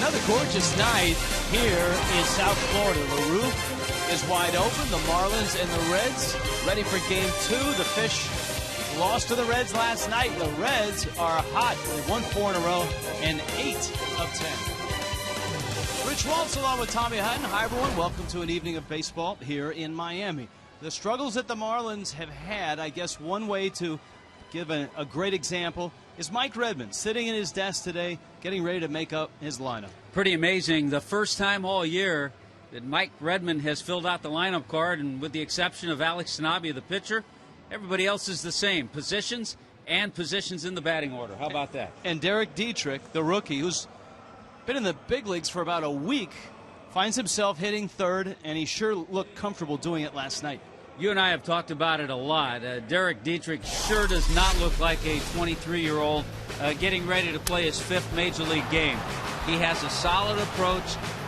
Another gorgeous night here in South Florida. The roof is wide open. The Marlins and the Reds ready for Game 2. The Fish lost to the Reds last night. The Reds are hot. They've won 4 in a row and 8 of 10. Rich Waltz along with Tommy Hutton. Hi, everyone. Welcome to an evening of baseball here in Miami. The struggles that the Marlins have had, I guess one way to give a great example is Mike Redmond sitting in his desk today getting ready to make up his lineup. Pretty amazing. The first time all year that Mike Redmond has filled out the lineup card, and with the exception of Alex Sanabia, the pitcher, everybody else is the same. Positions and positions in the batting order. How about that? And Derek Dietrich, the rookie, who's been in the big leagues for about a week, finds himself hitting third, and he sure looked comfortable doing it last night. You and I have talked about it a lot. Derek Dietrich sure does not look like a 23-year-old getting ready to play his 5th Major League game. He has a solid approach.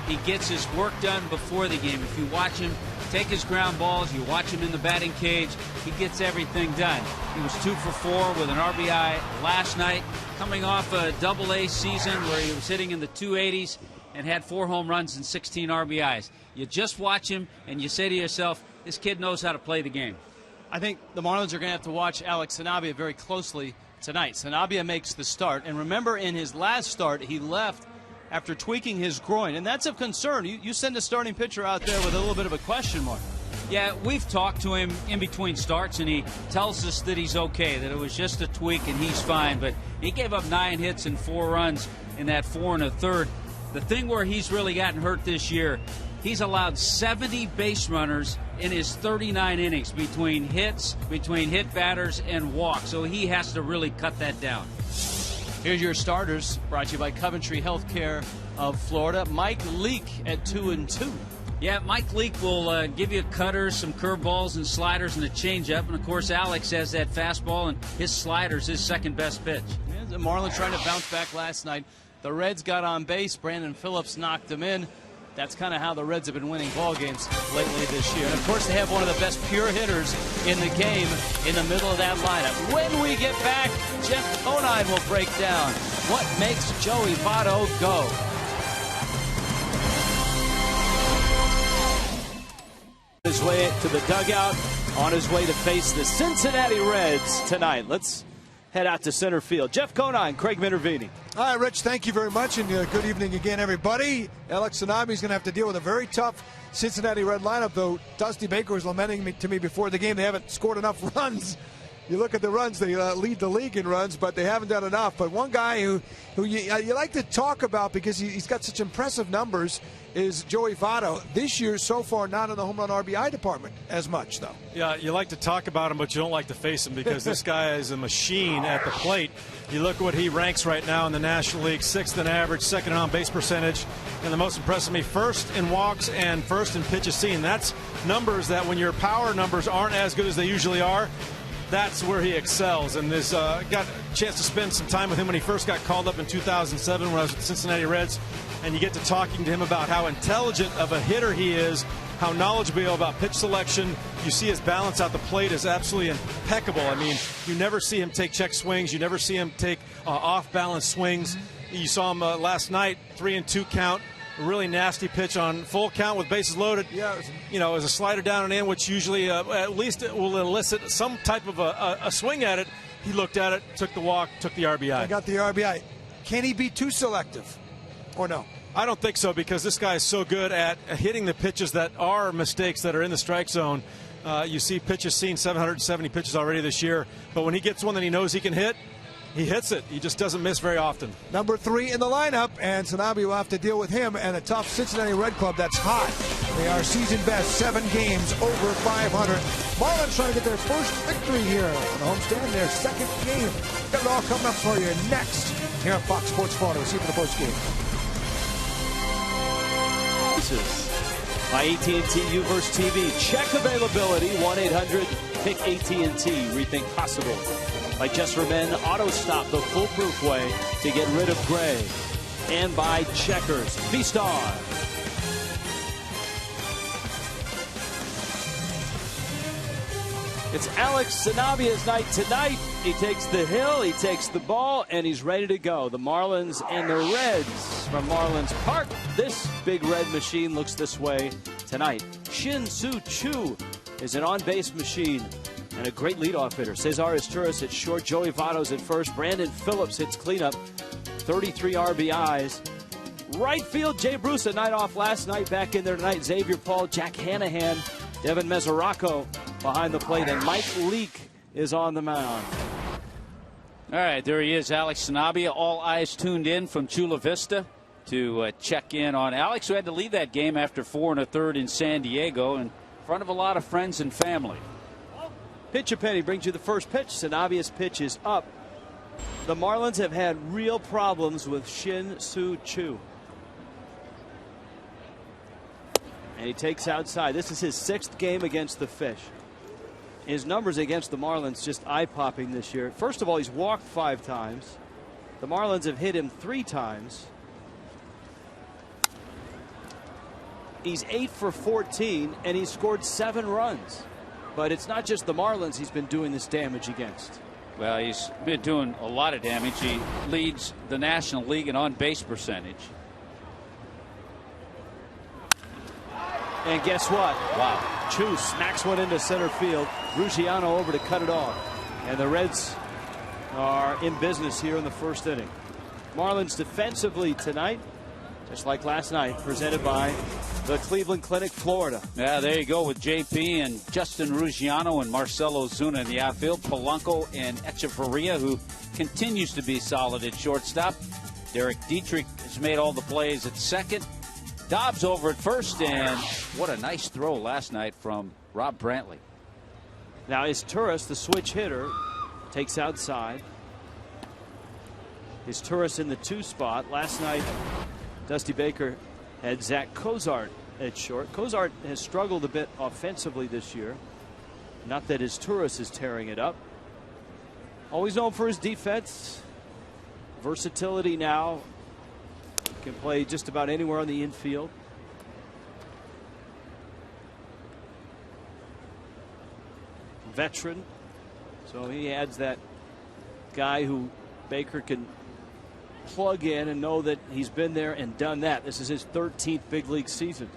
He gets his work done before the game. If you watch him take his ground balls, you watch him in the batting cage, he gets everything done. He was 2 for 4 with an RBI last night, coming off a Double-A season where he was hitting in the 280s and had 4 home runs and 16 RBIs. You just watch him and you say to yourself, this kid knows how to play the game. I think the Marlins are going to have to watch Alex Sanabia very closely tonight. Sanabia makes the start. And remember, in his last start, he left after tweaking his groin. And that's of concern. You send a starting pitcher out there with a little bit of a question mark. Yeah, we've talked to him in between starts, and he tells us that he's okay, that it was just a tweak and he's fine. But he gave up 9 hits and 4 runs in that 4 1/3. The thing where he's really gotten hurt this year, he's allowed 70 base runners in his 39 innings between hits, between hit batters, and walks. So he has to really cut that down. Here's your starters, brought to you by Coventry Healthcare of Florida. Mike Leake at 2-2. Yeah, Mike Leake will give you cutters, some curveballs and sliders, and a changeup. And, of course, Alex has that fastball, and his slider's his second-best pitch. Yeah, the Marlins trying to bounce back last night. The Reds got on base. Brandon Phillips knocked them in. That's kind of how the Reds have been winning ball games lately this year. And, of course, they have one of the best pure hitters in the game in the middle of that lineup. When we get back, Jeff Conine will break down what makes Joey Votto go. His way to the dugout, on his way to face the Cincinnati Reds tonight. Let's head out to center field. Jeff Conine, Craig Minervini. Hi, Rich. Thank you very much, and good evening again, everybody. Alex Sanabia is going to have to deal with a very tough Cincinnati Red lineup, though Dusty Baker was lamenting to me before the game they haven't scored enough runs. You look at the runs, they lead the league in runs, but they haven't done enough. But one guy who you like to talk about because he's got such impressive numbers is Joey Votto. This year, so far, not in the home run RBI department as much, though. Yeah, you like to talk about him, but you don't like to face him because this guy is a machine at the plate. You look at what he ranks right now in the National League, 6th in average, 2nd in on-base percentage, and the most impressive to me, 1st in walks and 1st in pitches seen. That's numbers that when your power numbers aren't as good as they usually are, that's where he excels. And this got a chance to spend some time with him when he first got called up in 2007 when I was with the Cincinnati Reds. And you get to talking to him about how intelligent of a hitter he is, how knowledgeable about pitch selection. You see his balance out the plate is absolutely impeccable. I mean, you never see him take check swings. You never see him take off-balance swings. You saw him last night, 3-2 count. A really nasty pitch on full count with bases loaded. Yeah, you know, as a slider down and in, which usually at least it will elicit some type of a swing at it. He looked at it, took the walk, took the RBI. I got the RBI. Can he be too selective, or no? I don't think so, because this guy is so good at hitting the pitches that are mistakes that are in the strike zone. You see pitches seen, 770 pitches already this year. But when he gets one that he knows he can hit, he hits it. He just doesn't miss very often. Number 3 in the lineup, and Sanabia will have to deal with him and a tough Cincinnati Red club that's hot. They are season best, 7 games, over 500. Marlins trying to get their first victory here on the homestand, their 2nd game. Got it all coming up for you next here on Fox Sports Florida. We'll see you for the post game. By AT&T U vs. TV. Check availability, 1-800-PICK-AT&T. Rethink possible. By Just for Men Auto Stop, the foolproof way to get rid of gray. And by Checkers. Feast on. It's Alex Sanabia's night tonight. He takes the hill, he takes the ball, and he's ready to go. The Marlins and the Reds from Marlins Park. This big red machine looks this way tonight. Shin-Soo Choo is an on-base machine and a great leadoff hitter. Cesar Izturis at short. Joey Votto's at first. Brandon Phillips hits cleanup. 33 RBIs. Right field, Jay Bruce, a night off last night. Back in there tonight, Xavier Paul, Jack Hanahan, Devin Mesoraco behind the plate, and Mike Leake is on the mound. All right, there he is, Alex Sanabia. All eyes tuned in from Chula Vista to check in on Alex, who had to leave that game after 4 1/3 in San Diego in front of a lot of friends and family. Pitch a penny brings you the first pitch. Sanabia's pitch is up. The Marlins have had real problems with Shin-Soo Choo. And he takes outside. This is his 6th game against the Fish. His numbers against the Marlins just eye-popping this year. First of all, he's walked 5 times. The Marlins have hit him 3 times. He's 8 for 14, and he's scored 7 runs. But it's not just the Marlins he's been doing this damage against. Well, he's been doing a lot of damage. He leads the National League in on-base percentage. And guess what? Wow. Choo smacks one into center field. Ruggiano over to cut it off. And the Reds are in business here in the first inning. Marlins defensively tonight, just like last night, presented by the Cleveland Clinic, Florida. Yeah, there you go with JP and Justin Ruggiano and Marcelo Zuna in the outfield. Polanco and Echeverria, who continues to be solid at shortstop. Derek Dietrich has made all the plays at second. Dobbs over at first, and what a nice throw last night from Rob Brantley. Now Izturis, the switch hitter, takes outside. Izturis in the 2 spot. Last night, Dusty Baker had Zach Cozart at short. Cozart has struggled a bit offensively this year. Not that Izturis is tearing it up. Always known for his defense. Versatility now. Can play just about anywhere on the infield. Veteran. So he adds that guy who Baker can plug in and know that he's been there and done that. This is his 13th big league season.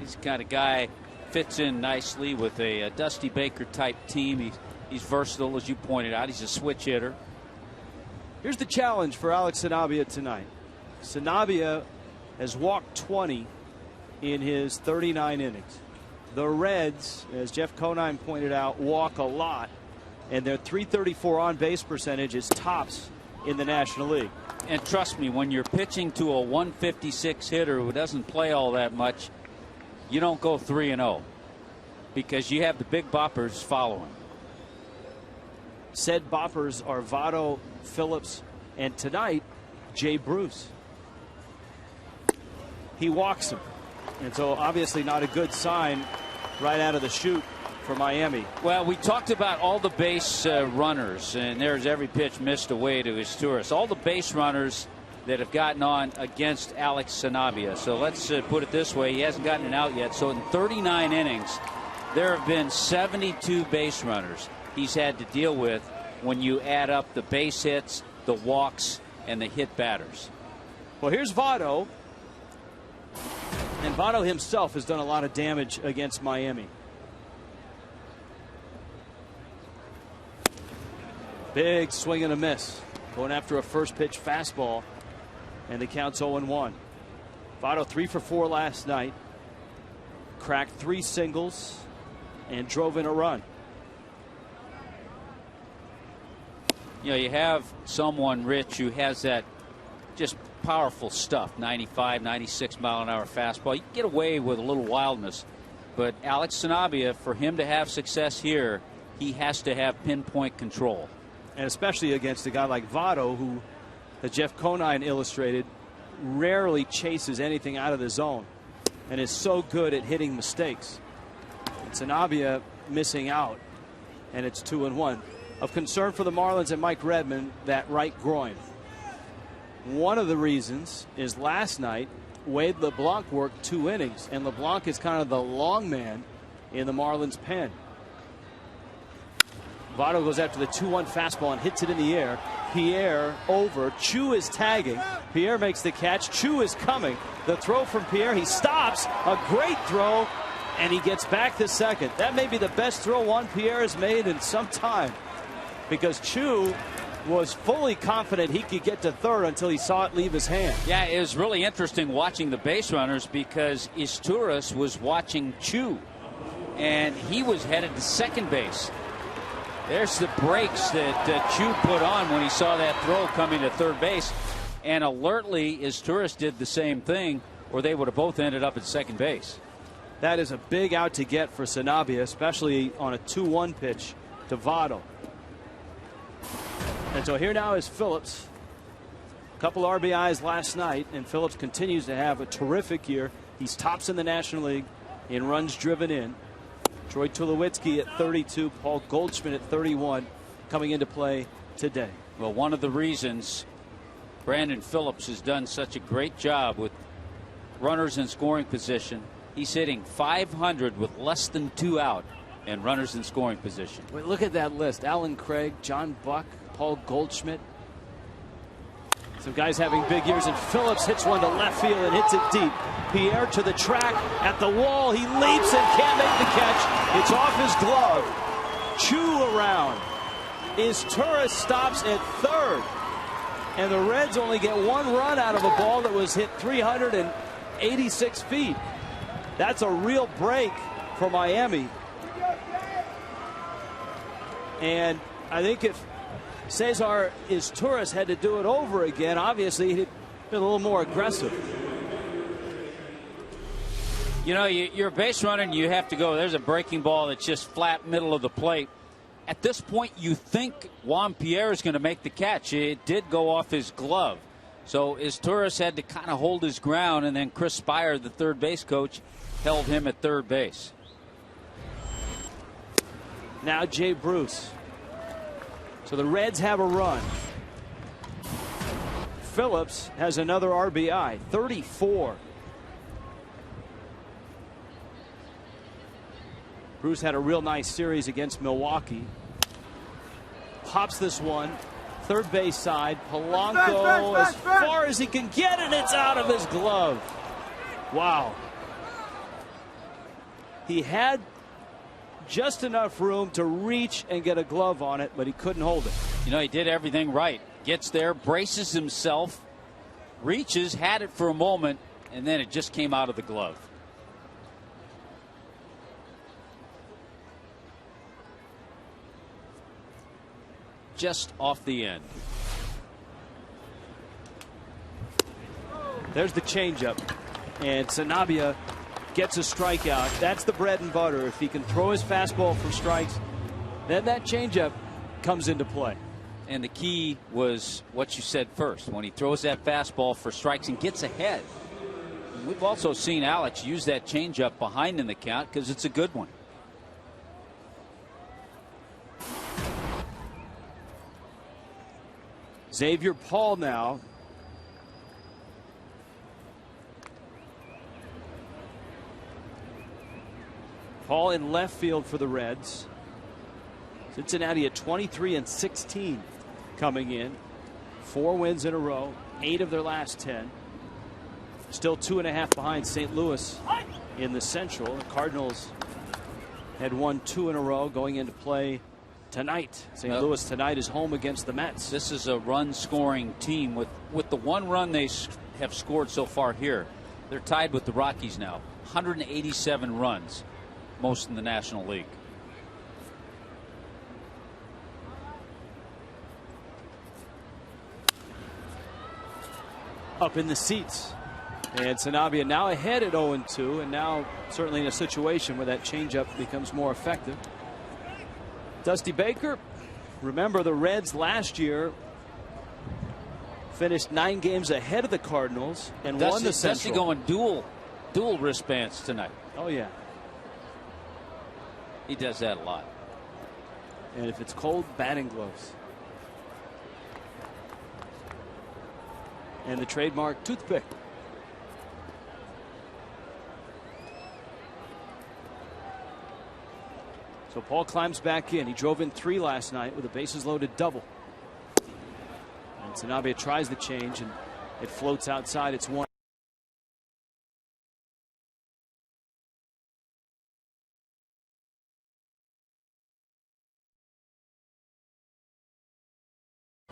He's the kind of guy fits in nicely with a Dusty Baker type team. He's versatile, as you pointed out. He's a switch hitter. Here's the challenge for Alex Sanabia tonight. Sanabia has walked 20 in his 39 innings. The Reds, as Jeff Conine pointed out, walk a lot, and their .334 on-base percentage is tops in the National League. And trust me, when you're pitching to a 156 hitter who doesn't play all that much, you don't go 3-0 because you have the big boppers following. Said boppers are Votto, Phillips, and tonight, Jay Bruce. He walks him. And so obviously not a good sign right out of the chute for Miami. Well, we talked about all the base runners, and there's every pitch missed away to Izturis. All the base runners that have gotten on against Alex Sanabia. So let's put it this way. He hasn't gotten an out yet. So in 39 innings, there have been 72 base runners he's had to deal with when you add up the base hits, the walks, and the hit batters. Well, here's Votto. And Votto himself has done a lot of damage against Miami. Big swing and a miss. Going after a first pitch fastball. And the count's 0-1. Votto 3 for 4 last night. Cracked 3 singles and drove in a run. You know, you have someone, Rich, who has that just powerful stuff, 95, 96 mile an hour fastball. You can get away with a little wildness. But Alex Sanabia, for him to have success here, he has to have pinpoint control. And especially against a guy like Votto, who, as Jeff Conine illustrated, rarely chases anything out of the zone and is so good at hitting mistakes. And Sanabia missing out, and it's 2-1. Of concern for the Marlins and Mike Redmond, that right groin. One of the reasons is last night, Wade LeBlanc worked 2 innings, and LeBlanc is kind of the long man in the Marlins pen. Votto goes after the 2-1 fastball and hits it in the air. Pierre over. Choo is tagging. Pierre makes the catch. Choo is coming. The throw from Pierre. He stops. A great throw. And he gets back to second. That may be the best throw Juan Pierre has made in some time. Because Choo was fully confident he could get to third until he saw it leave his hand. Yeah, it was really interesting watching the base runners because Izturis was watching Choo. And he was headed to second base. There's the brakes that Choo put on when he saw that throw coming to third base. And alertly, Izturis did the same thing, or they would have both ended up at second base. That is a big out to get for Sanabia, especially on a 2-1 pitch to Votto. And so here now is Phillips. A couple RBIs last night, and Phillips continues to have a terrific year. He's tops in the National League in runs driven in. Troy Tulowitzki at 32, Paul Goldschmidt at 31 coming into play today. Well, one of the reasons Brandon Phillips has done such a great job with runners in scoring position, he's hitting .500 with less than 2 out and runners in scoring position. Wait, look at that list. Alan Craig, John Buck, Paul Goldschmidt. Some guys having big years, and Phillips hits one to left field and hits it deep. Pierre to the track at the wall. He leaps and can't make the catch. It's off his glove. Choo around. Izturis stops at third. And the Reds only get 1 run out of a ball that was hit 386 feet. That's a real break for Miami. And I think if Cesar Izturis had to do it over again, obviously he'd been a little more aggressive. You know, you're a base runner and you have to go. There's a breaking ball that's just flat middle of the plate. At this point, you think Juan Pierre is going to make the catch. It did go off his glove. So Izturis had to kind of hold his ground, and then Chris Spire, the third base coach, held him at third base. Now Jay Bruce. So the Reds have a run. Phillips has another RBI, 34. Bruce had a real nice series against Milwaukee. Pops this one. Third base side. Polanco as far as he can get, and it's out of his glove. Wow. He had just enough room to reach and get a glove on it, but he couldn't hold it. You know, he did everything right. Gets there, braces himself, reaches, had it for a moment, and then it just came out of the glove. Just off the end. There's the changeup, and Sanabia gets a strikeout. That's the bread and butter. If he can throw his fastball for strikes, then that changeup comes into play. And the key was what you said first, when he throws that fastball for strikes and gets ahead. We've also seen Alex use that changeup behind in the count because it's a good one. Xavier Paul now. Paul in left field for the Reds. Cincinnati at 23-16 coming in. 4 wins in a row, 8 of their last 10. Still 2.5 behind St. Louis in the Central. The Cardinals had won 2 in a row going into play tonight. St. Louis tonight is home against the Mets. This is a run-scoring team. With the 1 run they have scored so far here, they're tied with the Rockies now. 187 runs, most in the National League. Up in the seats. And Sanabia now ahead at 0-2, and now certainly in a situation where that changeup becomes more effective. Dusty Baker, remember the Reds last year finished 9 games ahead of the Cardinals and won the Central. Dusty going dual wristbands tonight. Oh yeah. He does that a lot. And if it's cold, batting gloves. And the trademark toothpick. So So Paul climbs back in. He drove in 3 last night with a bases loaded double. And Sanabia tries the change, and it floats outside. It's 1.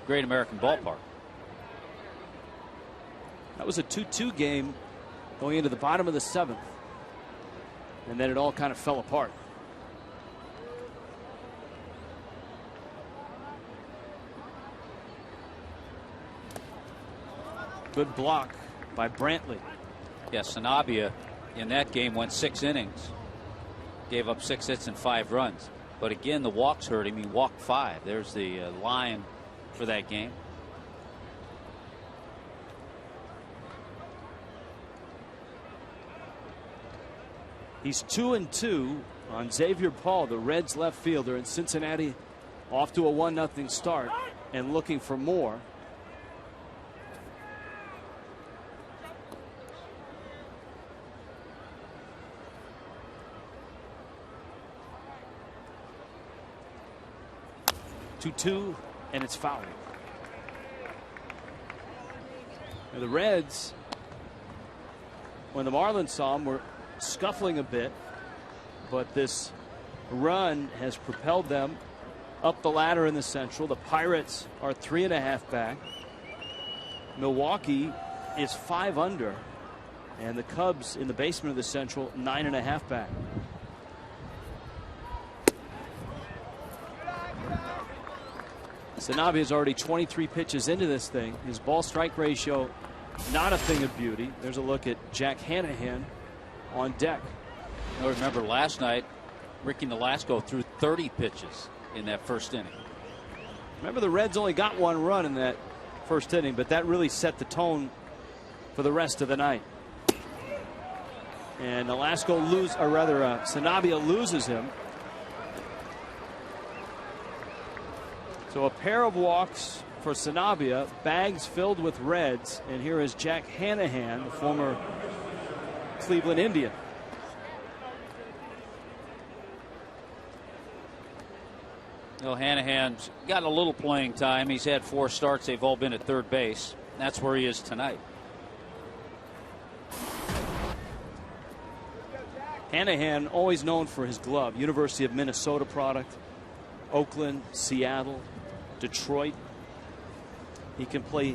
Great American Ballpark. That was a 2-2 game going into the bottom of the 7th. And then it all kind of fell apart. Good block by Brantley. Yeah, Sanabia in that game went 6 innings. Gave up 6 hits and 5 runs. But again, the walks hurt him. He walked 5. There's the line for that game. He's 2-2 on Xavier Paul, the Reds left fielder, in Cincinnati, off to a 1-0 start and looking for more. Two, and it's foul. Now the Reds, when the Marlins saw them, were scuffling a bit, but this run has propelled them up the ladder in the Central. The Pirates are 3.5 back. Milwaukee is 5 under, and the Cubs in the basement of the Central 9.5 back. Sanabia is already 23 pitches into this thing. His ball strike ratio, not a thing of beauty. There's a look at Jack Hanahan on deck. I remember last night, Ricky Nolasco threw 30 pitches in that first inning. Remember, the Reds only got 1 run in that first inning, but that really set the tone for the rest of the night. And Sanabia loses him. So a pair of walks for Sanabia, bags filled with Reds, and here is Jack Hanahan, the former Cleveland Indian. Well, Hanahan's got a little playing time. He's had 4 starts. They've all been at third base. That's where he is tonight. Hanahan, always known for his glove. University of Minnesota product. Oakland, Seattle, Detroit. He can play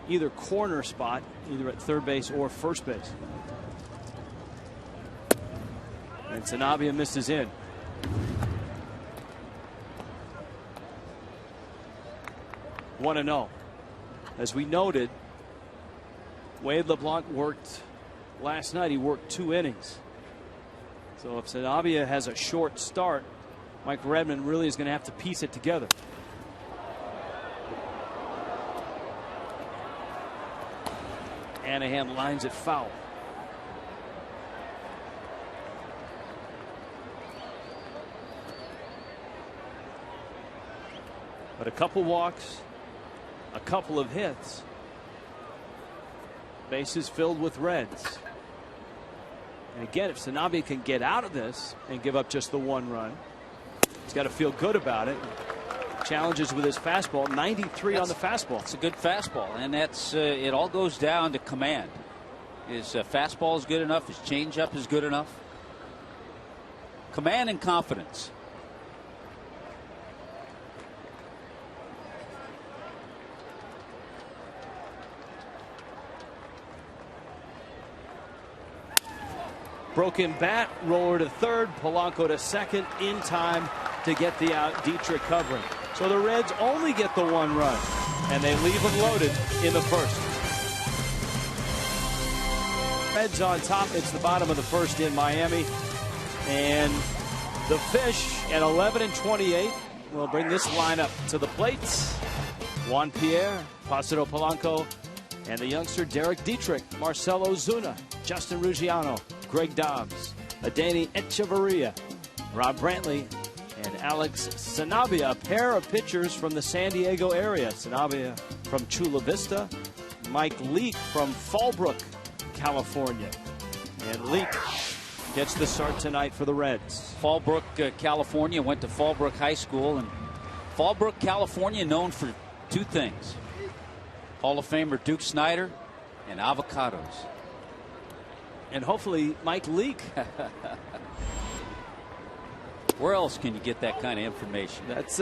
either corner spot, either at third base or first base. And Sanabia misses in. One and 0. As we noted, Wade LeBlanc worked last night. He worked 2 innings. So if Sanabia has a short start, Mike Redmond really is going to have to piece it together. Hanahan lines it foul. But a couple walks, a couple of hits. Bases filled with Reds. And again, if Sanabia can get out of this and give up just the 1 run, he's got to feel good about it. Challenges with his fastball, 93 on the fastball. It's a good fastball, and that's it. All goes down to command. His fastball is good enough. His changeup is good enough. Command and confidence. Broken bat, roller to third, Polanco to second, in time to get the out. Dietrich covering. So the Reds only get the 1 run, and they leave them loaded in the first. Reds on top. It's the bottom of the first in Miami, and the Fish at 11-28 will bring this lineup to the plates. Juan Pierre, Placido Polanco, and the youngster Derek Dietrich, Marcelo Zuna, Justin Ruggiano, Greg Dobbs, Adeiny Echeverria, Rob Brantley, and Alex Sanabia, a pair of pitchers from the San Diego area. Sanabia from Chula Vista, Mike Leake from Fallbrook, California. And Leake gets the start tonight for the Reds. Fallbrook, California, went to Fallbrook High School. And Fallbrook, California, known for two things: Hall of Famer Duke Snider and avocados. And hopefully Mike Leake. Where else can you get that kind of information? That's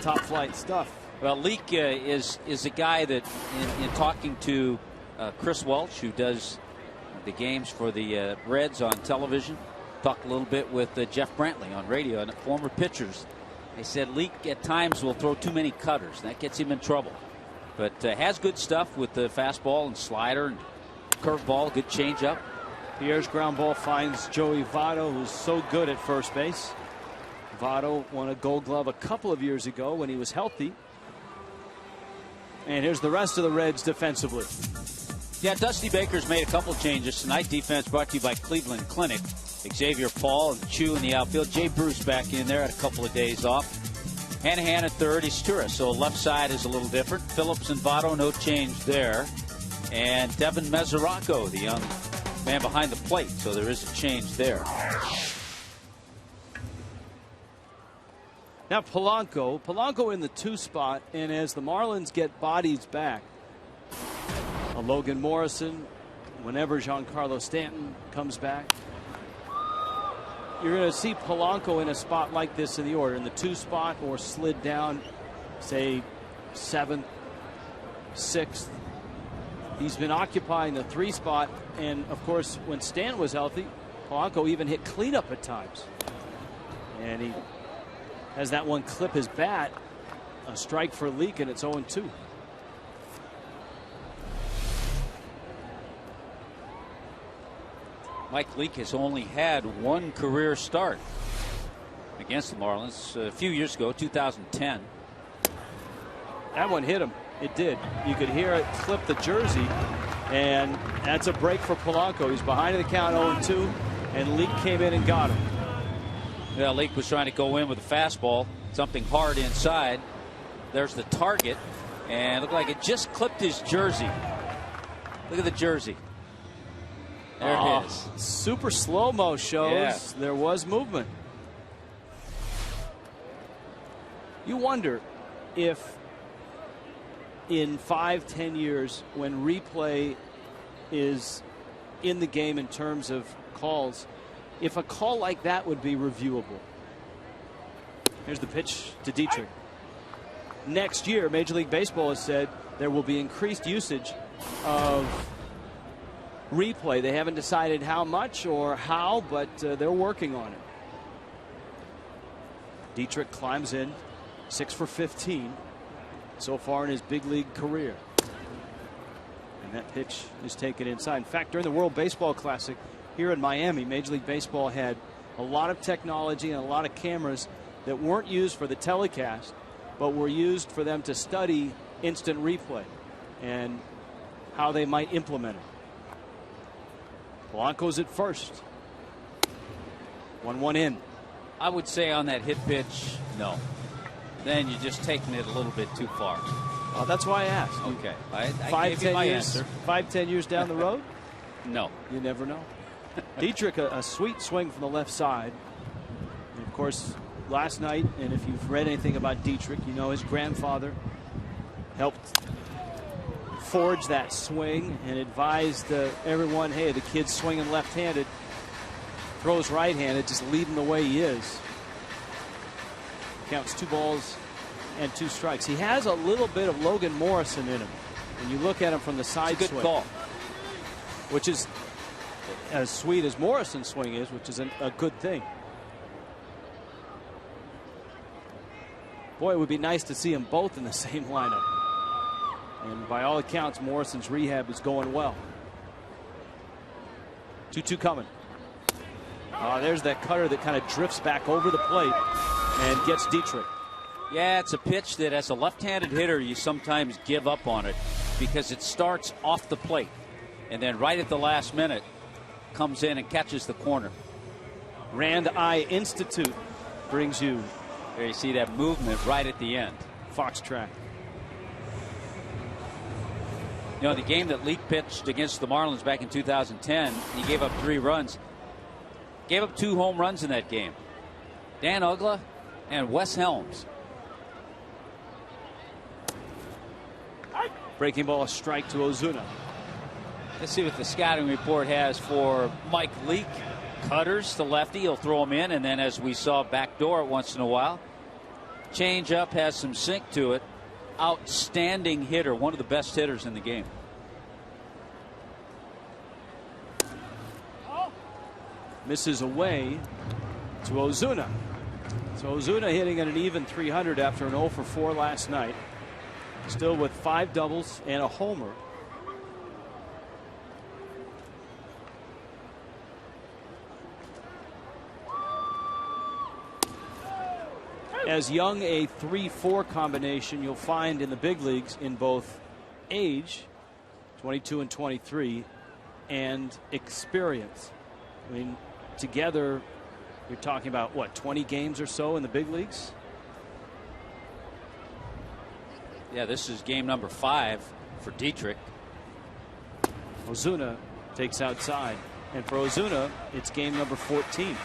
top flight stuff. Well, Leake is a guy that, in talking to Chris Welch, who does the games for the Reds on television, talked a little bit with Jeff Brantley on radio, and former pitchers. They said Leake at times will throw too many cutters. That gets him in trouble. But has good stuff with the fastball and slider and curveball, good changeup. Pierre's ground ball finds Joey Votto, who's so good at first base. Votto won a Gold Glove a couple of years ago when he was healthy. And here's the rest of the Reds defensively. Yeah, Dusty Baker's made a couple changes tonight. Defense brought to you by Cleveland Clinic. Xavier Paul and Choo in the outfield. Jay Bruce back in there, had a couple of days off. Hanahan at third, Istura. So left side is a little different. Phillips and Votto, no change there. And Devin Mesoraco, the young man behind the plate. So there is a change there. Now Polanco in the 2 spot, and as the Marlins get bodies back, a Logan Morrison, whenever Giancarlo Stanton comes back, you're going to see Polanco in a spot like this in the order, in the 2 spot or slid down, say 7th, 6th. He's been occupying the 3 spot, and of course when Stanton was healthy, Polanco even hit cleanup at times. And he has that one clip his bat. A strike for Leake, and it's 0-2. Mike Leake has only had one career start against the Marlins a few years ago, 2010. That one hit him. It did. You could hear it clip the jersey, and that's a break for Polanco. He's behind the count, 0-2, and Leake came in and got him. Yeah, Leake was trying to go in with a fastball, something hard inside. There's the target, and it looked like it just clipped his jersey. Look at the jersey. There it is. Super slow-mo shows there was movement. You wonder if in 5-10 years, when replay is in the game in terms of calls, if a call like that would be reviewable. Here's the pitch to Dietrich. Next year, Major League Baseball has said there will be increased usage of replay. They haven't decided how much or how, but they're working on it. Dietrich climbs in, 6 for 15 so far in his big league career. And that pitch is taken inside. In fact, during the World Baseball Classic here in Miami, Major League Baseball had a lot of technology and a lot of cameras that weren't used for the telecast, but were used for them to study instant replay and how they might implement it. Polanco's at first. 1-1 in. I would say on that hit pitch, no. Then you're just taking it a little bit too far. Well, that's why I asked. Okay. I gave you my answer. 5-10 years down the road? No. You never know. Dietrich, a sweet swing from the left side. And of course, last night, and if you've read anything about Dietrich, you know his grandfather helped forge that swing and advised everyone, hey, the kid's swinging left-handed, throws right-handed, just leave him the way he is. Counts 2 balls and 2 strikes. He has a little bit of Logan Morrison in him. When you look at him from the side it's a good swing, call. which is as sweet as Morrison's swing is, which is a good thing. Boy, it would be nice to see them both in the same lineup. And by all accounts, Morrison's rehab is going well. 2-2 coming. There's that cutter that kind of drifts back over the plate and gets Dietrich. Yeah, it's a pitch that as a left-handed hitter, you sometimes give up on it because it starts off the plate. And then right at the last minute, comes in and catches the corner. Rand Eye Institute brings you. There you see that movement right at the end. Fox track. You know, the game that Leake pitched against the Marlins back in 2010, he gave up 3 runs. Gave up 2 home runs in that game. Dan Uggla and Wes Helms. Breaking ball, a strike to Ozuna. Let's see what the scouting report has for Mike Leake. Cutters to lefty, he'll throw them in, and then as we saw, backdoor it once in a while. Change up has some sink to it. Outstanding hitter, one of the best hitters in the game. Misses away to Ozuna. So Ozuna hitting at an even 300 after an 0 for 4 last night. Still with 5 doubles and a homer. As young a 3-4 combination you'll find in the big leagues in both age, 22 and 23, and experience. I mean, together you're talking about what, 20 games or so in the big leagues? Yeah, this is game number 5 for Dietrich. Ozuna takes outside, and for Ozuna it's game number 14.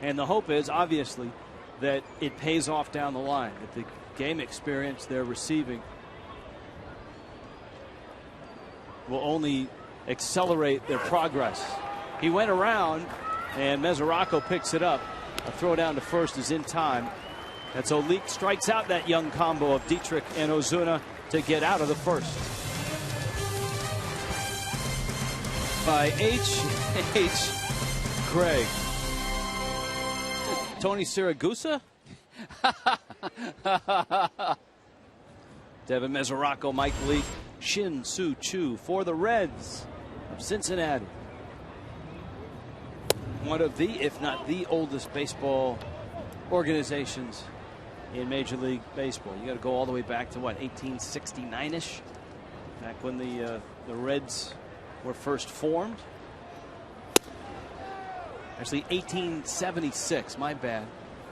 And the hope is, obviously, that it pays off down the line, that the game experience they're receiving will only accelerate their progress. He went around, and Mesoraco picks it up. A throw down to first is in time. And so Leake strikes out that young combo of Dietrich and Ozuna to get out of the first. By H. Craig. Tony Siragusa? Devin Mesoraco, Mike Leake, Shin-Soo Choo for the Reds of Cincinnati. One of the, if not the oldest baseball organizations in Major League Baseball. You got to go all the way back to what, 1869-ish? Back when the Reds were first formed. Actually, 1876, my bad.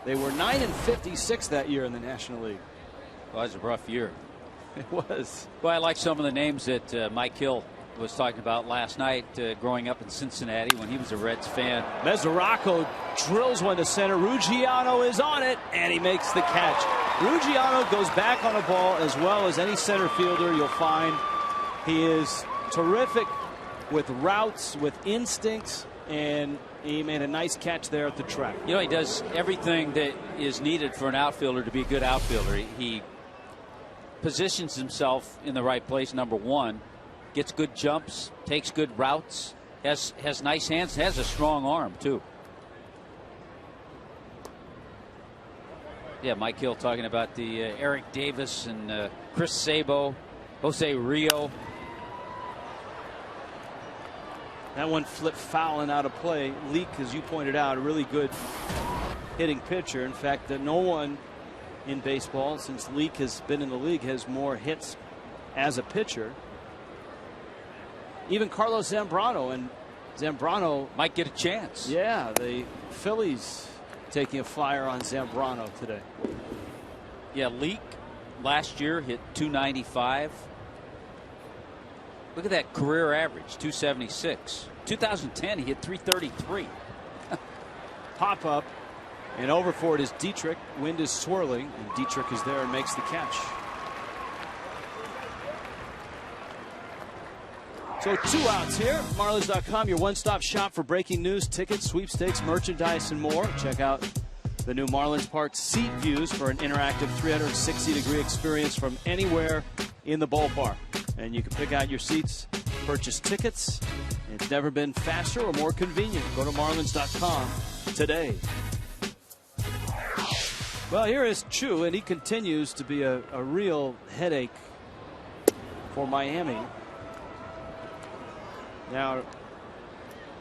They were 9-56 that year in the National League. Well, that was a rough year. It was. Well, I like some of the names that Mike Hill was talking about last night growing up in Cincinnati when he was a Reds fan. Mesoraco drills one to center. Ruggiano is on it, and he makes the catch. Ruggiano goes back on a ball as well as any center fielder you'll find. He is terrific with routes, with instincts, and he made a nice catch there at the track. You know, he does everything that is needed for an outfielder to be a good outfielder. He positions himself in the right place, number one, gets good jumps, takes good routes, has nice hands, has a strong arm, too. Yeah, Mike Hill talking about the Eric Davis and Chris Sabo, Jose Rio. That one flipped foul and out of play. Leake, as you pointed out, a really good hitting pitcher. In fact, no one in baseball since Leake has been in the league has more hits as a pitcher. Even Carlos Zambrano, and Zambrano might get a chance. Yeah, the Phillies taking a flyer on Zambrano today. Yeah, Leake last year hit .295. Look at that career average, 276. 2010, he hit .333. Pop up and over for it is Dietrich. Wind is swirling, and Dietrich is there and makes the catch. So 2 outs here. Marlins.com, your one-stop shop for breaking news, tickets, sweepstakes, merchandise, and more. Check out the new Marlins Park seat views for an interactive 360-degree experience from anywhere in the ballpark. And you can pick out your seats, purchase tickets. It's never been faster or more convenient. Go to Marlins.com today. Well, here is Choo, and he continues to be a real headache for Miami. Now,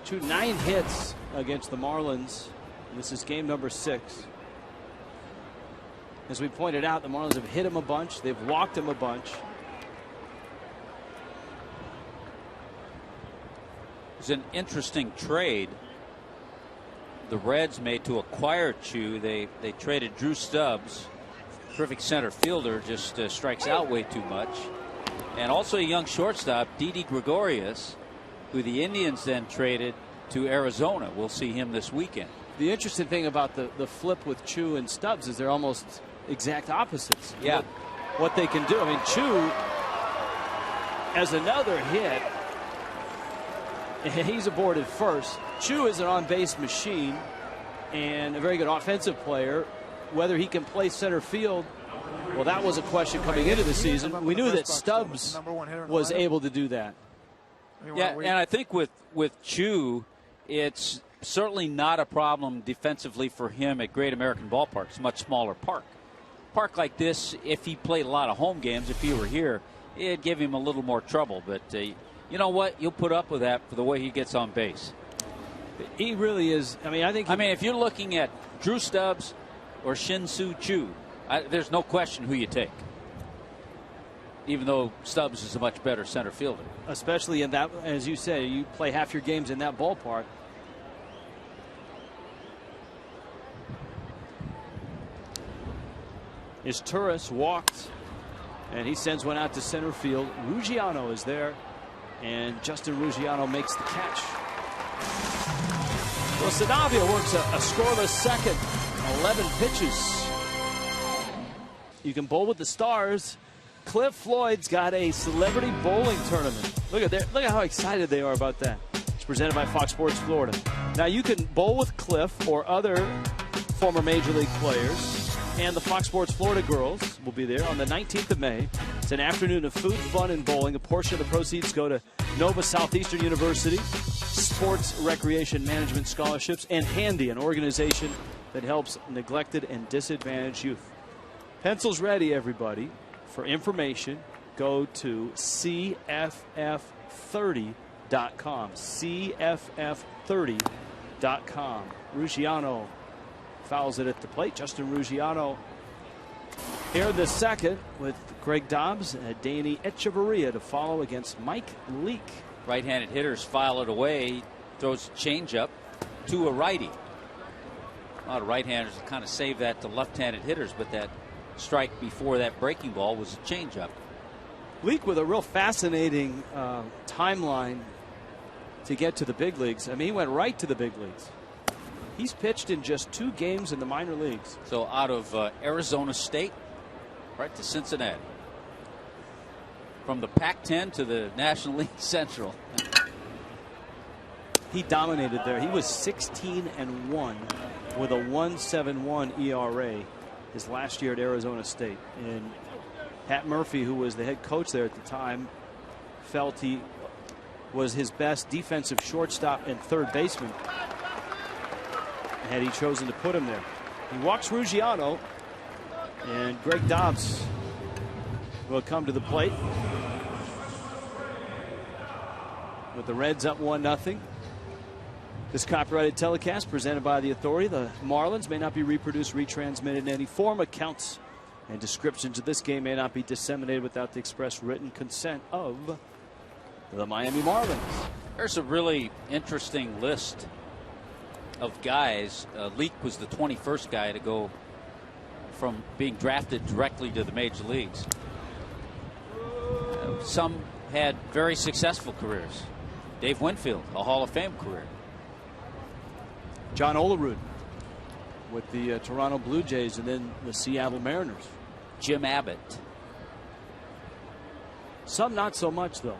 Choo, 9 hits against the Marlins. This is game number 6. As we pointed out, the Marlins have hit him a bunch. They've walked him a bunch. It's an interesting trade the Reds made to acquire Choo. They traded Drew Stubbs, terrific center fielder, just strikes out way too much. And also a young shortstop, Didi Gregorius, who the Indians then traded to Arizona. We'll see him this weekend. The interesting thing about the flip with Choo and Stubbs is they're almost exact opposites. Yeah. What they can do. I mean, Choo has another hit. He's aboard at first. Choo is an on-base machine and a very good offensive player. Whether he can play center field, well, that was a question coming into the season. We knew that Stubbs was able to do that. Yeah, and I think with Choo, it's certainly not a problem defensively for him at Great American Ballpark. It's a much smaller park. Park like this, if he played a lot of home games, if he were here, it'd give him a little more trouble. But you know what? You'll put up with that for the way he gets on base. He really is. I mean, if you're looking at Drew Stubbs or Shin-Soo Choo, there's no question who you take. Even though Stubbs is a much better center fielder. Especially in that, as you say, you play half your games in that ballpark. Is Turris walked, and he sends one out to center field. Ruggiano is there, and Justin Ruggiano makes the catch. Well, Sanavia works a scoreless second, 11 pitches. You can bowl with the stars. Cliff Floyd's got a celebrity bowling tournament. Look at how excited they are about that. It's presented by Fox Sports Florida. Now you can bowl with Cliff or other former Major League players. And the Fox Sports Florida girls will be there on the 19th of May. It's an afternoon of food, fun, and bowling. A portion of the proceeds go to Nova Southeastern University, Sports Recreation Management Scholarships, and Handy, an organization that helps neglected and disadvantaged youth. Pencils ready, everybody. For information, go to CFF30.com. CFF30.com. Ruggiano fouls it at the plate. Justin Ruggiano here the second with Greg Dobbs and Danny Echeverria to follow against Mike Leake. Right-handed hitters file it away. Throws a changeup to a righty. A lot of right-handers kind of save that to left-handed hitters, but that strike before that breaking ball was a changeup. Leake with a real fascinating timeline to get to the big leagues. I mean, he went right to the big leagues. He's pitched in just 2 games in the minor leagues. So out of Arizona State, right to Cincinnati. From the Pac-10 to the National League Central. He dominated there. He was 16-1 with a 1.71 ERA his last year at Arizona State. And Pat Murphy, who was the head coach there at the time, felt he was his best defensive shortstop and third baseman had he chosen to put him there. He walks Ruggiano, and Greg Dobbs will come to the plate with the Reds up 1-0. This copyrighted telecast presented by the authority. The Marlins may not be reproduced, retransmitted in any form. Accounts and descriptions of this game may not be disseminated without the express written consent of the Miami Marlins. There's a really interesting list of guys. Leake was the 21st guy to go from being drafted directly to the major leagues. Some had very successful careers. Dave Winfield, a Hall of Fame career. John Olerud with the Toronto Blue Jays and then the Seattle Mariners. Jim Abbott. Some not so much, though.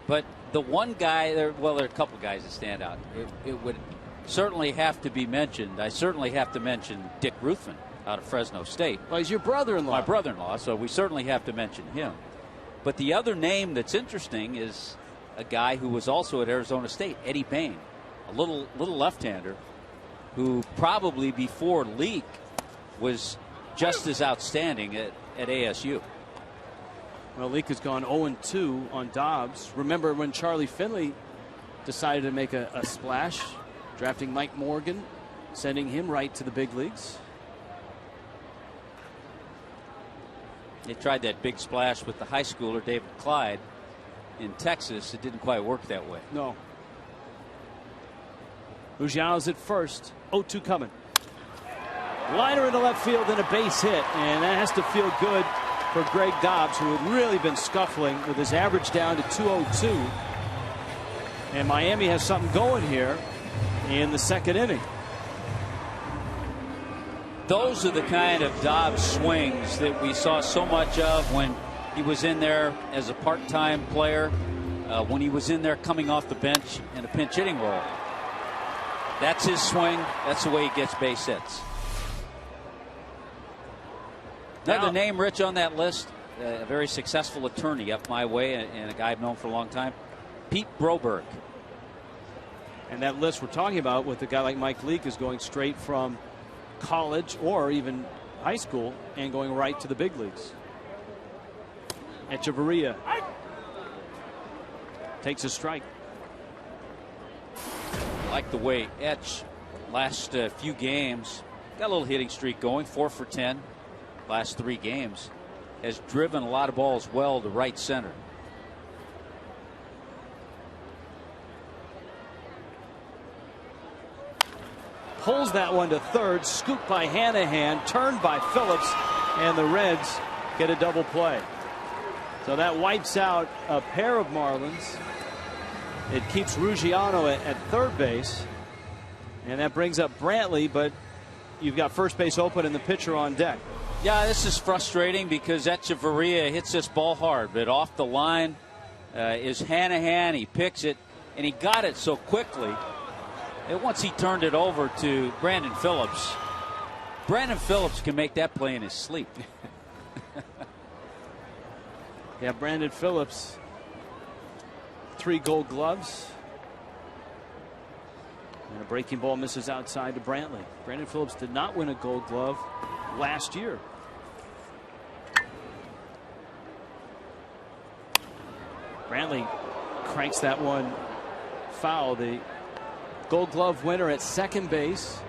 But the one guy, there are a couple guys that stand out. It would certainly have to be mentioned. I certainly have to mention Dick Ruthven out of Fresno State. Well, he's your brother-in-law. My brother-in-law, so we certainly have to mention him. But the other name that's interesting is a guy who was also at Arizona State, Eddie Bain, a little left-hander who probably before Leake was just as outstanding at ASU. Well, Leake has gone 0-2 on Dobbs. Remember when Charlie Finley decided to make a splash, drafting Mike Morgan, sending him right to the big leagues. They tried that big splash with the high schooler David Clyde in Texas. It didn't quite work that way. No. Ruggiano's at first. 0-2 coming. Liner into left field and a base hit, and that has to feel good for Greg Dobbs, who had really been scuffling with his average down to 202. And Miami has something going here in the second inning. Those are the kind of Dobbs swings that we saw so much of when he was in there as a part-time player, when he was in there coming off the bench in a pinch hitting role. That's his swing. That's the way he gets base hits. Another name, Rich, on that list, a very successful attorney up my way, and a guy I've known for a long time, Pete Broberg. And that list we're talking about with a guy like Mike Leake is going straight from college or even high school and going right to the big leagues. Echeverria takes a strike. I like the way Etch last few games got a little hitting streak going, 4 for 10 last 3 games, has driven a lot of balls well to right center. Pulls that one to third, scooped by Hanahan, turned by Phillips, and the Reds get a double play. So that wipes out a pair of Marlins. It keeps Ruggiano at third base, and that brings up Brantley, but you've got first base open and the pitcher on deck. Yeah, this is frustrating because Echeverria hits this ball hard, but off the line is Hanahan. He picks it, and he got it so quickly. And once he turned it over to Brandon Phillips, Brandon Phillips can make that play in his sleep. Yeah, Brandon Phillips, 3 Gold Gloves. And a breaking ball misses outside to Brantley. Brandon Phillips did not win a Gold Glove last year. Brantley cranks that one foul. The Gold Glove winner at second base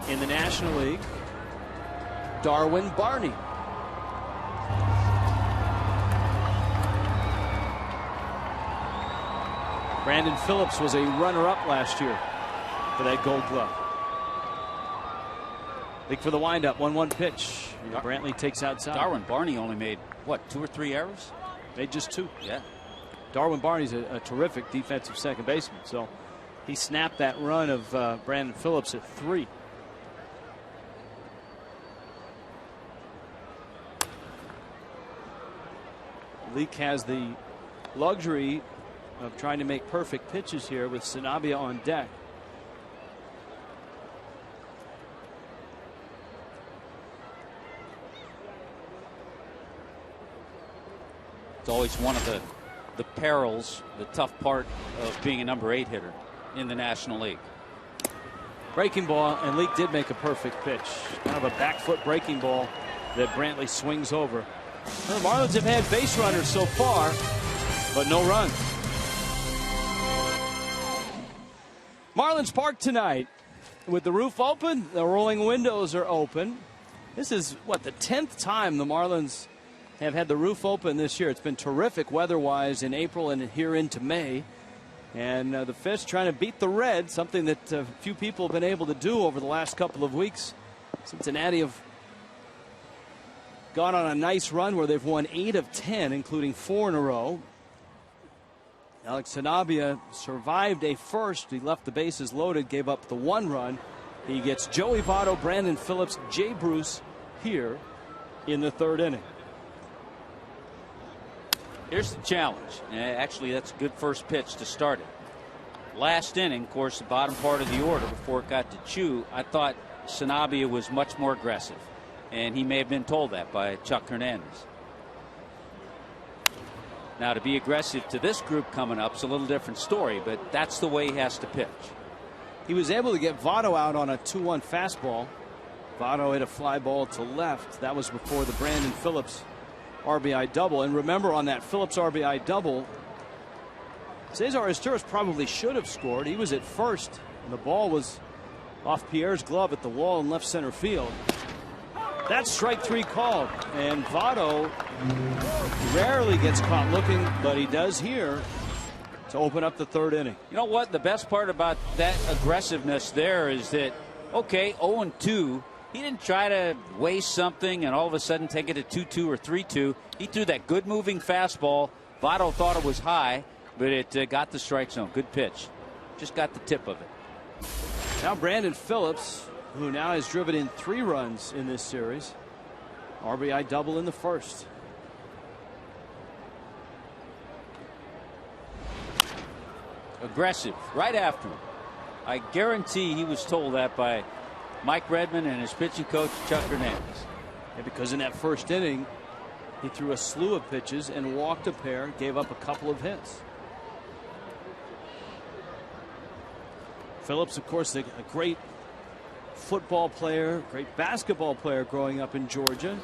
in the National League, Darwin Barney. Brandon Phillips was a runner-up last year for that Gold Glove. Leake for the windup, 1-1 pitch. Brantley takes outside. Darwin Barney only made, what, 2 or 3 errors? Made just 2. Yeah. Darwin Barney's a terrific defensive second baseman, so he snapped that run of Brandon Phillips at 3. Leake has the luxury of trying to make perfect pitches here with Sanabria on deck. It's always one of the perils, the tough part of being a number 8 hitter in the National League. Breaking ball, and Leake did make a perfect pitch. Kind of a back foot breaking ball that Brantley swings over. Well, the Marlins have had base runners so far, but no runs. Marlins Park tonight with the roof open, the rolling windows are open. This is what, the 10th time the Marlins have had the roof open this year. It's been terrific weather-wise in April and here into May. And the Fish trying to beat the Reds, something that few people have been able to do over the last couple of weeks. Cincinnati have gone on a nice run where they've won 8 of 10, including 4 in a row. Alex Sanabria survived a first. He left the bases loaded, gave up the 1 run. He gets Joey Votto, Brandon Phillips, Jay Bruce here in the 3rd inning. Here's the challenge. Actually, that's a good first pitch to start it. Last inning, of course, the bottom part of the order before it got to Choo, I thought Sanabria was much more aggressive. And he may have been told that by Chuck Hernandez. Now, to be aggressive to this group coming up is a little different story, but that's the way he has to pitch. He was able to get Votto out on a 2-1 fastball. Votto hit a fly ball to left. That was before the Brandon Phillips RBI double. And remember, on that Phillips RBI double, Cesar Izturis probably should have scored. He was at first, and the ball was off Pierre's glove at the wall in left center field. That's strike 3 called, and Votto rarely gets caught looking, but he does here to open up the 3rd inning. You know what? The best part about that aggressiveness there is that, okay, 0-2, He didn't try to waste something and all of a sudden take it to 2-2 or 3-2. He threw that good moving fastball. Votto thought it was high, but it got the strike zone. Good pitch. Just got the tip of it. Now Brandon Phillips, who now has driven in 3 runs in this series. RBI double in the first. Aggressive right after him. I guarantee he was told that by Mike Redmond and his pitching coach Chuck Hernandez. Yeah, because in that first inning, he threw a slew of pitches and walked a pair, gave up a couple of hits. Phillips, of course, a great football player, great basketball player growing up in Georgia.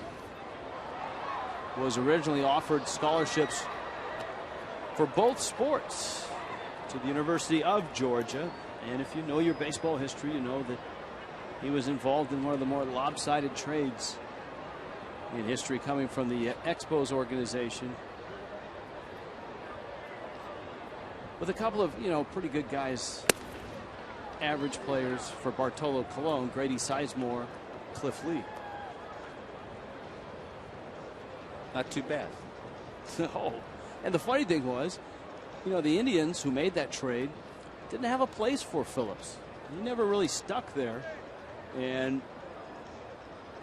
Was originally offered scholarships for both sports to the University of Georgia. And if you know your baseball history, you know that he was involved in one of the more lopsided trades in history, coming from the Expos organization. With a couple of, pretty good guys, average players for Bartolo Colon, Grady Sizemore, Cliff Lee. Not too bad. No. And the funny thing was, the Indians who made that trade didn't have a place for Phillips. He never really stuck there. And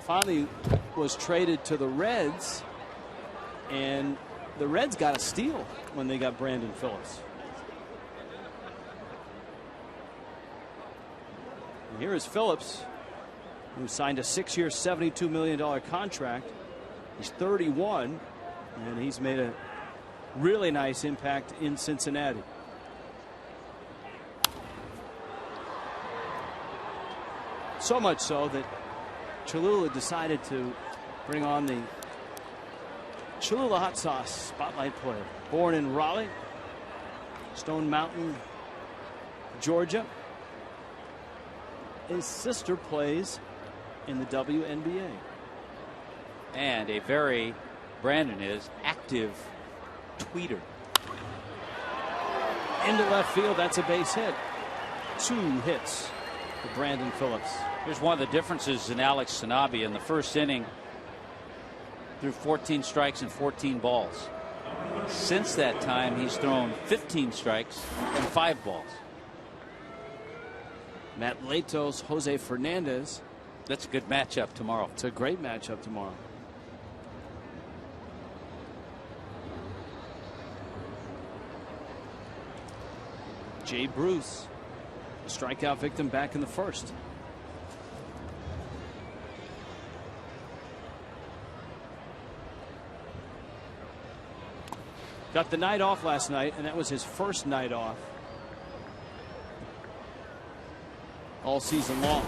finally was traded to the Reds. And the Reds got a steal when they got Brandon Phillips. And here is Phillips, who signed a 6-year, $72 million contract. He's 31, and he's made a really nice impact in Cincinnati. So much so that Cholula decided to bring on the Cholula Hot Sauce spotlight player. Born in Raleigh, Stone Mountain, Georgia. His sister plays in the WNBA. And a very, Brandon is, active tweeter. Into left field, that's a base hit. 2 hits for Brandon Phillips. Here's one of the differences in Alex Sanabia. In the first inning, threw 14 strikes and 14 balls. Since that time, he's thrown 15 strikes and 5 balls. Matt Latos, Jose Fernandez. That's a good matchup tomorrow. It's a great matchup tomorrow. Jay Bruce, a strikeout victim back in the first. Got the night off last night, and that was his first night off all season long.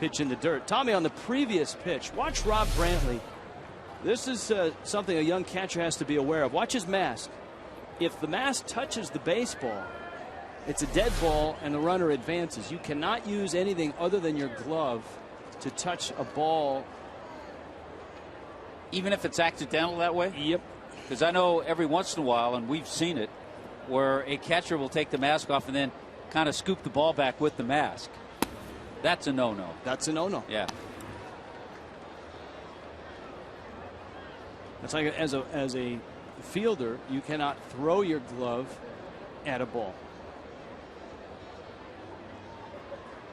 Pitch in the dirt. Tommy, on the previous pitch, watch Rob Brantley. This is something a young catcher has to be aware of. Watch his mask. If the mask touches the baseball, it's a dead ball and the runner advances. You cannot use anything other than your glove to touch a ball. Even if it's accidental that way? Yep. Because I know every once in a while, and we've seen it, where a catcher will take the mask off and then kind of scoop the ball back with the mask. That's a no-no. That's a no-no. Yeah. It's like as a fielder, you cannot throw your glove at a ball.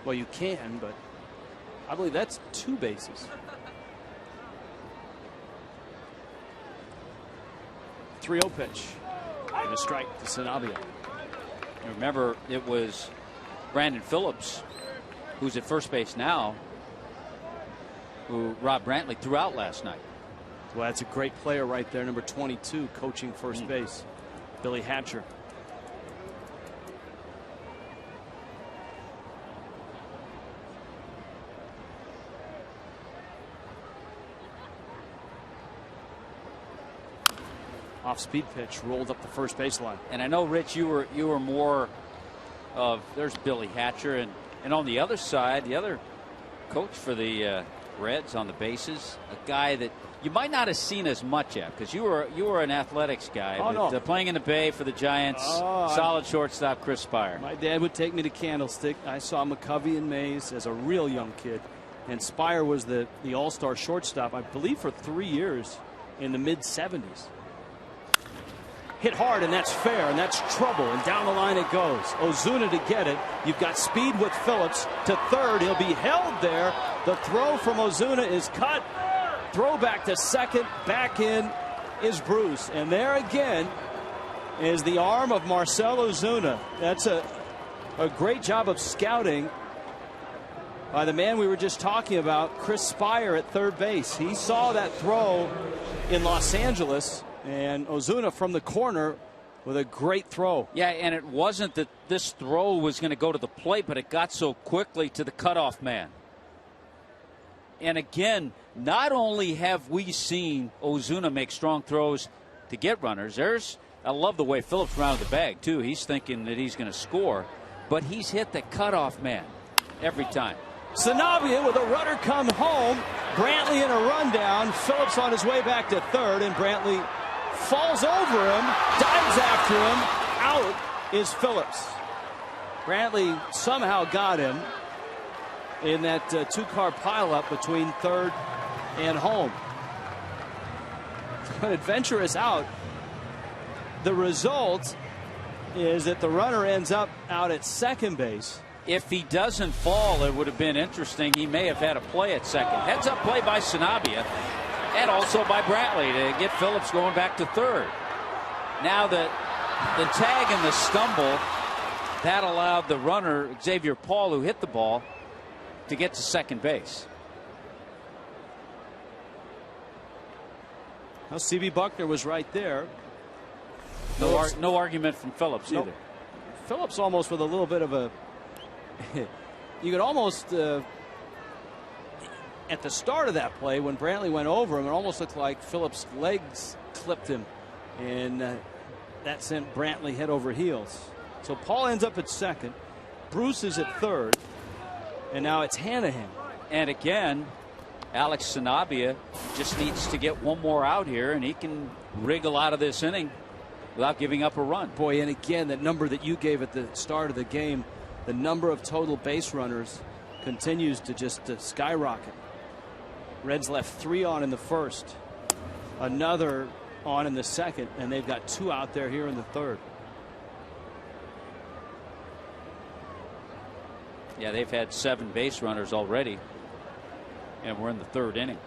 Well, you can, but I believe that's 2 bases. 3-0 pitch. And a strike to Sanabia. Remember, it was Brandon Phillips, who's at first base now, who Rob Brantley threw out last night. Well, that's a great player right there, number 22, coaching first base, Billy Hatcher. Off-speed pitch rolled up the first baseline. And I know, Rich, you were more of, there's Billy Hatcher, and on the other side, the other coach for the Reds on the bases, a guy that you might not have seen as much at, because you were an athletics guy. Oh, but, no. Playing in the Bay for the Giants, solid shortstop Chris Spire. My dad would take me to Candlestick. I saw McCovey and Mays as a real young kid. And Spire was the all-star shortstop, I believe, for 3 years in the mid-70s. Hit hard, and that's fair, and that's trouble, and down the line it goes. Ozuna to get it. You've got speed with Phillips to third. He'll be held there. The throw from Ozuna is cut. Throw back to second. Back in is Bruce. And there again is the arm of Marcell Ozuna. That's a great job of scouting by the man we were just talking about, Chris Spire at third base. He saw that throw in Los Angeles, and Ozuna from the corner with a great throw. Yeah, and it wasn't that this throw was going to go to the plate, but it got so quickly to the cutoff man. And again, not only have we seen Ozuna make strong throws to get runners, I love the way Phillips rounded the bag, too. He's thinking that he's going to score, but he's hit the cutoff man every time. Sanabia with a runner come home. Brantley in a rundown. Phillips on his way back to third, and Brantley falls over him, dives after him. Out is Phillips. Brantley somehow got him in that two-car pileup between third and home. An adventurous out. The result is that the runner ends up out at second base. If he doesn't fall, it would have been interesting. He may have had a play at second. Heads up play by Sanabia, and also by Brantley to get Phillips going back to third. Now the tag and the stumble, that allowed the runner, Xavier Paul, who hit the ball, to get to second base. Well, C.B. Buckner was right there. No argument from Phillips either. Phillips almost with a little bit of a you could almost at the start of that play when Brantley went over him, it almost looked like Phillips' legs clipped him, and that sent Brantley head over heels. So Paul ends up at second, Bruce is at third, and now it's Hanahan. And again, Alex Sanabia just needs to get one more out here, and he can wriggle out of this inning without giving up a run. Boy, and again, that number that you gave at the start of the game, the number of total base runners continues to just skyrocket. Reds left 3 on in the first, another on in the second, and they've got 2 out there here in the third. Yeah, they've had 7 base runners already, and we're in the third inning.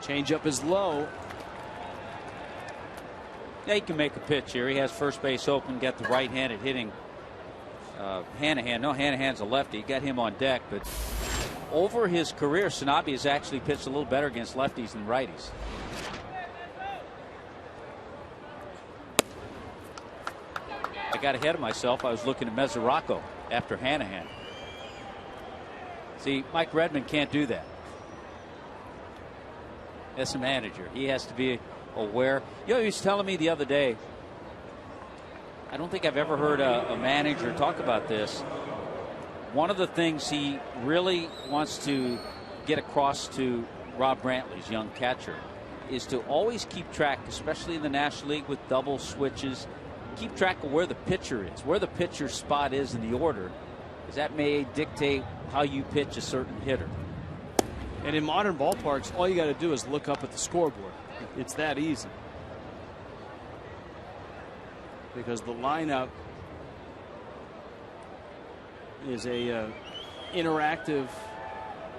Changeup is low. Yeah, he can make a pitch here. He has first base open, got the right-handed hitting Hanahan. No, Hanahan's a lefty. Got him on deck, but over his career, Sanabia has actually pitched a little better against lefties than righties. I got ahead of myself. I was looking at Mesoraco after Hanahan. See, Mike Redmond can't do that. As a manager, he has to be aware. You know, he was telling me the other day, I don't think I've ever heard a manager talk about this. One of the things he really wants to get across to Rob Brantley's young catcher is to always keep track, especially in the National League with double switches, keep track of where the pitcher is, where the pitcher's spot is in the order, because that may dictate how you pitch a certain hitter. And in modern ballparks, all you got to do is look up at the scoreboard. It's that easy. Because the lineup is a interactive,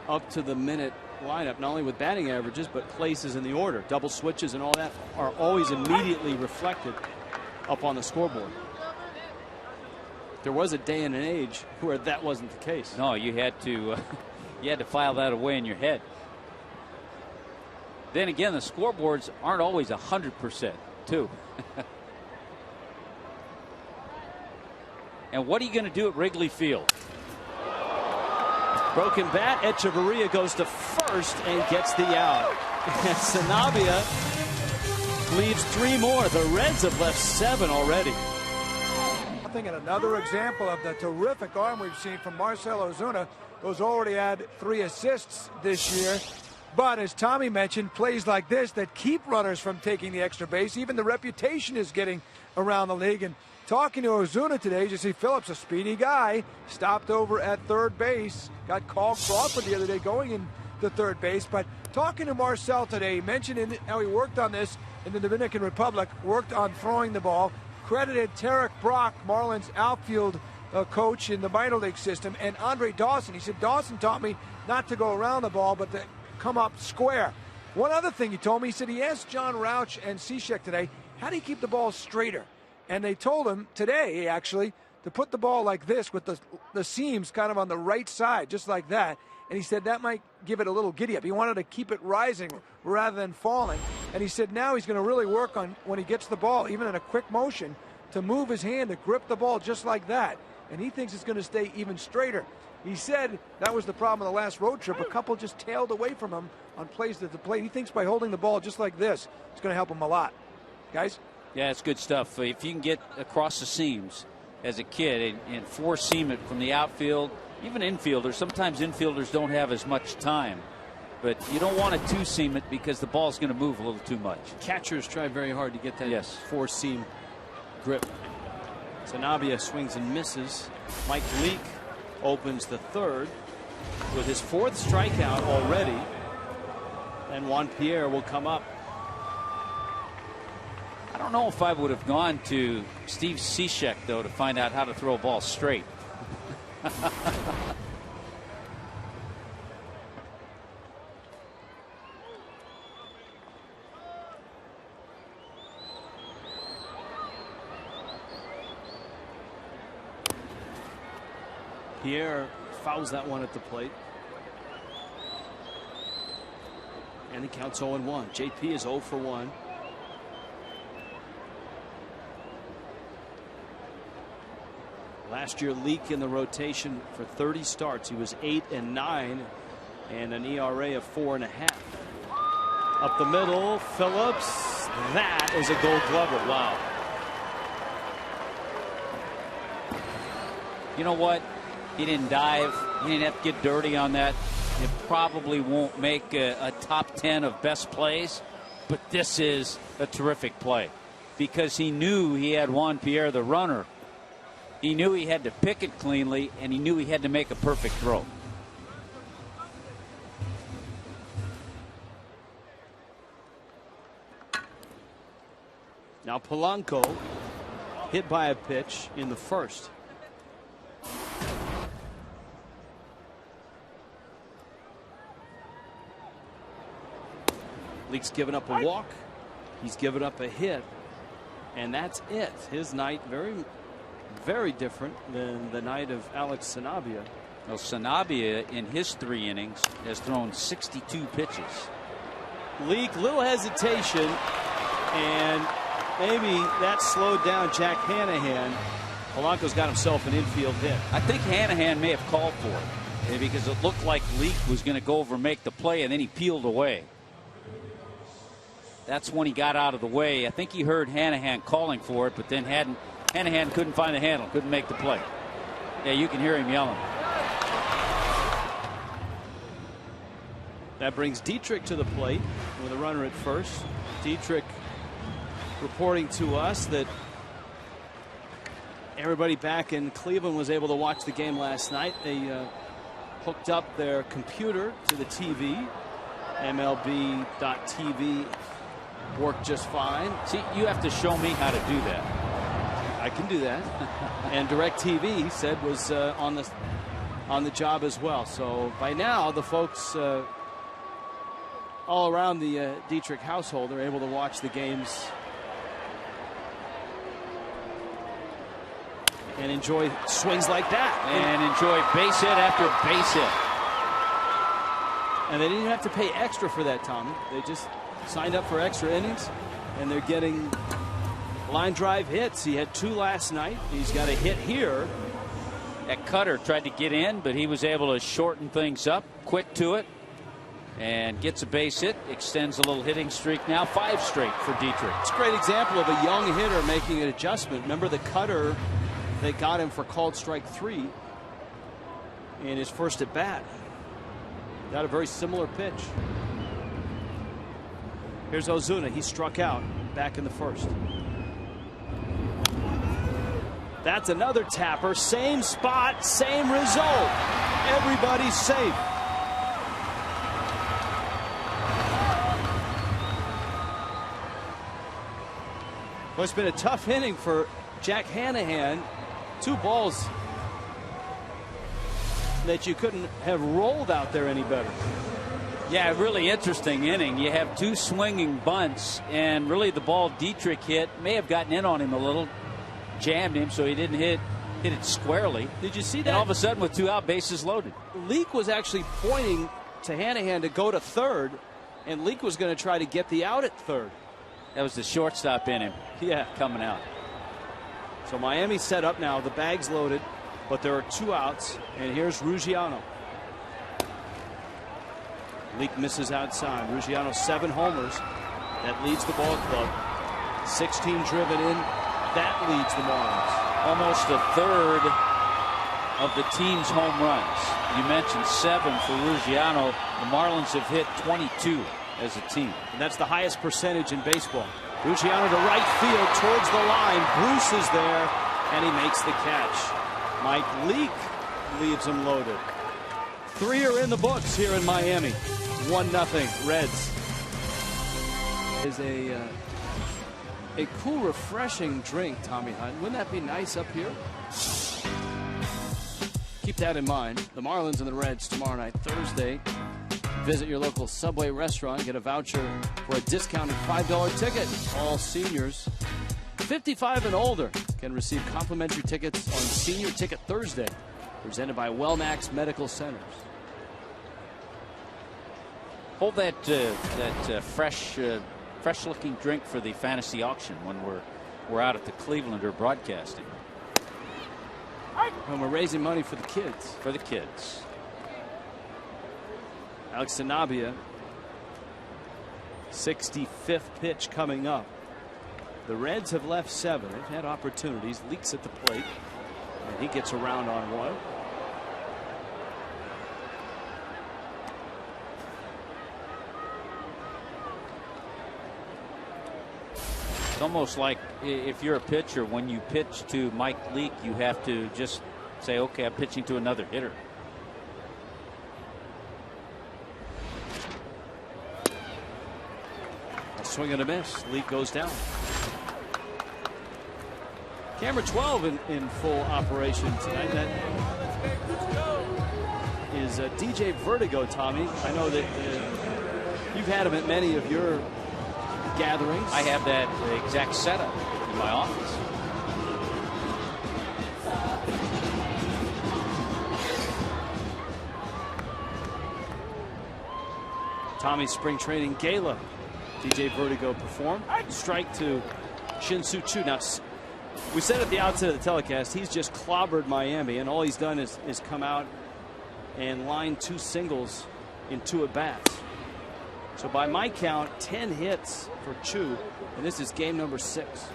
up-to-the-minute lineup, not only with batting averages, but places in the order. Double switches and all that are always immediately reflected up on the scoreboard. There was a day and an age where that wasn't the case. No, you had to file that away in your head. Then again, the scoreboards aren't always 100% too. And what are you going to do at Wrigley Field? Broken bat. Echeverria goes to first and gets the out. Sanabria leaves 3 more. The Reds have left 7 already. I think another example of the terrific arm we've seen from Marcell Ozuna, who's already had 3 assists this year. But as Tommy mentioned, plays like this that keep runners from taking the extra base. Even the reputation is getting around the league. And talking to Ozuna today, Jesse Phillips, a speedy guy, stopped over at third base. Got called Crawford the other day going into third base. But talking to Marcell today, he mentioned how he worked on this in the Dominican Republic, worked on throwing the ball, credited Tarek Brock, Marlins outfield coach in the minor league system, and Andre Dawson. He said, Dawson taught me not to go around the ball, but to come up square. One other thing he told me, he said he asked John Rauch and Cishek today, how do you keep the ball straighter? And they told him today, actually, to put the ball like this with the seams kind of on the right side, just like that. And he said that might give it a little giddy up. He wanted to keep it rising rather than falling. And he said now he's going to really work on when he gets the ball, even in a quick motion, to move his hand to grip the ball just like that. And he thinks it's going to stay even straighter. He said that was the problem on the last road trip. A couple just tailed away from him on plays at the plate. He thinks by holding the ball just like this, it's going to help him a lot. Guys? Yeah, it's good stuff. If you can get across the seams as a kid and force seam it from the outfield, even infielders, sometimes infielders don't have as much time. But you don't want to two-seam it because the ball's going to move a little too much. Catchers try very hard to get that yes. 4-seam grip. Sanabria swings and misses. Mike Leake opens the third with his 4th strikeout already. And Juan Pierre will come up. I don't know if I would have gone to Steve Cishek, though, to find out how to throw a ball straight. Pierre fouls that one at the plate. And he counts 0-1. JP is 0 for 1. Last year, Leake in the rotation for 30 starts. He was 8-9 and an ERA of 4.5. Up the middle, Phillips. That is a Gold Glover. Wow. You know what? He didn't dive. He didn't have to get dirty on that. It probably won't make a top 10 of best plays, but this is a terrific play because he knew he had Juan Pierre, the runner. He knew he had to pick it cleanly, and he knew he had to make a perfect throw. Now Polanco hit by a pitch in the first. Leake's given up a walk. He's given up a hit. And that's it. His night very, very different than the night of Alex Sanabria. Well, Sanabria in his 3 innings has thrown 62 pitches. Leake, little hesitation, and maybe that slowed down Jack Hanahan. Polanco's got himself an infield hit. I think Hanahan may have called for it because it looked like Leake was going to go over and make the play, and then he peeled away. That's when he got out of the way. I think he heard Hanahan calling for it, but then Hanahan couldn't find the handle, couldn't make the play. Yeah, you can hear him yelling. That brings Dietrich to the plate with a runner at first. Dietrich reporting to us that everybody back in Cleveland was able to watch the game last night. They hooked up their computer to the TV. MLB.TV worked just fine. See, you have to show me how to do that. I can do that. And DirecTV, he said, was on the job as well. So by now, the folks all around the Dietrich household are able to watch the games and enjoy swings like that. And enjoy base hit after base hit. And they didn't have to pay extra for that, Tommy. They just signed up for extra innings, and they're getting line drive hits. He had 2 last night. He's got a hit here. That cutter tried to get in, but he was able to shorten things up, quick to it, and gets a base hit, extends a little hitting streak now, 5 straight for Dietrich. It's a great example of a young hitter making an adjustment. Remember the cutter that got him for called strike 3 in his first at bat. Got a very similar pitch. Here's Ozuna. He struck out back in the first. That's another tapper. Same spot, same result. Everybody's safe. Well, it's been a tough inning for Jack Hanahan. 2 balls that you couldn't have rolled out there any better. Yeah, really interesting inning. You have 2 swinging bunts, and really the ball Dietrich hit may have gotten in on him a little, jammed him, so he didn't hit it squarely. Did you see that? And all of a sudden, with 2 out, bases loaded. Leake was actually pointing to Hanahan to go to third, and Leake was going to try to get the out at third. That was the shortstop in him. Yeah, coming out. So Miami's set up now. The bag's loaded, but there are 2 outs, and here's Ruggiano. Leake misses outside. Ruggiano 7 homers. That leads the ball club. 16 driven in. That leads the Marlins. Almost a third of the team's home runs. You mentioned 7 for Ruggiano. The Marlins have hit 22 as a team. And that's the highest percentage in baseball. Ruggiano to right field towards the line. Bruce is there, and he makes the catch. Mike Leake leaves him loaded. 3 are in the books here in Miami. 1-0 Reds. Is a cool, refreshing drink, Tommy Hunt. Wouldn't that be nice up here? Keep that in mind. The Marlins and the Reds tomorrow night, Thursday. Visit your local Subway restaurant. Get a voucher for a discounted $5 ticket. All seniors 55 and older can receive complimentary tickets on Senior Ticket Thursday. Presented by Wellmax Medical Centers. Hold that fresh-looking drink for the fantasy auction when we're out at the Clevelander broadcasting. And we're raising money for the kids. For the kids. Alex Sanabia, 65th pitch coming up. The Reds have left 7. They've had opportunities. Leaks at the plate, and he gets around on 1. It's almost like if you're a pitcher, when you pitch to Mike Leake, you have to just say, okay, I'm pitching to another hitter. A swing and a miss. Leake goes down. Camera 12 in full operation tonight. That is DJ Vertigo, Tommy. I know that you've had him at many of your gatherings. I have that exact setup in my office. Tommy's spring training gala. DJ Vertigo performed. Strike to Shin-Soo Choo. Now, we said at the outset of the telecast, he's just clobbered Miami, and all he's done is come out and line 2 singles in 2 at-bats. So by my count, 10 hits for Choo, and this is game number 6.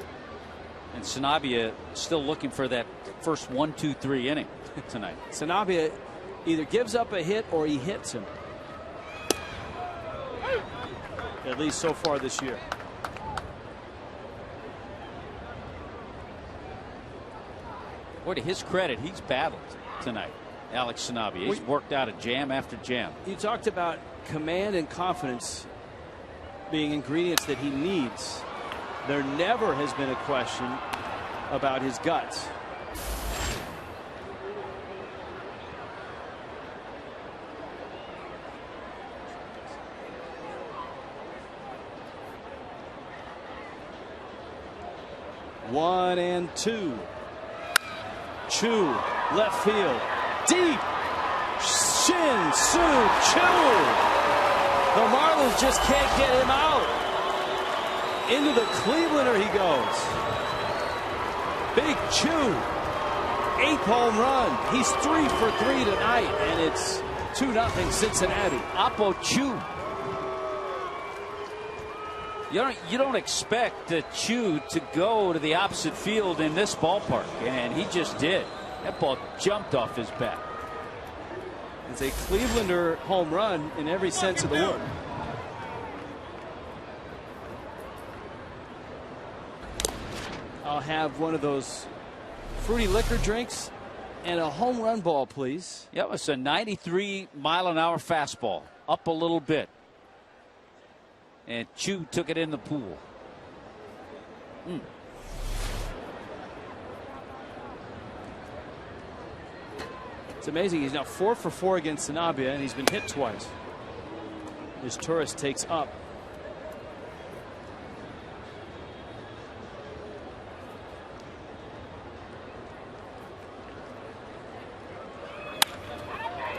And Sanabia still looking for that first 1, 2, 3 inning tonight. Sanabia either gives up a hit or he hits him. At least so far this year. Boy, to his credit, he's battled tonight. Alex Sanabia. He's worked out a jam after jam. You talked about command and confidence being ingredients that he needs. There never has been a question about his guts. One and 2. Choo, left field, deep. Shin-Soo Choo. The Marlins just can't get him out. Into the Clevelander he goes. Big Choo, 8th home run. He's 3 for 3 tonight, and it's 2-0 Cincinnati. Oppo Choo. You don't expect Choo to go to the opposite field in this ballpark, and he just did. That ball jumped off his bat. It's a Clevelander home run in every sense of the word. I'll have one of those fruity liquor drinks and a home run ball, please. Yeah, it's a 93-mile-an-hour fastball, up a little bit. And Choo took it in the pool. It's amazing. He's now 4 for 4 against Sanabria, and he's been hit twice. His Turris takes up.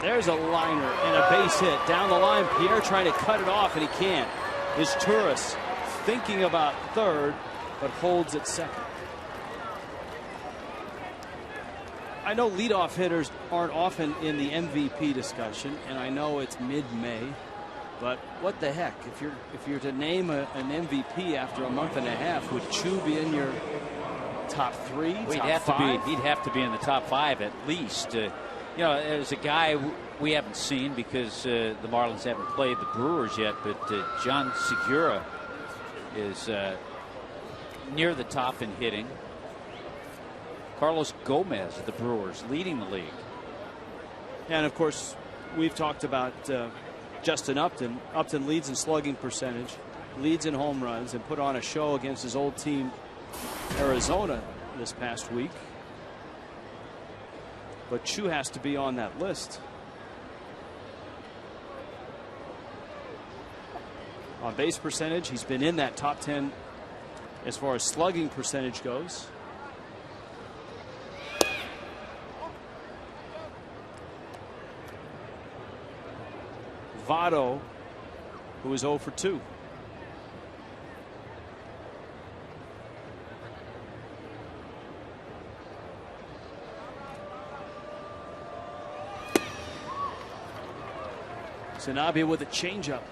There's a liner and a base hit down the line. Pierre trying to cut it off, and he can't. His Turris thinking about third, but holds at second. I know leadoff hitters aren't often in the MVP discussion, and I know it's mid-May, but what the heck? If you're to name an MVP after a month and a half, would Choo be in your top 3? Well, top 5? He'd have to be in the top 5 at least. You know, as a guy we haven't seen because the Marlins haven't played the Brewers yet, but John Segura is near the top in hitting. Carlos Gomez of the Brewers leading the league. And of course, we've talked about Justin Upton. Upton leads in slugging percentage, leads in home runs, and put on a show against his old team Arizona this past week. But Choo has to be on that list. On base percentage, he's been in that top 10 as far as slugging percentage goes. Votto, who is 0 for 2. Sanabria with a changeup.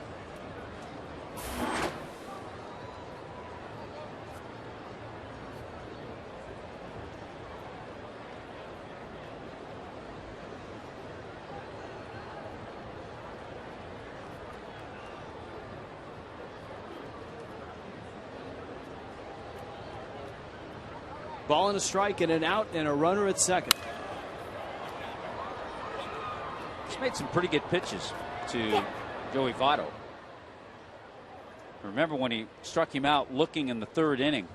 Ball and a strike and an out and a runner at second. He's made some pretty good pitches to Joey Votto. Remember when he struck him out looking in the 3rd inning,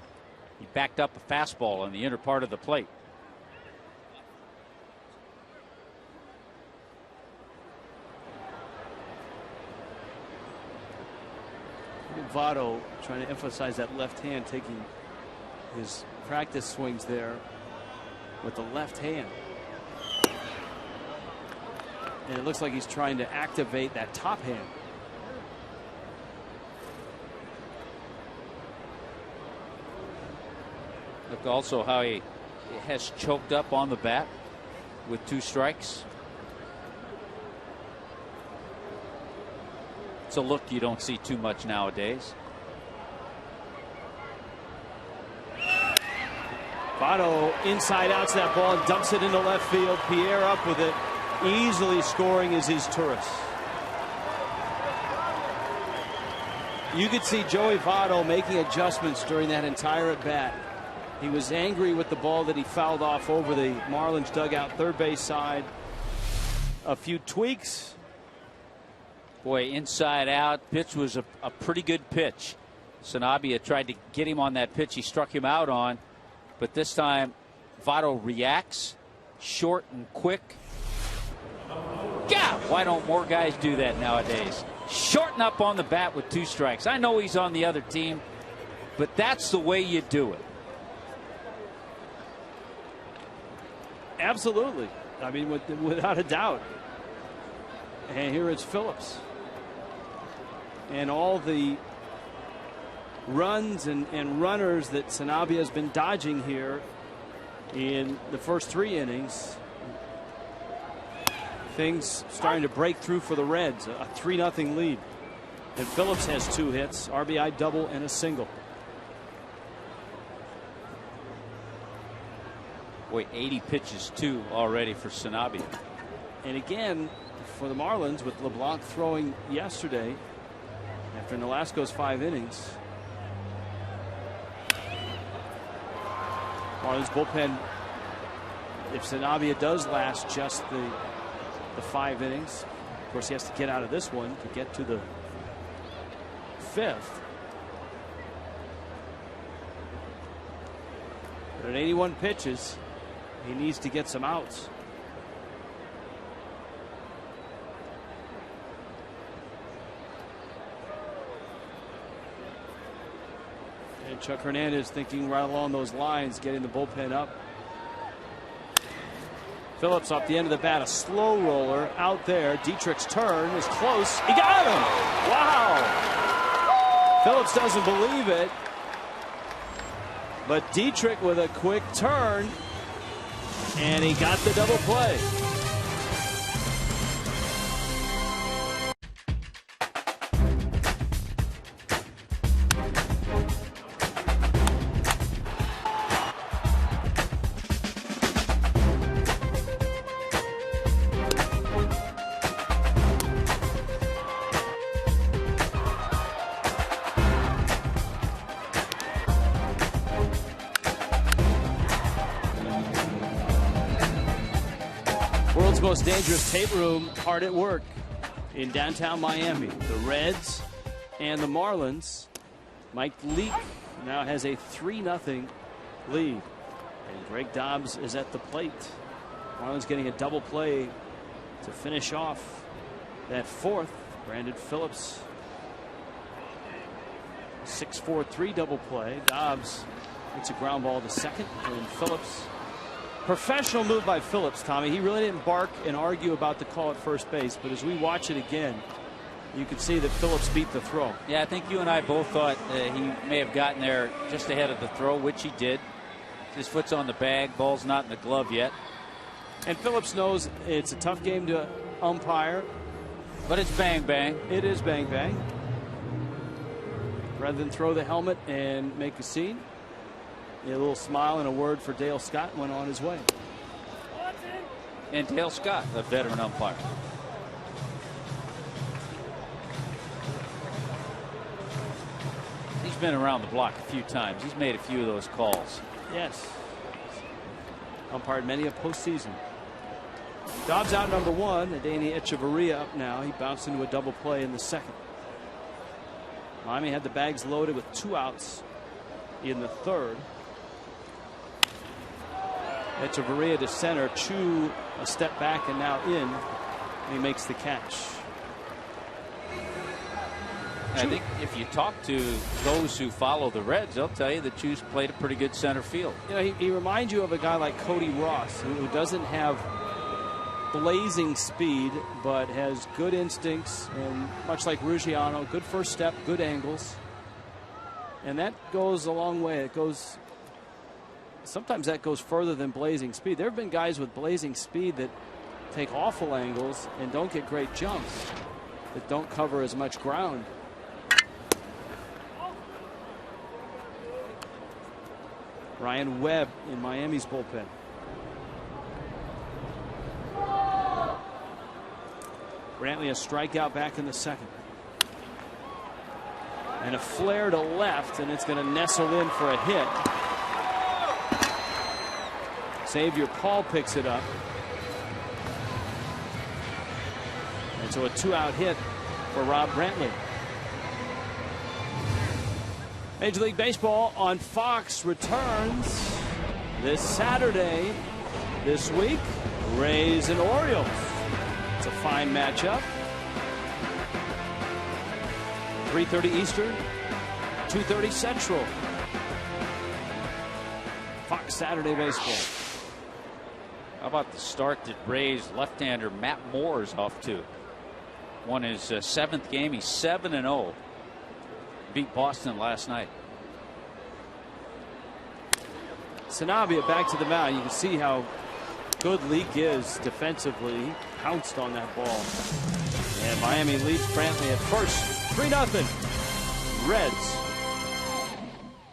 he backed up a fastball on the inner part of the plate. Votto trying to emphasize that left hand, taking his practice swings there with the left hand. And it looks like he's trying to activate that top hand. Look also how he has choked up on the bat with 2 strikes. It's a look you don't see too much nowadays. Votto inside outs that ball and dumps it into left field. Pierre up with it. Easily scoring is his Turris. You could see Joey Votto making adjustments during that entire at bat. He was angry with the ball that he fouled off over the Marlins dugout, third base side. A few tweaks. Boy, inside out pitch was a pretty good pitch. Sanabria tried to get him on that pitch he struck him out on, but this time Votto reacts short and quick. God, why don't more guys do that nowadays? Shorten up on the bat with 2 strikes. I know he's on the other team, but that's the way you do it. Absolutely. I mean, without a doubt. And here it's Phillips. And all the runs and runners that Sanabria has been dodging here in the first 3 innings. Things starting to break through for the Reds. A 3-0 lead. And Phillips has 2 hits, RBI double and a single. Boy, 80 pitches too already for Sanabria. And again, for the Marlins, with LeBlanc throwing yesterday after Nolasco's 5 innings. Marlins bullpen, if Sanabria does last just the 5 innings, of course he has to get out of this one to get to the 5th. But at 81 pitches, he needs to get some outs. And Chuck Hernandez thinking right along those lines, getting the bullpen up. Phillips off the end of the bat, a slow roller out there. Dietrich's turn is close. He got him! Wow! Phillips doesn't believe it. But Dietrich with a quick turn, and he got the double play. World's most dangerous tape room hard at work in downtown Miami. The Reds and the Marlins. Mike Leake now has a 3-0 lead. And Greg Dobbs is at the plate. Marlins getting a double play to finish off that 4th. Brandon Phillips. 6-4-3 double play. Dobbs gets a ground ball to second. And Phillips. Professional move by Phillips, Tommy. He really didn't bark and argue about the call at first base, but as we watch it again, you can see that Phillips beat the throw. Yeah, I think you and I both thought he may have gotten there just ahead of the throw, which he did. His foot's on the bag, ball's not in the glove yet. And Phillips knows it's a tough game to umpire. But it's bang bang. It is bang bang. Rather than throw the helmet and make a scene, a little smile and a word for Dale Scott went on his way. And Dale Scott, a veteran umpire. He's been around the block a few times. He's made a few of those calls. Yes. Umpired many a postseason. Dobbs out number 1. Adeiny Echeverria up now. He bounced into a double play in the 2nd. Miami had the bags loaded with 2 outs in the 3rd. Echeverria to center. Choo a step back and now in. And he makes the catch. I think if you talk to those who follow the Reds, they'll tell you that Choo's played a pretty good center field. You know, he reminds you of a guy like Cody Ross, who doesn't have blazing speed, but has good instincts, and much like Ruggiano, good first step, good angles. And that goes a long way. It goes. Sometimes that goes further than blazing speed. There have been guys with blazing speed that take awful angles and don't get great jumps, that don't cover as much ground. Ryan Webb in Miami's bullpen. Brantley a strikeout back in the 2nd. And a flare to left, and it's going to nestle in for a hit. Xavier Paul picks it up. And so a 2-out hit for Rob Brantley. Major League Baseball on Fox returns this Saturday. This week, Rays and Orioles. It's a fine matchup. 3:30 Eastern, 2:30 Central. Fox Saturday Baseball. How about the start that Rays left-hander Matt Moore is off to? Won his 7th game. He's 7-0. Beat Boston last night. Sanabia back to the mound. You can see how good Leake is defensively. He pounced on that ball. And Miami leads Brantley at first. 3-0. Reds.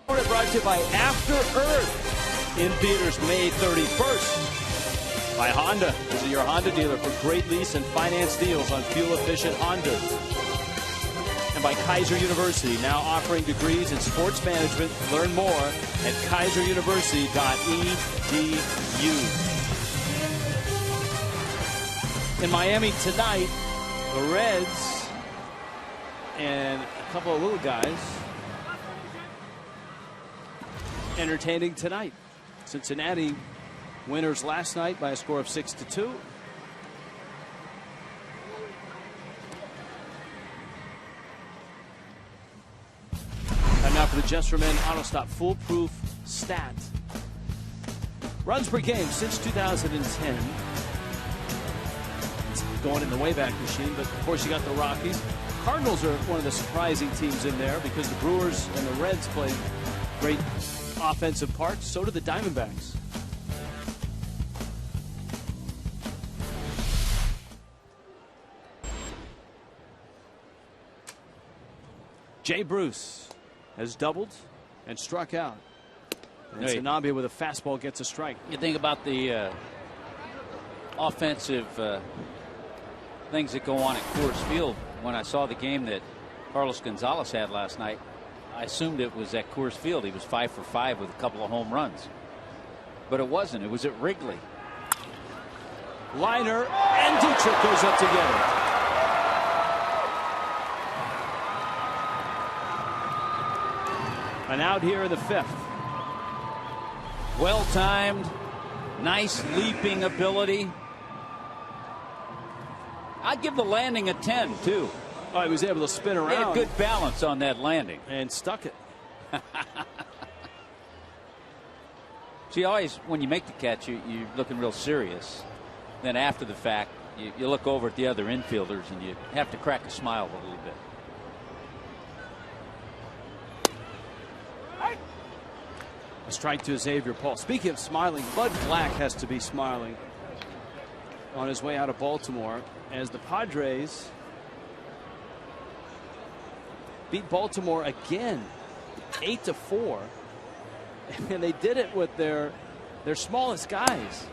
Brought to you by After Earth in theaters May 31st. By Honda. Visit your Honda dealer for great lease and finance deals on fuel-efficient Hondas. And by Kaiser University, now offering degrees in sports management. Learn more at kaiseruniversity.edu. In Miami tonight, the Reds and a couple of little guys entertaining tonight. Cincinnati winners last night by a score of 6-2. And now for the Just for Men Auto Stop Foolproof Stat. Runs per game since 2010. It's going in the Wayback Machine, but of course you got the Rockies. Cardinals are one of the surprising teams in there because the Brewers and the Reds play great offensive parts. So do the Diamondbacks. Jay Bruce has doubled and struck out. And Sanabia with a fastball gets a strike. You think about the offensive things that go on at Coors Field. When I saw the game that Carlos Gonzalez had last night, I assumed it was at Coors Field. He was 5 for 5 with a couple of home runs. But it wasn't. It was at Wrigley. Liner, and Dietrich goes up to get it. And out here in the 5th. Well timed, nice leaping ability. I'd give the landing a 10 too. Oh, he was able to spin around. He had good balance on that landing. And stuck it. See, always when you make the catch, you're looking real serious. Then after the fact, you look over at the other infielders and you have to crack a smile a little bit. A strike to Xavier Paul. Speaking of smiling, Bud Black has to be smiling on his way out of Baltimore as the Padres beat Baltimore again 8-4, and they did it with their smallest guys.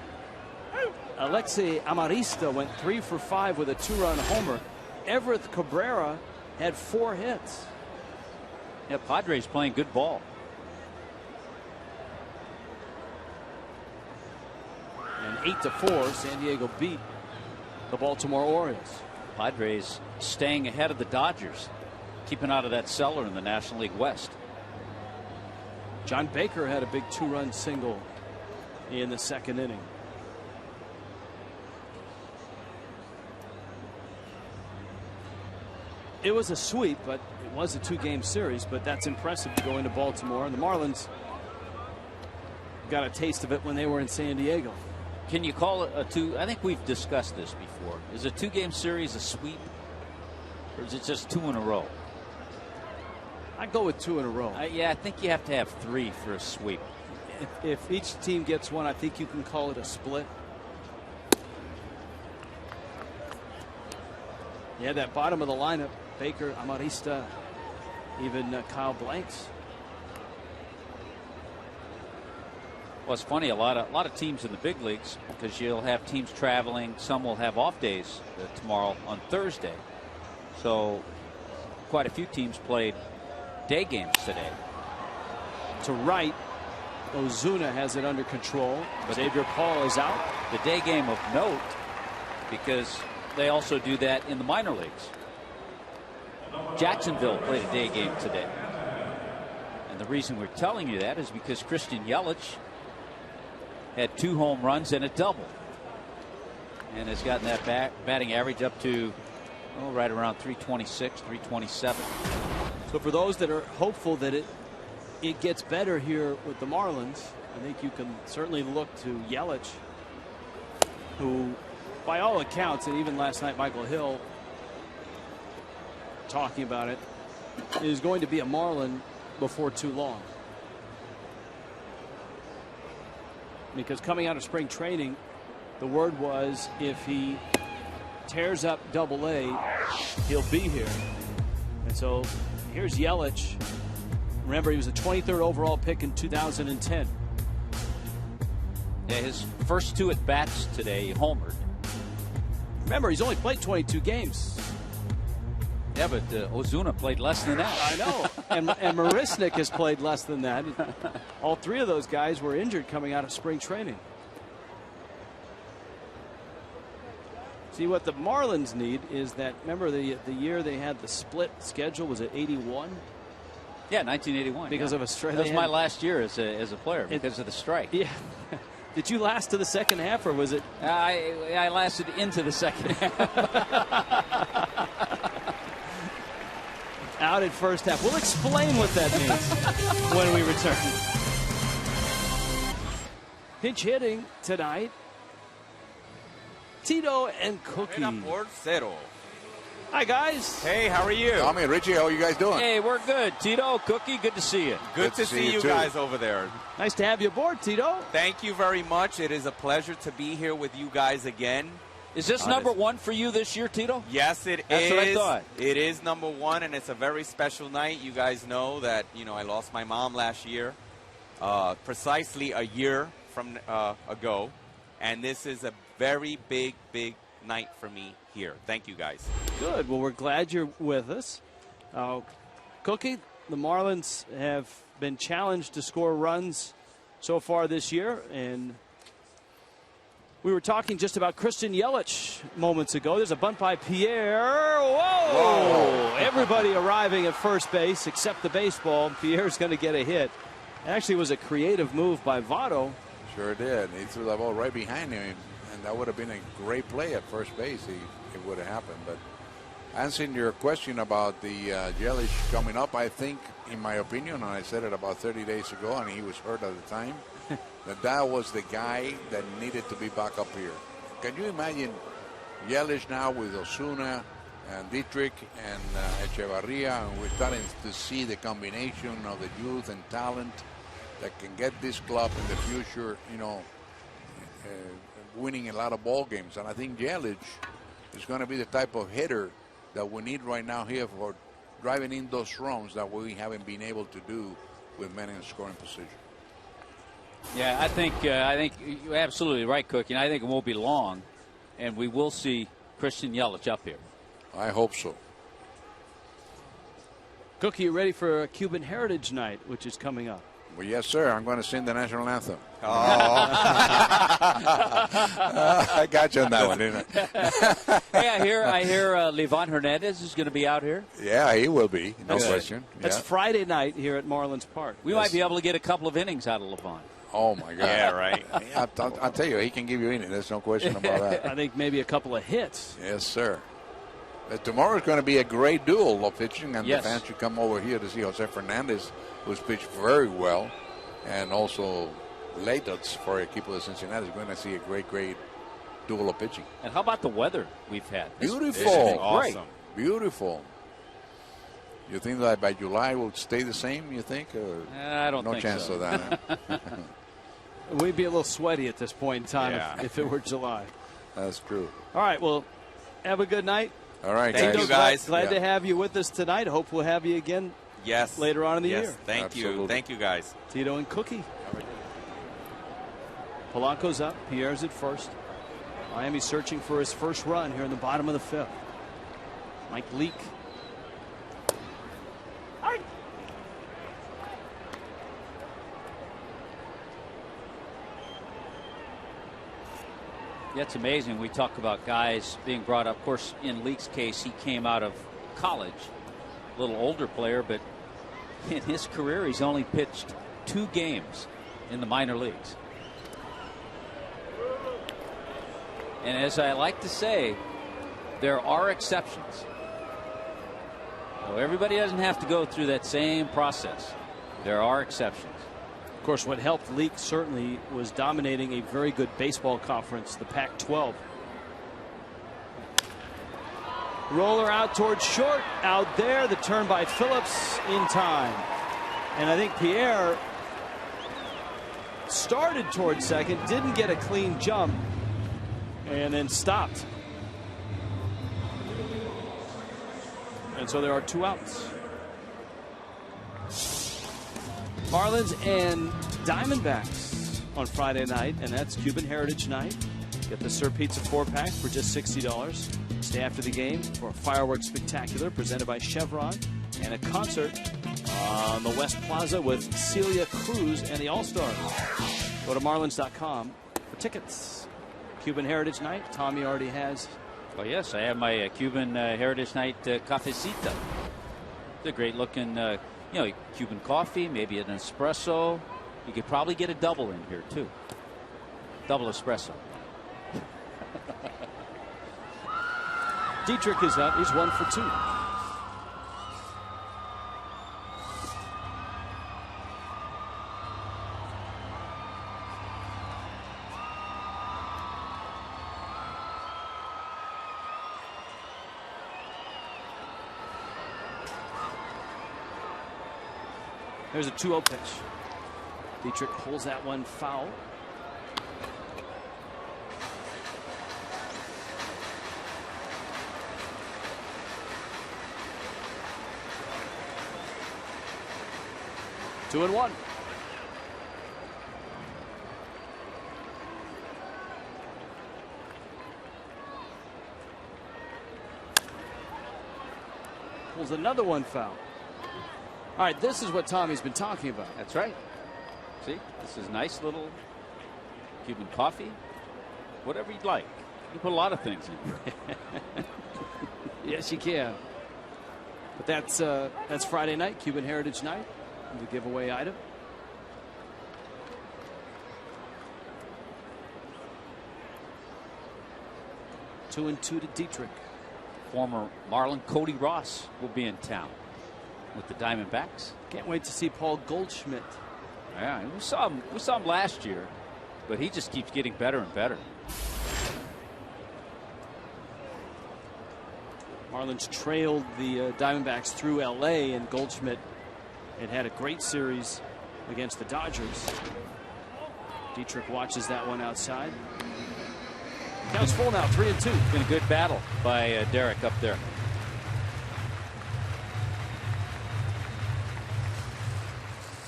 Alexi Amarista went 3 for 5 with a 2-run homer. Everett Cabrera had 4 hits. Yeah, Padres playing good ball. And 8-4, San Diego beat the Baltimore Orioles. Padres staying ahead of the Dodgers, keeping out of that cellar in the National League West. John Baker had a big 2-run single in the 2nd inning. It was a sweep, but it was a 2-game series, but that's impressive to go into Baltimore. And the Marlins got a taste of it when they were in San Diego. Can you call it a 2? I think we've discussed this before. Is a 2-game series a sweep, or is it just 2 in a row? I'd go with 2 in a row. Yeah, I think you have to have 3 for a sweep. If each team gets one, I think you can call it a split. Yeah, that bottom of the lineup, Baker, Amarista, even Kyle Blanks. Well, it's funny, a lot of teams in the big leagues, because you'll have teams traveling. Some will have off days tomorrow on Thursday. So quite a few teams played day games today. To right, Ozuna has it under control, but Xavier Paul is out. The day game of note, because they also do that in the minor leagues. Jacksonville played a day game today. And the reason we're telling you that is because Christian Yelich had 2 home runs and a double, and has gotten that batting average up to right around 326, 327. So for those that are hopeful that it gets better here with the Marlins, I think you can certainly look to Yelich, who by all accounts, and even last night Michael Hill talking about it, is going to be a Marlin before too long. because coming out of spring training, the word was if he tears up Double-A, he'll be here. And so here's Yelich. Remember, he was a 23rd overall pick in 2010. Yeah, his first 2 at bats today, homered. Remember, he's only played 22 games. Yeah, but Ozuna played less than that. I know. and Marisnik has played less than that. All 3 of those guys were injured coming out of spring training. See, what the Marlins need is that, remember the year they had the split schedule, was it 81? Yeah, 1981. Because of a strike. That was my last year as a player because of the strike. Yeah. Did you last to the second half, or was it? I lasted into the second half. Out at first half. We'll explain what that means when we return. Pinch hitting tonight. Tito and Cookie. Hi, guys. Hey, how are you? Tommy, Richie, how are you guys doing? Hey, we're good. Tito, Cookie, good to see you. Good to see you guys over there. Nice to have you aboard, Tito. Thank you very much. It is a pleasure to be here with you guys again. Is this number 1 for you this year, Tito? Yes, it is. That's what I thought. It is number 1, and it's a very special night. You guys know that, I lost my mom last year, precisely a year from ago, and this is a very big night for me here. Thank you, guys. Good. Well, we're glad you're with us. Cookie, the Marlins have been challenged to score runs so far this year, and we were talking just about Christian Yelich moments ago. There's a bunt by Pierre. Whoa! Everybody arriving at first base except the baseball. Pierre's going to get a hit. It actually was a creative move by Votto. Sure did. He threw the ball right behind him, and that would have been a great play at first base. It would have happened. But answering your question about the Yelich coming up, I think, in my opinion, and I said it about 30 days ago, and he was hurt at the time, that was the guy that needed to be back up here. Can you imagine Yelich now with Ozuna and Dietrich and Echevarria, and we're starting to see the combination of the youth and talent that can get this club in the future, winning a lot of ball games. And I think Yelich is going to be the type of hitter that we need right now here for driving in those runs that we haven't been able to do with men in scoring position. Yeah, I think you're absolutely right, Cookie. And I think it won't be long, and we will see Christian Yelich up here. I hope so. Cookie, you ready for Cuban Heritage Night, which is coming up? Well, yes, sir. I'm going to sing the national anthem. Oh. I got you on that one, didn't I? Hey, I hear Livan Hernandez is going to be out here. Yeah, he will be. No question. That's yeah. Friday night here at Marlins Park. We might be able to get a couple of innings out of Livan. Oh, my God. Yeah, right. I'll tell you, he can give you anything. There's no question about that. I think maybe a couple of hits. Yes, sir. Tomorrow is going to be a great duel of pitching, and yes. the fans should come over here to see Jose Fernandez, who's pitched very well, and also Leake for a keeper of Cincinnati is going to see a great duel of pitching. And how about the weather we've had? Beautiful. Awesome. Beautiful. You think that by July will stay the same, you think? I don't think so. No chance of that. Huh? We'd be a little sweaty at this point in time if it were July. That's true. All right, well, have a good night. All right, Thank guys. you, guys. Glad to have you with us tonight. Hope we'll have you again later on in the year. Thank you. Thank you, guys. Tito and Cookie. Polanco's up. Pierre's at first. Miami's searching for his first run here in the bottom of the 5th. Mike Leake. Yeah, it's amazing. We talk about guys being brought up. Of course, in Leake's case, he came out of college, a little older player, but in his career, he's only pitched 2 games in the minor leagues. And as I like to say, there are exceptions. So everybody doesn't have to go through that same process. There are exceptions. Of course, what helped Leake certainly was dominating a very good baseball conference, the Pac-12. Roller out towards short. Out there, the turn by Phillips in time. And I think Pierre started towards second, didn't get a clean jump, and then stopped. And so there are 2 outs. Marlins and Diamondbacks on Friday night, and that's Cuban Heritage Night. Get the Sir Pizza 4-pack for just $60. Stay after the game for a fireworks spectacular presented by Chevron and a concert on the West Plaza with Celia Cruz and the All-Stars. Go to Marlins.com for tickets. Cuban Heritage Night, Tommy already has. Oh, yes, I have my Cuban Heritage Night cafecita. It's a great looking, Cuban coffee, maybe an espresso. You could probably get a double in here, too. Double espresso. Dietrich is up. He's 1 for 2. There's a 2-0 pitch. Dietrich pulls that one foul. Two and 1. Pulls another one foul. All right, this is what Tommy's been talking about. That's right. See, this is nice little Cuban coffee. Whatever you'd like. You put a lot of things in. Yes, you can. But that's Friday night, Cuban Heritage Night, the giveaway item. Two and 2 to Dietrich. Former Marlin Cody Ross will be in town with the Diamondbacks. Can't wait to see Paul Goldschmidt. Yeah, we saw him last year, but he just keeps getting better and better. Marlins trailed the Diamondbacks through L.A., and Goldschmidt had a great series against the Dodgers. Dietrich watches that one outside. Count's full now, 3 and 2. It's been a good battle by Derek up there.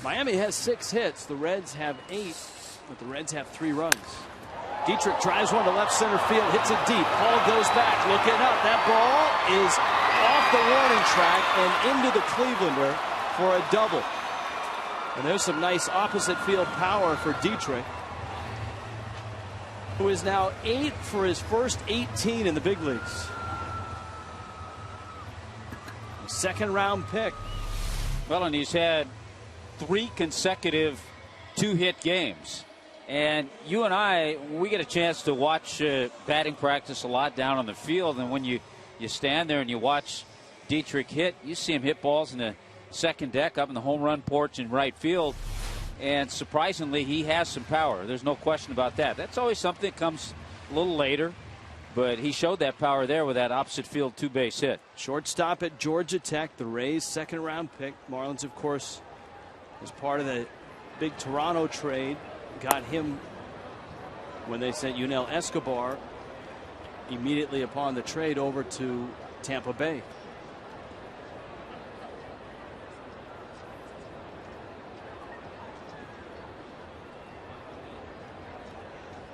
Miami has 6 hits. The Reds have 8, but the Reds have 3 runs. Dietrich drives one to left center field, hits it deep. Paul goes back, looking up. That ball is off the warning track and into the Clevelander for a double. And there's some nice opposite field power for Dietrich, who is now 8 for his first 18 in the big leagues. Second round pick. Well, and he's had 3 consecutive 2-hit games. And you and I, we get a chance to watch batting practice a lot down on the field. And when you stand there and you watch Dietrich hit, you see him hit balls in the second deck up in the home run porch in right field. And surprisingly, he has some power. There's no question about that. That's always something that comes a little later. But he showed that power there with that opposite field 2-base hit. Shortstop at Georgia Tech, the Rays' second round pick. Marlins, of course, was part of the big Toronto trade. Got him when they sent Yunel Escobar immediately upon the trade over to Tampa Bay.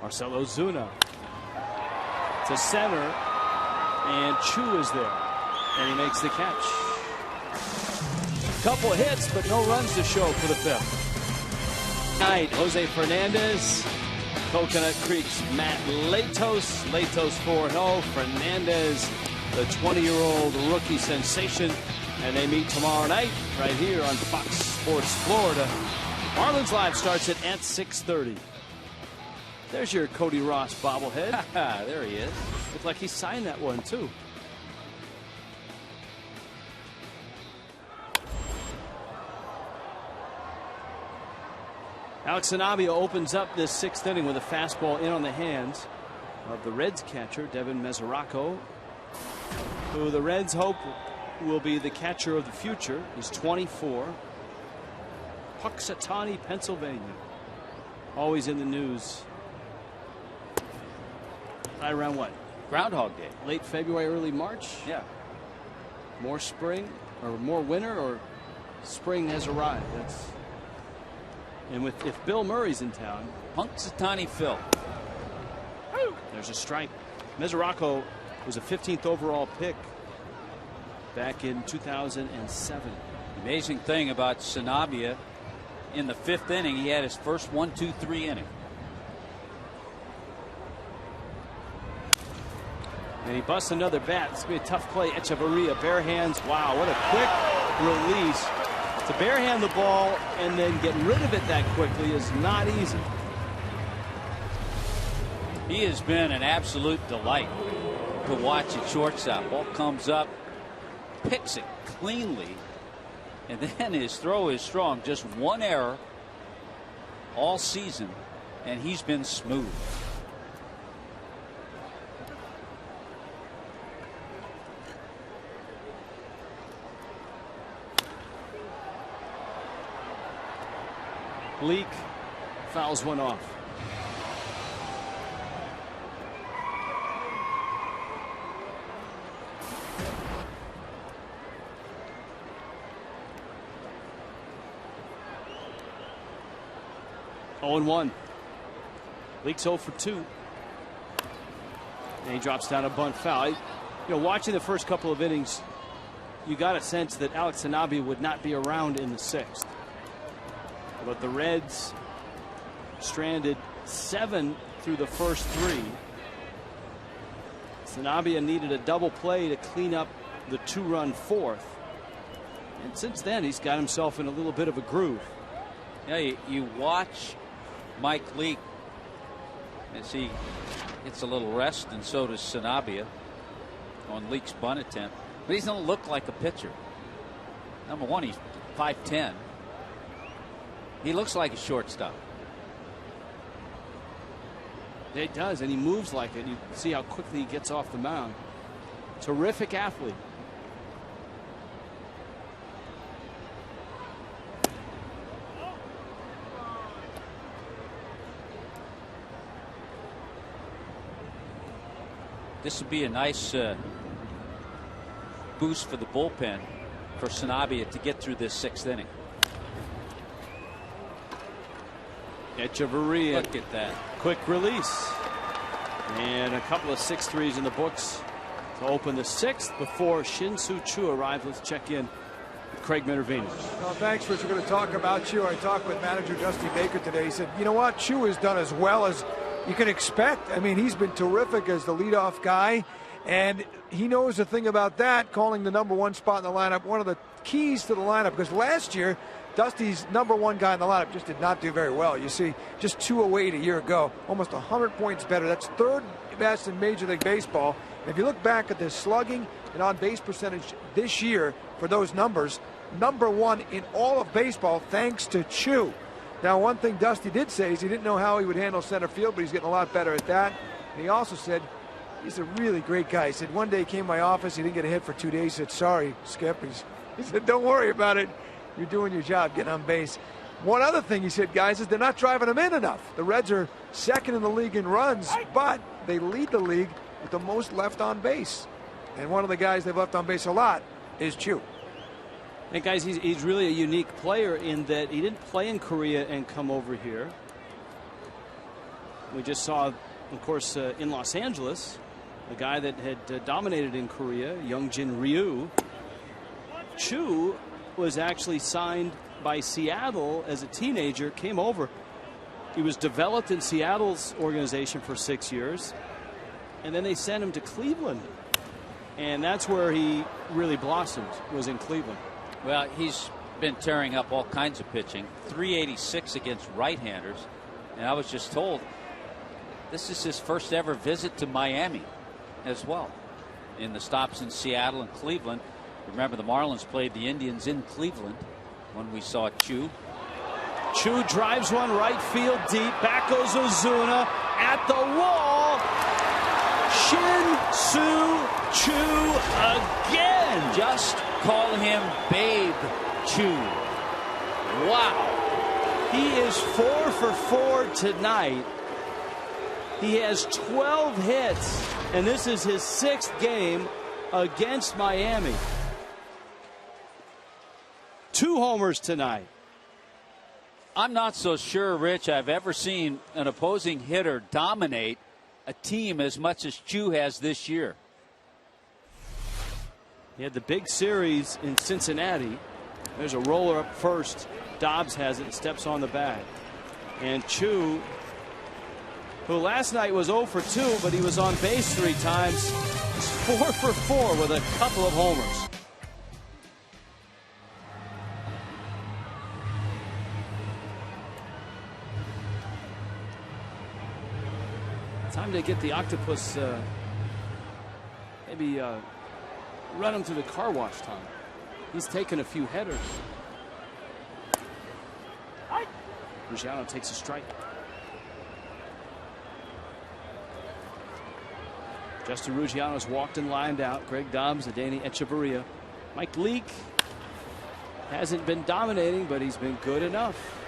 Marcelo Zuna to center, and Choo is there, and he makes the catch. Couple hits, but no runs to show for the 5th. Night, Jose Fernandez, Coconut Creek's Matt Latos. Latos 4-0. Fernandez, the 20-year-old rookie sensation, and they meet tomorrow night right here on Fox Sports Florida. Marlins Live starts at 6:30. There's your Cody Ross bobblehead. There he is. Looks like he signed that one too. Alex Anabia opens up this 6th inning with a fastball in on the hands of the Reds catcher, Devin Mesoraco, who the Reds hope will be the catcher of the future. He's 24. Puxatawny, Pennsylvania. always in the news. Right around what? Groundhog Day. Late February, early March? Yeah. More spring or more winter, or spring has arrived. And if Bill Murray's in town, Punxsutawney Phil. there's a strike. Mesoraco was a 15th overall pick back in 2007. The amazing thing about Sanabia, in the 5th inning, he had his first 1-2-3 inning. And he busts another bat. It's going to be a tough play. Echeverria, bare hands. Wow, what a quick release. To barehand the ball and then getting rid of it that quickly is not easy. He has been an absolute delight to watch at shortstop. Ball comes up, picks it cleanly, and then his throw is strong. Just one error all season, and he's been smooth. Leake fouls one off. Oh, 0-1. Leake's 0 for 2. And he drops down a bunt foul. Watching the first couple of innings, you got a sense that Alex Sanabia would not be around in the 6th. But the Reds stranded 7 through the first 3. Sanabia needed a double play to clean up the 2-run 4th. And since then, he's got himself in a little bit of a groove. Yeah, you watch Mike Leake as he gets a little rest, and so does Sanabia on Leake's bunt attempt. But he doesn't look like a pitcher. Number one, he's 5'10". He looks like a shortstop. It does, and he moves like it. You see how quickly he gets off the mound. Terrific athlete. This would be a nice boost for the bullpen for Sanabia to get through this 6th inning. Echeverria. Look at that. Quick release. And a couple of 6-3s in the books to open the 6th before Shin-Soo Choo arrives. Let's check in with Craig Minervini. Well, thanks, Rich. We're going to talk about Choo. I talked with manager Dusty Baker today. He said, you know what? Choo has done as well as you can expect. I mean, he's been terrific as the leadoff guy, and he knows the thing about that, calling the number 1 spot in the lineup, one of the keys to the lineup, because last year, Dusty's number 1 guy in the lineup just did not do very well. You see, just 208 a year ago, almost 100 points better. That's 3rd best in Major League Baseball. And if you look back at the slugging and on-base percentage this year for those numbers, number 1 in all of baseball, thanks to Choo. Now, one thing Dusty did say is he didn't know how he would handle center field, but he's getting a lot better at that. And he also said he's a really great guy. He said one day he came to my office, he didn't get a hit for 2 days. He said, sorry, Skip. He said, don't worry about it. You're doing your job, getting on base. One other thing he said, guys, is they're not driving him in enough. The Reds are 2nd in the league in runs, but they lead the league with the most left on base. And one of the guys they've left on base a lot is Choo. And guys, he's really a unique player in that he didn't play in Korea and come over here. We just saw, of course, in Los Angeles, a guy that had dominated in Korea, Youngjin Ryu. Choo was actually signed by Seattle as a teenager, came over. He was developed in Seattle's organization for 6 years, and then they sent him to Cleveland. And that's where he really blossomed, was in Cleveland. Well, he's been tearing up all kinds of pitching. 386 against right-handers. And I was just told this is his first ever visit to Miami as well. In the stops in Seattle and Cleveland. Remember, the Marlins played the Indians in Cleveland when we saw Choo. Choo drives one right field deep. Back goes Ozuna at the wall. Shin-Soo Choo again. Just call him Babe Choo. Wow. He is 4 for 4 tonight. He has 12 hits, and this is his 6th game against Miami. 2 homers tonight. I'm not so sure, Rich, I've ever seen an opposing hitter dominate a team as much as Choo has this year. He had the big series in Cincinnati. There's a roller up first. Dobbs has it and steps on the bag. And Choo, who last night was 0 for 2, but he was on base 3 times, is 4 for 4 with a couple of homers. Time to get the octopus, maybe run him through the car wash, Tom. He's taken a few headers. Ruggiano takes a strike. Justin Ruggiano's walked and lined out. Greg Dobbs, Adeiny Echeverria. Mike Leake hasn't been dominating, but he's been good enough.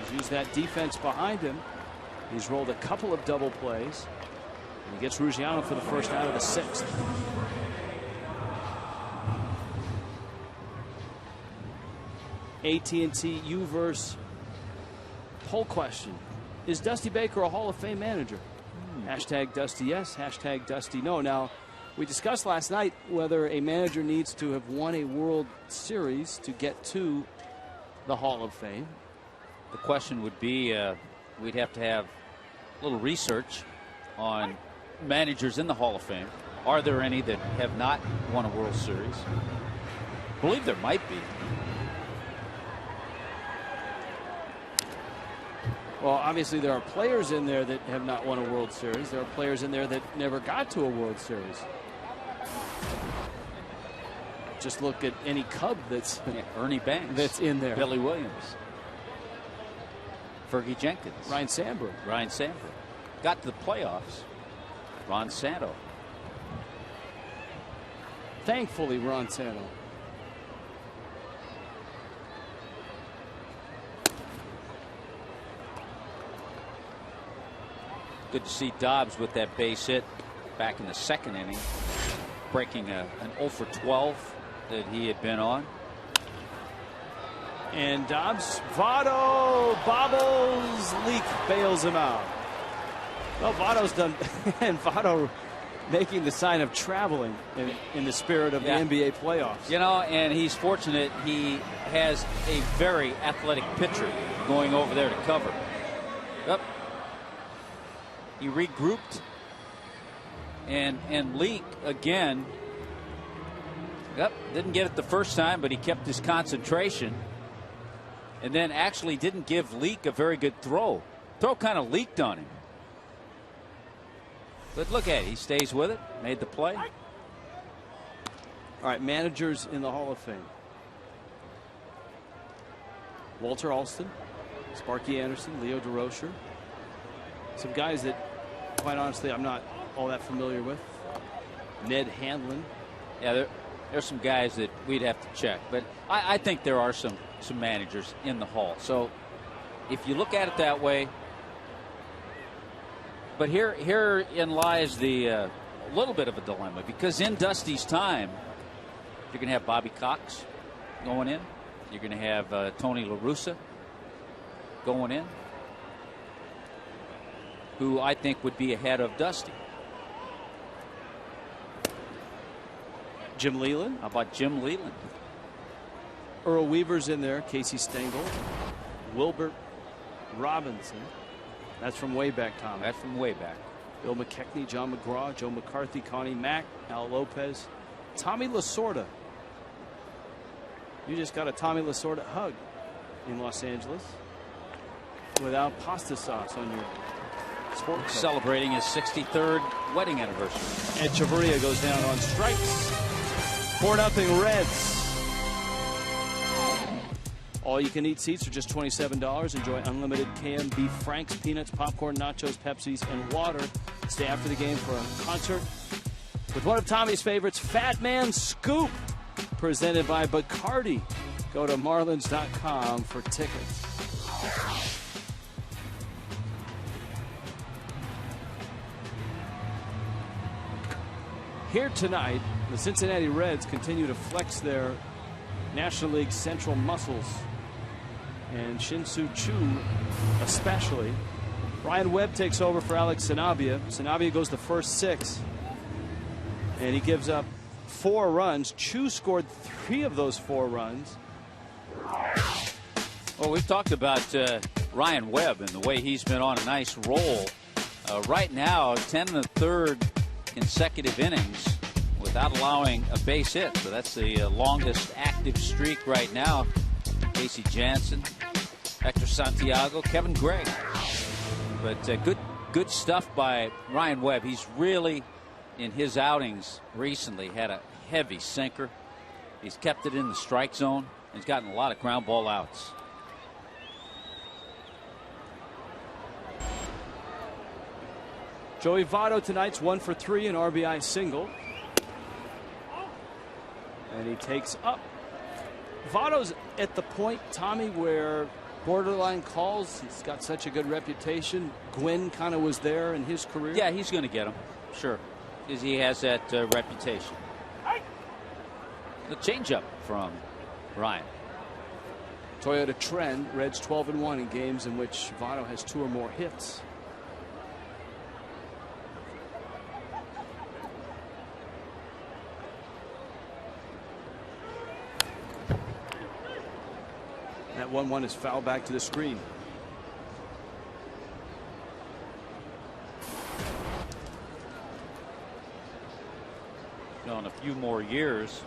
He's used that defense behind him. He's rolled a couple of double plays. And he gets Ruggiano for the first out of the 6th. AT&T U-verse poll question. Is Dusty Baker a Hall of Fame manager? Hashtag Dusty yes, hashtag Dusty no. Now, we discussed last night whether a manager needs to have won a World Series to get to the Hall of Fame. The question would be, we'd have to have a little research on managers in the Hall of Fame. Are there any that have not won a World Series? I believe there might be. Well, obviously there are players in there that have not won a World Series. There are players in there that never got to a World Series. Just look at any Cub that's Ernie Banks, that's in there. Billy Williams, Fergie Jenkins, Ryan Sandberg. Got to the playoffs. Ron Santo. Thankfully, Ron Santo. Good to see Dobbs with that base hit back in the 2nd inning, breaking an 0 for 12 that he had been on. And Dobbs, Votto bobbles, Leake bails him out. Well, Votto's done, and Votto making the sign of traveling in the spirit of the NBA playoffs. You know, and he's fortunate he has a very athletic pitcher going over there to cover. Yep. He regrouped, and Leake again. Yep, didn't get it the first time, but he kept his concentration, and then actually didn't give Leake a very good throw. Throw kind of leaked on him. But look at it, he stays with it, made the play. All right, managers in the Hall of Fame. Walter Alston, Sparky Anderson, Leo DeRocher. Some guys that, quite honestly, I'm not all that familiar with. Ned Hanlon. Yeah, there's some guys that we'd have to check. But I think there are some managers in the Hall. So if you look at it that way. But herein lies the little bit of a dilemma. Because in Dusty's time, you're going to have Bobby Cox going in. You're going to have Tony La Russa going in, who I think would be ahead of Dusty. Jim Leland. How about Jim Leland? Earl Weaver's in there. Casey Stengel. Wilbert Robinson. That's from way back, Tom. That's from way back. Bill McKechnie, John McGraw, Joe McCarthy, Connie Mack, Al Lopez, Tommy Lasorda. You just got a Tommy Lasorda hug in Los Angeles without pasta sauce on your sport coat. Celebrating his 63rd wedding anniversary. And Echeverria goes down on strikes. 4-0 Reds. All you can eat seats are just $27. Enjoy unlimited canned beef franks, peanuts, popcorn, nachos, Pepsis, and water. Stay after the game for a concert with one of Tommy's favorites, Fat Man Scoop, presented by Bacardi. Go to Marlins.com for tickets. Here tonight, the Cincinnati Reds continue to flex their National League Central muscles, and Shin-Soo Choo especially. Ryan Webb takes over for Alex Sanabria. Sanabria goes the first 6, and he gives up 4 runs. Choo scored 3 of those 4 runs. Well, we've talked about Ryan Webb and the way he's been on a nice roll. Right now, 10 1/3 consecutive innings without allowing a base hit. So that's the longest active streak right now. Casey Jansen, Hector Santiago, Kevin Gray. But good stuff by Ryan Webb. He's really, in his outings recently, had a heavy sinker. He's kept it in the strike zone. He's gotten a lot of ground ball outs. Joey Votto tonight's 1 for 3, an RBI single. And he takes up. Votto's at the point, Tommy, where borderline calls. He's got such a good reputation. Gwynn kind of was there in his career. Yeah, he's going to get him. Sure. Because he has that reputation. The changeup from Ryan. Toyota trend. Reds 12-1 in games in which Votto has 2 or more hits. That 1-1 is fouled back to the screen. In a few more years,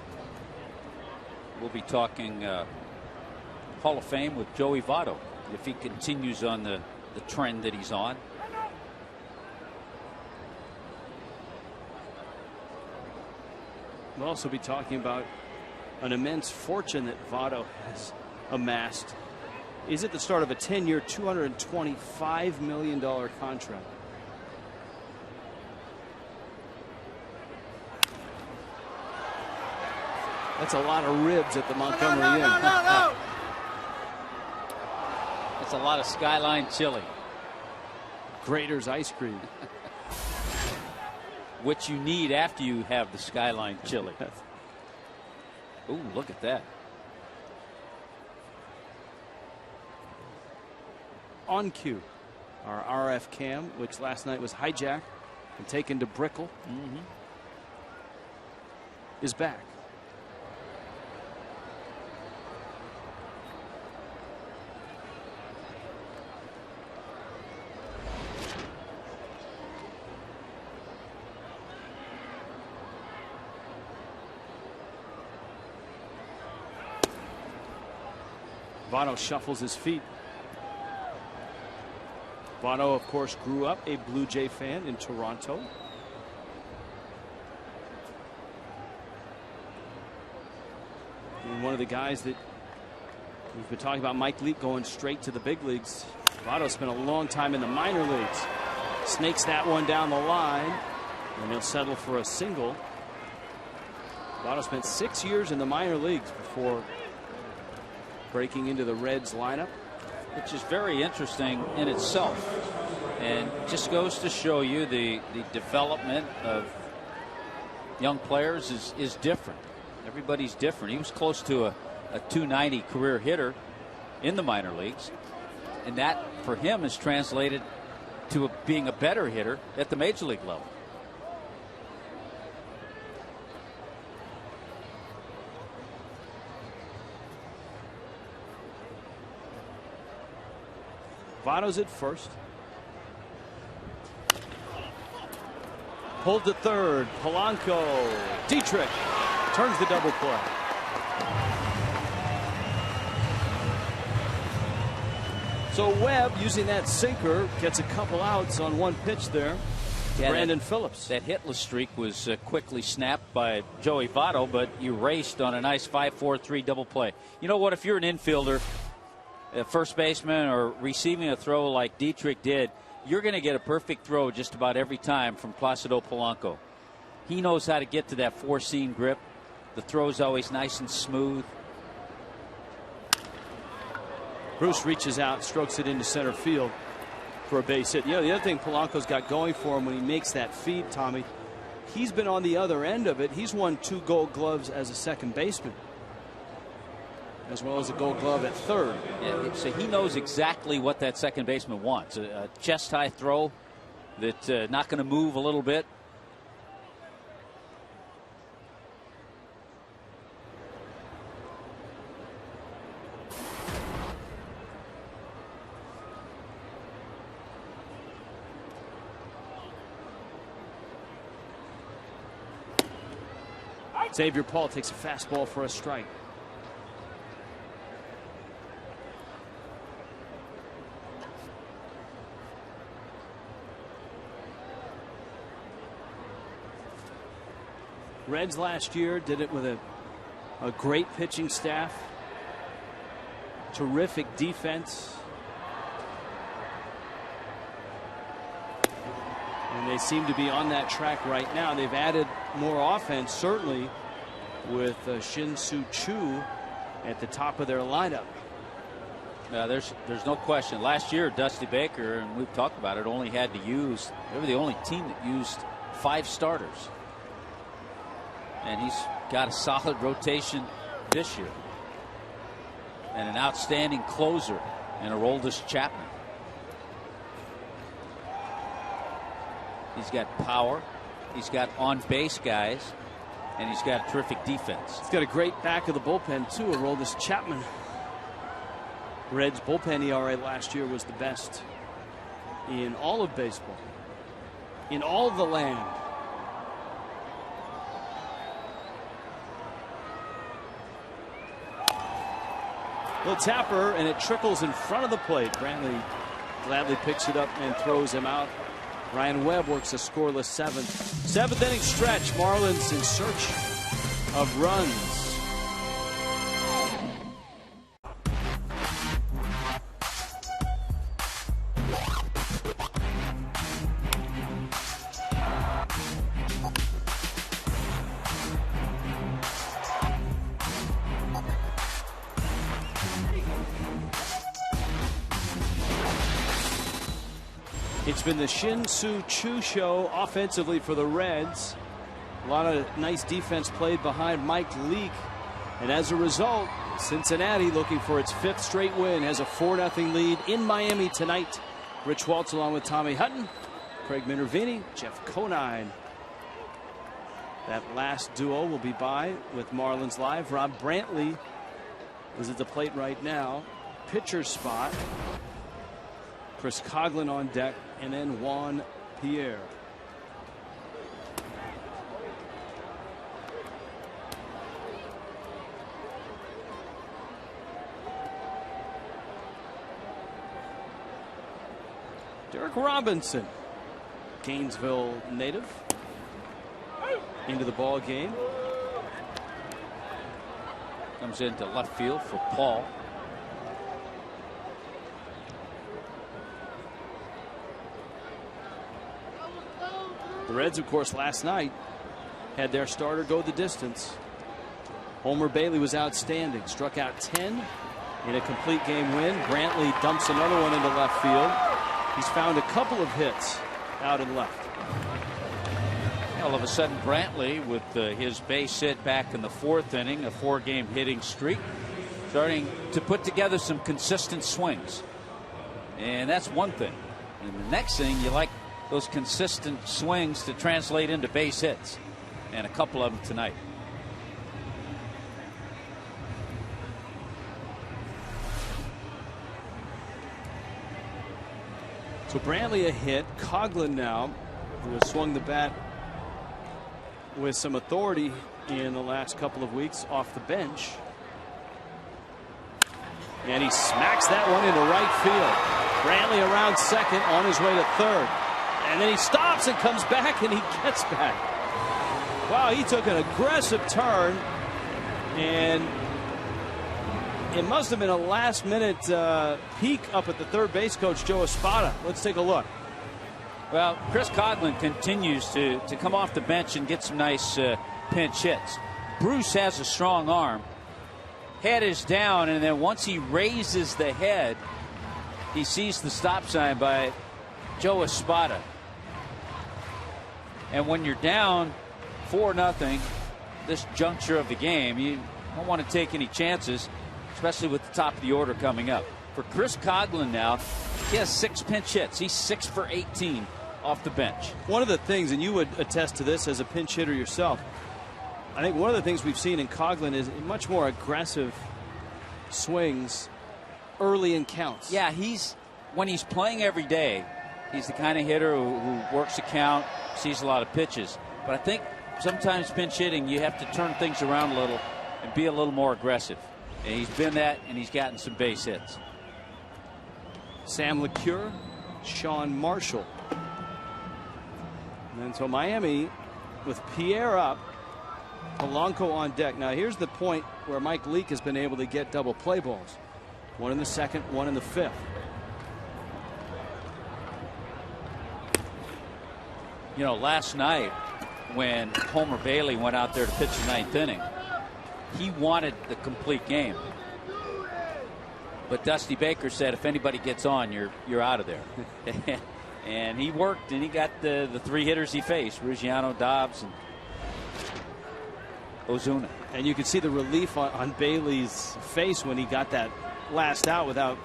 we'll be talking Hall of Fame with Joey Votto if he continues on the trend that he's on. We'll also be talking about an immense fortune that Votto has amassed. Is at the start of a 10-year, $225 million contract. That's a lot of ribs at the Montgomery Inn. That's a lot of Skyline chili. Grater's ice cream. Which you need after you have the Skyline chili. Ooh, look at that. On cue, our RF cam, which last night was hijacked and taken to Brickell, is back. Votto shuffles his feet. Votto, of course, grew up a Blue Jay fan in Toronto. And one of the guys that we've been talking about, Mike Leake, going straight to the big leagues. Votto spent a long time in the minor leagues. Snakes that one down the line, and he'll settle for a single. Votto spent 6 years in the minor leagues before breaking into the Reds lineup. Which is very interesting in itself, and just goes to show you the development of young players is different. Everybody's different. He was close to a 290 career hitter in the minor leagues, and that for him is translated to being a better hitter at the major league level. Votto's at first. Pulled to third. Polanco. Dietrich turns the double play. So Webb, using that sinker, gets a couple outs on one pitch there. Yeah, Brandon Phillips. That hitless streak was quickly snapped by Joey Votto, but erased on a nice 5-4-3 double play. You know what? If you're an infielder, a first baseman, or receiving a throw like Dietrich did, you're going to get a perfect throw just about every time from Placido Polanco. He knows how to get to that four-seam grip. The throw's always nice and smooth. Bruce reaches out, strokes it into center field for a base hit. You know, the other thing Polanco's got going for him when he makes that feed, Tommy, he's been on the other end of it. He's won 2 Gold Gloves as a second baseman, as well as a Gold Glove at third. Yeah, so he knows exactly what that second baseman wants. A chest-high throw that's not going to move a little bit. Xavier Paul takes a fastball for a strike. Reds last year did it with a great pitching staff, terrific defense, and they seem to be on that track right now. They've added more offense, certainly, with Shin-Soo Choo at the top of their lineup. There's no question. Last year, Dusty Baker, and we've talked about it, only had to use, they were the only team that used 5 starters. And he's got a solid rotation this year. And an outstanding closer in Aroldis Chapman. He's got power. He's got on-base guys. And he's got terrific defense. He's got a great back of the bullpen, too, Aroldis Chapman. Reds bullpen ERA last year was the best in all of baseball, in all the land. Little tapper, and it trickles in front of the plate. Brantley gladly picks it up and throws him out. Ryan Webb works a scoreless 7th. 7th inning stretch. Marlins in search of runs. It's been the Shin-Soo Choo show offensively for the Reds. A lot of nice defense played behind Mike Leake. And as a result, Cincinnati, looking for its 5th straight win, has a 4-0 lead in Miami tonight. Rich Waltz along with Tommy Hutton, Craig Minervini, Jeff Conine. That last duo will be by with Marlins Live. Rob Brantley is at the plate right now. Pitcher spot. Chris Coughlin on deck, and then Juan Pierre. Derek Robinson, Gainesville native, into the ball game. Comes into left field for Paul. The Reds, of course, last night had their starter go the distance. Homer Bailey was outstanding. Struck out 10 in a complete game win. Brantley dumps another one into left field. He's found a couple of hits out and left. All of a sudden, Brantley, with his base hit back in the 4th inning, a 4-game hitting streak, starting to put together some consistent swings. And that's one thing. And the next thing, you like those consistent swings to translate into base hits, and a couple of them tonight. So Brantley a hit. Coughlin now, who has swung the bat with some authority in the last couple of weeks off the bench. And he smacks that one into right field. Brantley around second, on his way to third. And then he stops and comes back, and he gets back. Wow, he took an aggressive turn, and it must have been a last-minute peek up at the third base coach, Joe Espada. Let's take a look. Well, Chris Coughlin continues to come off the bench and get some nice pinch hits. Bruce has a strong arm, head is down, and then once he raises the head, he sees the stop sign by Joe Espada. And when you're down 4-0, this juncture of the game, you don't want to take any chances, especially with the top of the order coming up. For Chris Coghlan now, he has 6 pinch hits. He's 6 for 18 off the bench. One of the things, and you would attest to this as a pinch hitter yourself, I think one of the things we've seen in Coghlan is much more aggressive swings early in counts. Yeah, when he's playing every day, he's the kind of hitter who works the count, sees a lot of pitches. But I think sometimes pinch hitting, you have to turn things around a little and be a little more aggressive. And he's been that, and he's gotten some base hits. Sam LeCure, Sean Marshall. And so Miami with Pierre up, Polanco on deck. Now here's the point where Mike Leake has been able to get double play balls. One in the second, one in the fifth. You know, last night when Homer Bailey went out there to pitch the 9th inning, he wanted the complete game. But Dusty Baker said, if anybody gets on, you're out of there. And he worked, and he got the 3 hitters he faced, Ruggiano, Dobbs, and Ozuna. And you could see the relief on Bailey's face when he got that last out without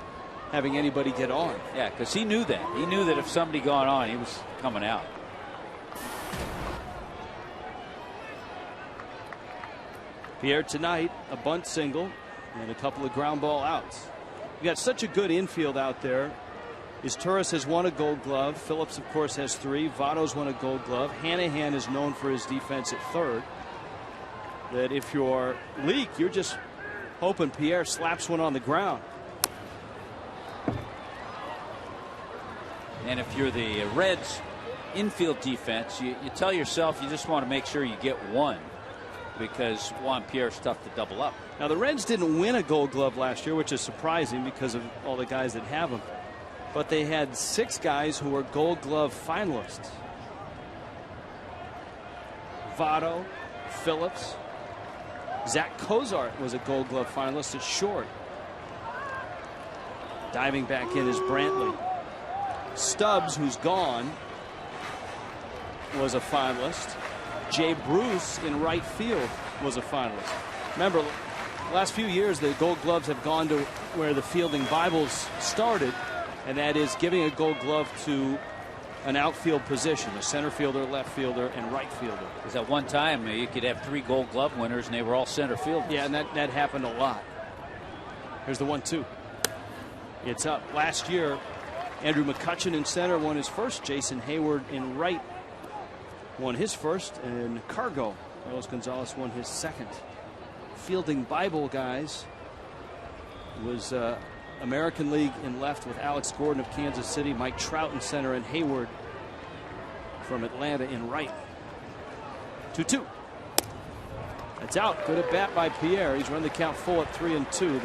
having anybody get on. Yeah, because he knew that. He knew that if somebody got on, he was coming out. Pierre tonight, a bunt single and a couple of ground ball outs. You got such a good infield out there. Torres has won a Gold Glove. Phillips, of course, has 3. Votto's won a Gold Glove. Hanahan is known for his defense at third. That if you're Leake, you're just hoping Pierre slaps one on the ground. And if you're the Reds infield defense, you tell yourself you just want to make sure you get one, because Juan Pierre's tough to double up. Now the Reds didn't win a Gold Glove last year, which is surprising because of all the guys that have them. But they had 6 guys who were Gold Glove finalists. Votto, Phillips, Zach Cozart was a Gold Glove finalist at short. Diving back in is Brantley. Stubbs, who's gone, was a finalist. Jay Bruce in right field was a finalist. Remember, last few years the Gold Gloves have gone to where the fielding Bibles started, and that is giving a Gold Glove to an outfield position, a center fielder, left fielder, and right fielder. Because at one time you could have 3 Gold Glove winners and they were all center fielders. Yeah, and that happened a lot. Here's the 1-2. It's up. Last year, Andrew McCutchen in center won his first. Jason Hayward in right won his first, and Cargo, Carlos Gonzalez, won his second. Fielding Bible guys was American League in left with Alex Gordon of Kansas City, Mike Trout in center, and Hayward from Atlanta in right. 2-2. That's out. Good at bat by Pierre. He's run the count full at 3-2.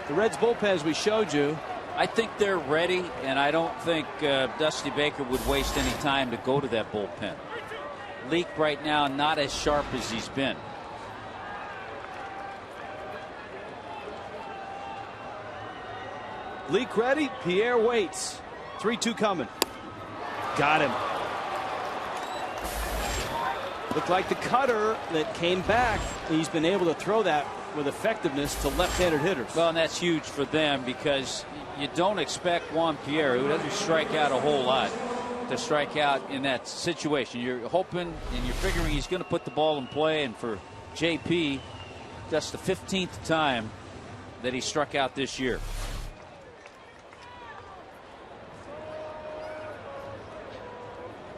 The Reds bullpen, as we showed you, I think they're ready, and I don't think Dusty Baker would waste any time to go to that bullpen. Leake right now not as sharp as he's been. Leake ready. Pierre waits. 3-2 coming. Got him. Looked like the cutter that came back. He's been able to throw that with effectiveness to left-handed hitters. Well, and that's huge for them because you don't expect Juan Pierre, who doesn't strike out a whole lot, to strike out in that situation. You're hoping and you're figuring he's going to put the ball in play, and for JP, that's the 15th time that he struck out this year.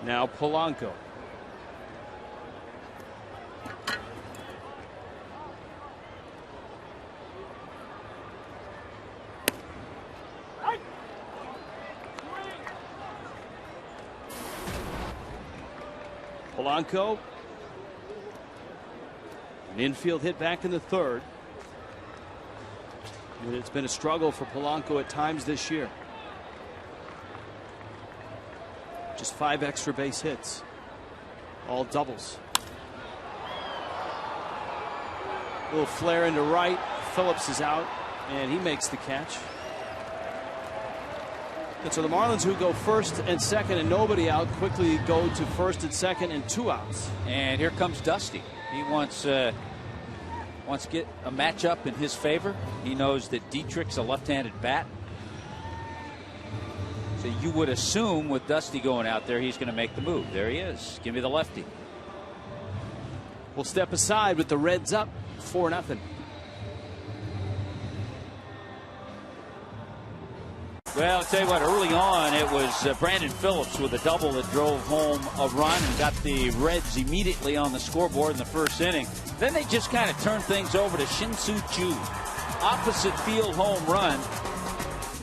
Now Polanco. Polanco. An infield hit back in the third. And it's been a struggle for Polanco at times this year. Just 5 extra base hits. All doubles. A little flare into right. Phillips is out, and he makes the catch. And so the Marlins, who go first and second and nobody out, quickly go to first and second and 2 outs. And here comes Dusty. He wants to get a matchup in his favor. He knows that Dietrich's a left-handed bat. So you would assume with Dusty going out there, he's going to make the move. There he is. Give me the lefty. We'll step aside with the Reds up 4-0. Well, I'll tell you what, early on it was Brandon Phillips with a double that drove home a run and got the Reds immediately on the scoreboard in the first inning. Then they just kind of turned things over to Shin-Soo Choo. Opposite field home run.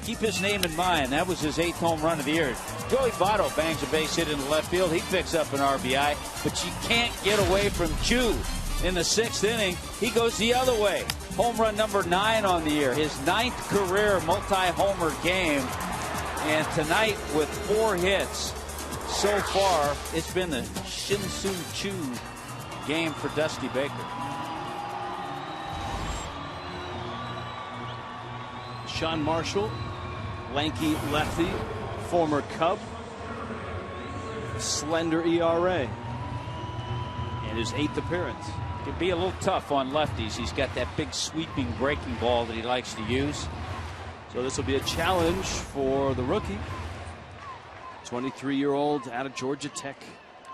Keep his name in mind. That was his 8th home run of the year. Joey Votto bangs a base hit in the left field. He picks up an RBI, but you can't get away from Choo. In the 6th inning, he goes the other way. Home run number 9 on the year. His 9th career multi-homer game. And tonight with 4 hits so far, it's been the Shin-Soo Choo game for Dusty Baker. Sean Marshall, lanky lefty, former Cub, slender ERA, and his 8th appearance. Can be a little tough on lefties. He's got that big sweeping breaking ball that he likes to use. So this will be a challenge for the rookie, 23-year-old out of Georgia Tech,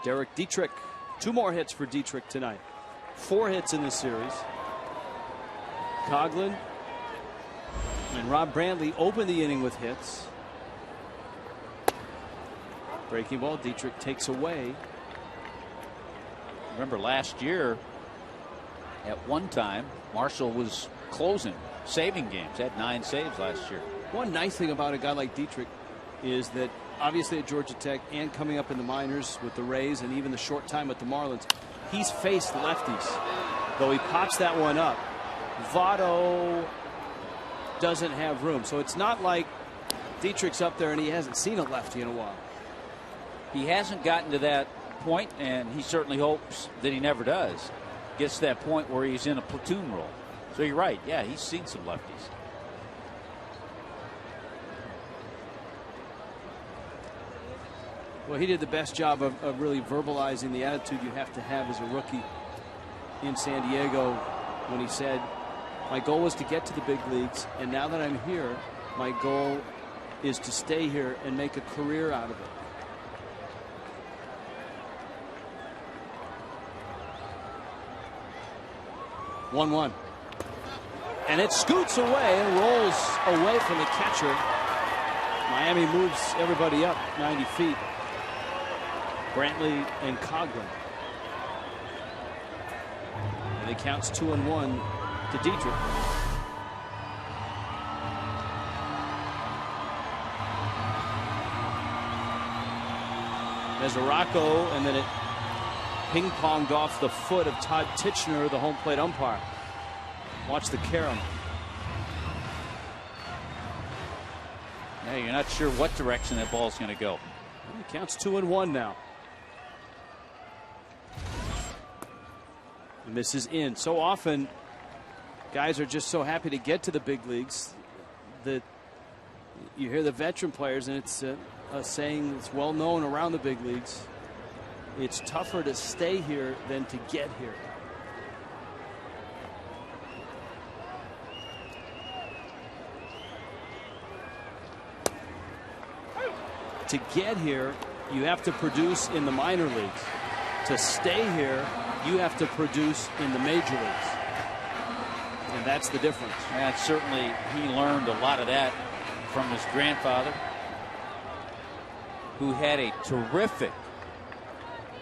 Derek Dietrich. 2 more hits for Dietrich tonight. 4 hits in this series. Coughlin and Rob Brantley open the inning with hits. Breaking ball, Dietrich takes away. Remember last year, at one time, Marshall was closing, saving games. Had 9 saves last year. One nice thing about a guy like Dietrich is that obviously at Georgia Tech and coming up in the minors with the Rays and even the short time with the Marlins, he's faced lefties. Though he pops that one up, Votto doesn't have room. So it's not like Dietrich's up there and he hasn't seen a lefty in a while. He hasn't gotten to that point, and he certainly hopes that he never does. Gets to that point where he's in a platoon role. So you're right. Yeah, he's seen some lefties. Well, he did the best job of really verbalizing the attitude you have to have as a rookie in San Diego when he said, my goal was to get to the big leagues, and now that I'm here, my goal is to stay here and make a career out of it. One. And it scoots away and rolls away from the catcher. Miami moves everybody up 90 feet. Brantley and Coughlin. And it counts 2-1 to Dietrich. Mesoraco, and then it ping-ponged off the foot of Todd Titchener, the home plate umpire. Watch the carom. Yeah, you're not sure what direction that ball's going to go. It counts 2-1 now. And this is in. So often, guys are just so happy to get to the big leagues that you hear the veteran players, and it's a saying that's well known around the big leagues. It's tougher to stay here than to get here. To get here, you have to produce in the minor leagues. To stay here, you have to produce in the major leagues. And that's the difference. And certainly he learned a lot of that from his grandfather, who had a terrific,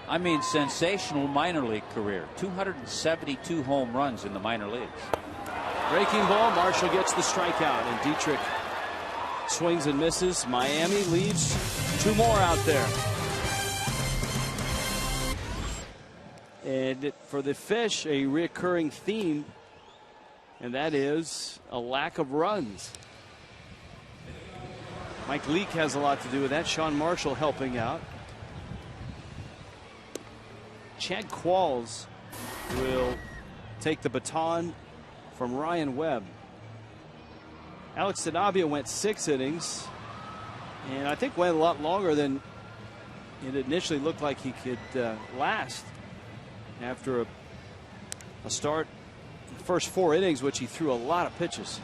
I mean sensational minor league career. 272 home runs in the minor leagues. Breaking ball, Marshall gets the strikeout, and Dietrich swings and misses. Miami leaves 2 more out there. And for the Fish, a recurring theme, and that is a lack of runs. Mike Leake has a lot to do with that. Sean Marshall helping out. Chad Qualls will take the baton from Ryan Webb. Alex Sanabia went 6 innings, and I think went a lot longer than it initially looked like he could last after a start in the first 4 innings, which he threw a lot of pitches.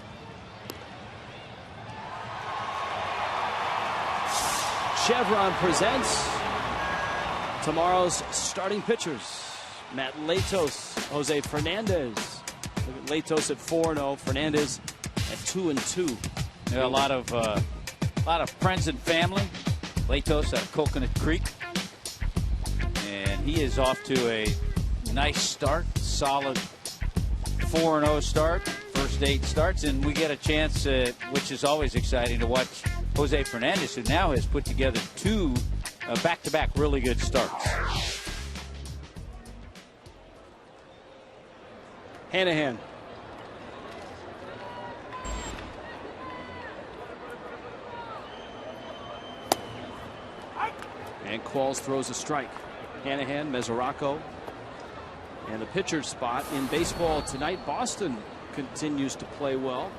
Chevron presents tomorrow's starting pitchers. Matt Latos, Jose Fernandez. Look at Latos at 4-0, Fernandez at 2-2. A lot of friends and family. Latos at Coconut Creek, and he is off to a nice start, solid 4-0 start, first 8 starts, and we get a chance, which is always exciting, to watch Jose Fernandez, who now has put together 2 back-to-back really good starts. Hanahan. And Qualls throws a strike. Hanahan, Mesoraco. And the pitcher's spot in baseball tonight. Boston continues to play well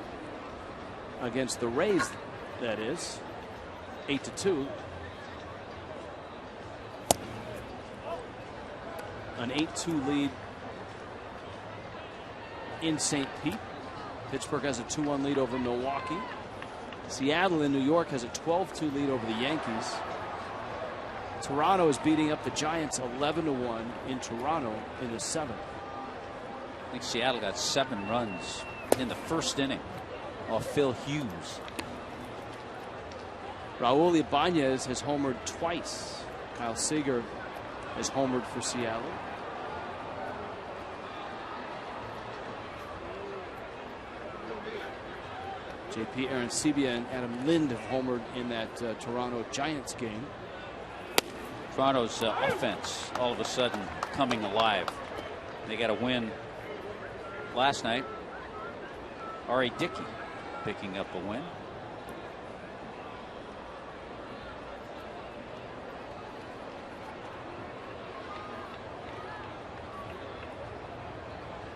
against the Rays, that is. 8-2. An 8-2 lead in St. Pete. Pittsburgh has a 2-1 lead over Milwaukee. Seattle in New York has a 12-2 lead over the Yankees. Toronto is beating up the Giants 11-1 in Toronto in the 7th. I think Seattle got 7 runs in the first inning off Phil Hughes. Raul Ibanez has homered twice. Kyle Seager has homered for Seattle. JP Arancibia and Adam Lind have homered in that Toronto Giants game. Toronto's offense all of a sudden coming alive. They got a win last night. R.A. Dickey picking up a win.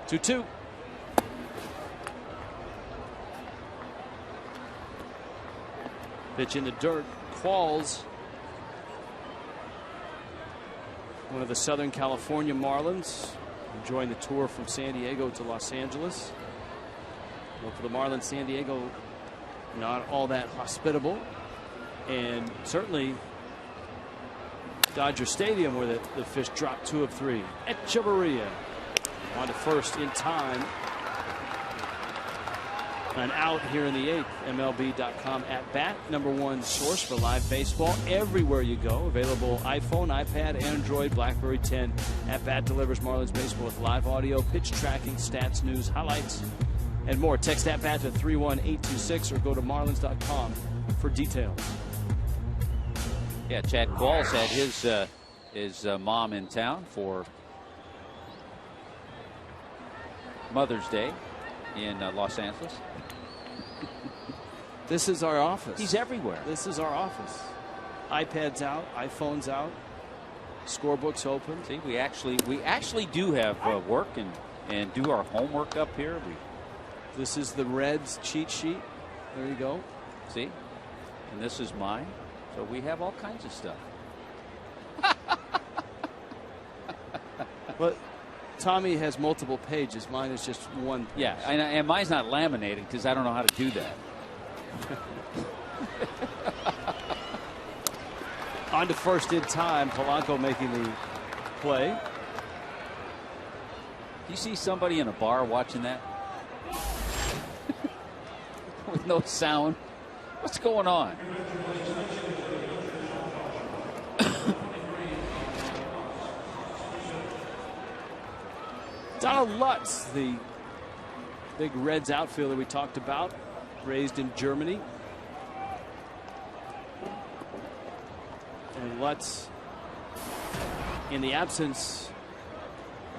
Two. Pitch in the dirt. Qualls, one of the Southern California Marlins, enjoying the tour from San Diego to Los Angeles. Well, for the Marlins, San Diego not all that hospitable, and certainly Dodger Stadium, where the Fish dropped 2 of 3. Echeverria on to first in time. An out here in the 8th. MLB.com at bat, #1 source for live baseball everywhere you go. Available iPhone, iPad, Android, BlackBerry 10. At bat delivers Marlins baseball with live audio, pitch tracking, stats, news, highlights, and more. Text at bat to 31826 or go to Marlins.com for details. Yeah, Chad Qualls had his mom in town for Mother's Day in Los Angeles. This is our office. He's everywhere. This is our office. iPads out, iPhones out, scorebook's open. See, we actually do have work and do our homework up here. This is the Reds cheat sheet. There you go. See, and this is mine. So we have all kinds of stuff. But Tommy has multiple pages. Mine is just one page. Yeah, and mine's not laminated because I don't know how to do that. On to first in time. Polanco making the play. You see somebody in a bar watching that with no sound? What's going on? Donald Lutz, the big Reds outfielder we talked about, raised in Germany. And Lutz, in the absence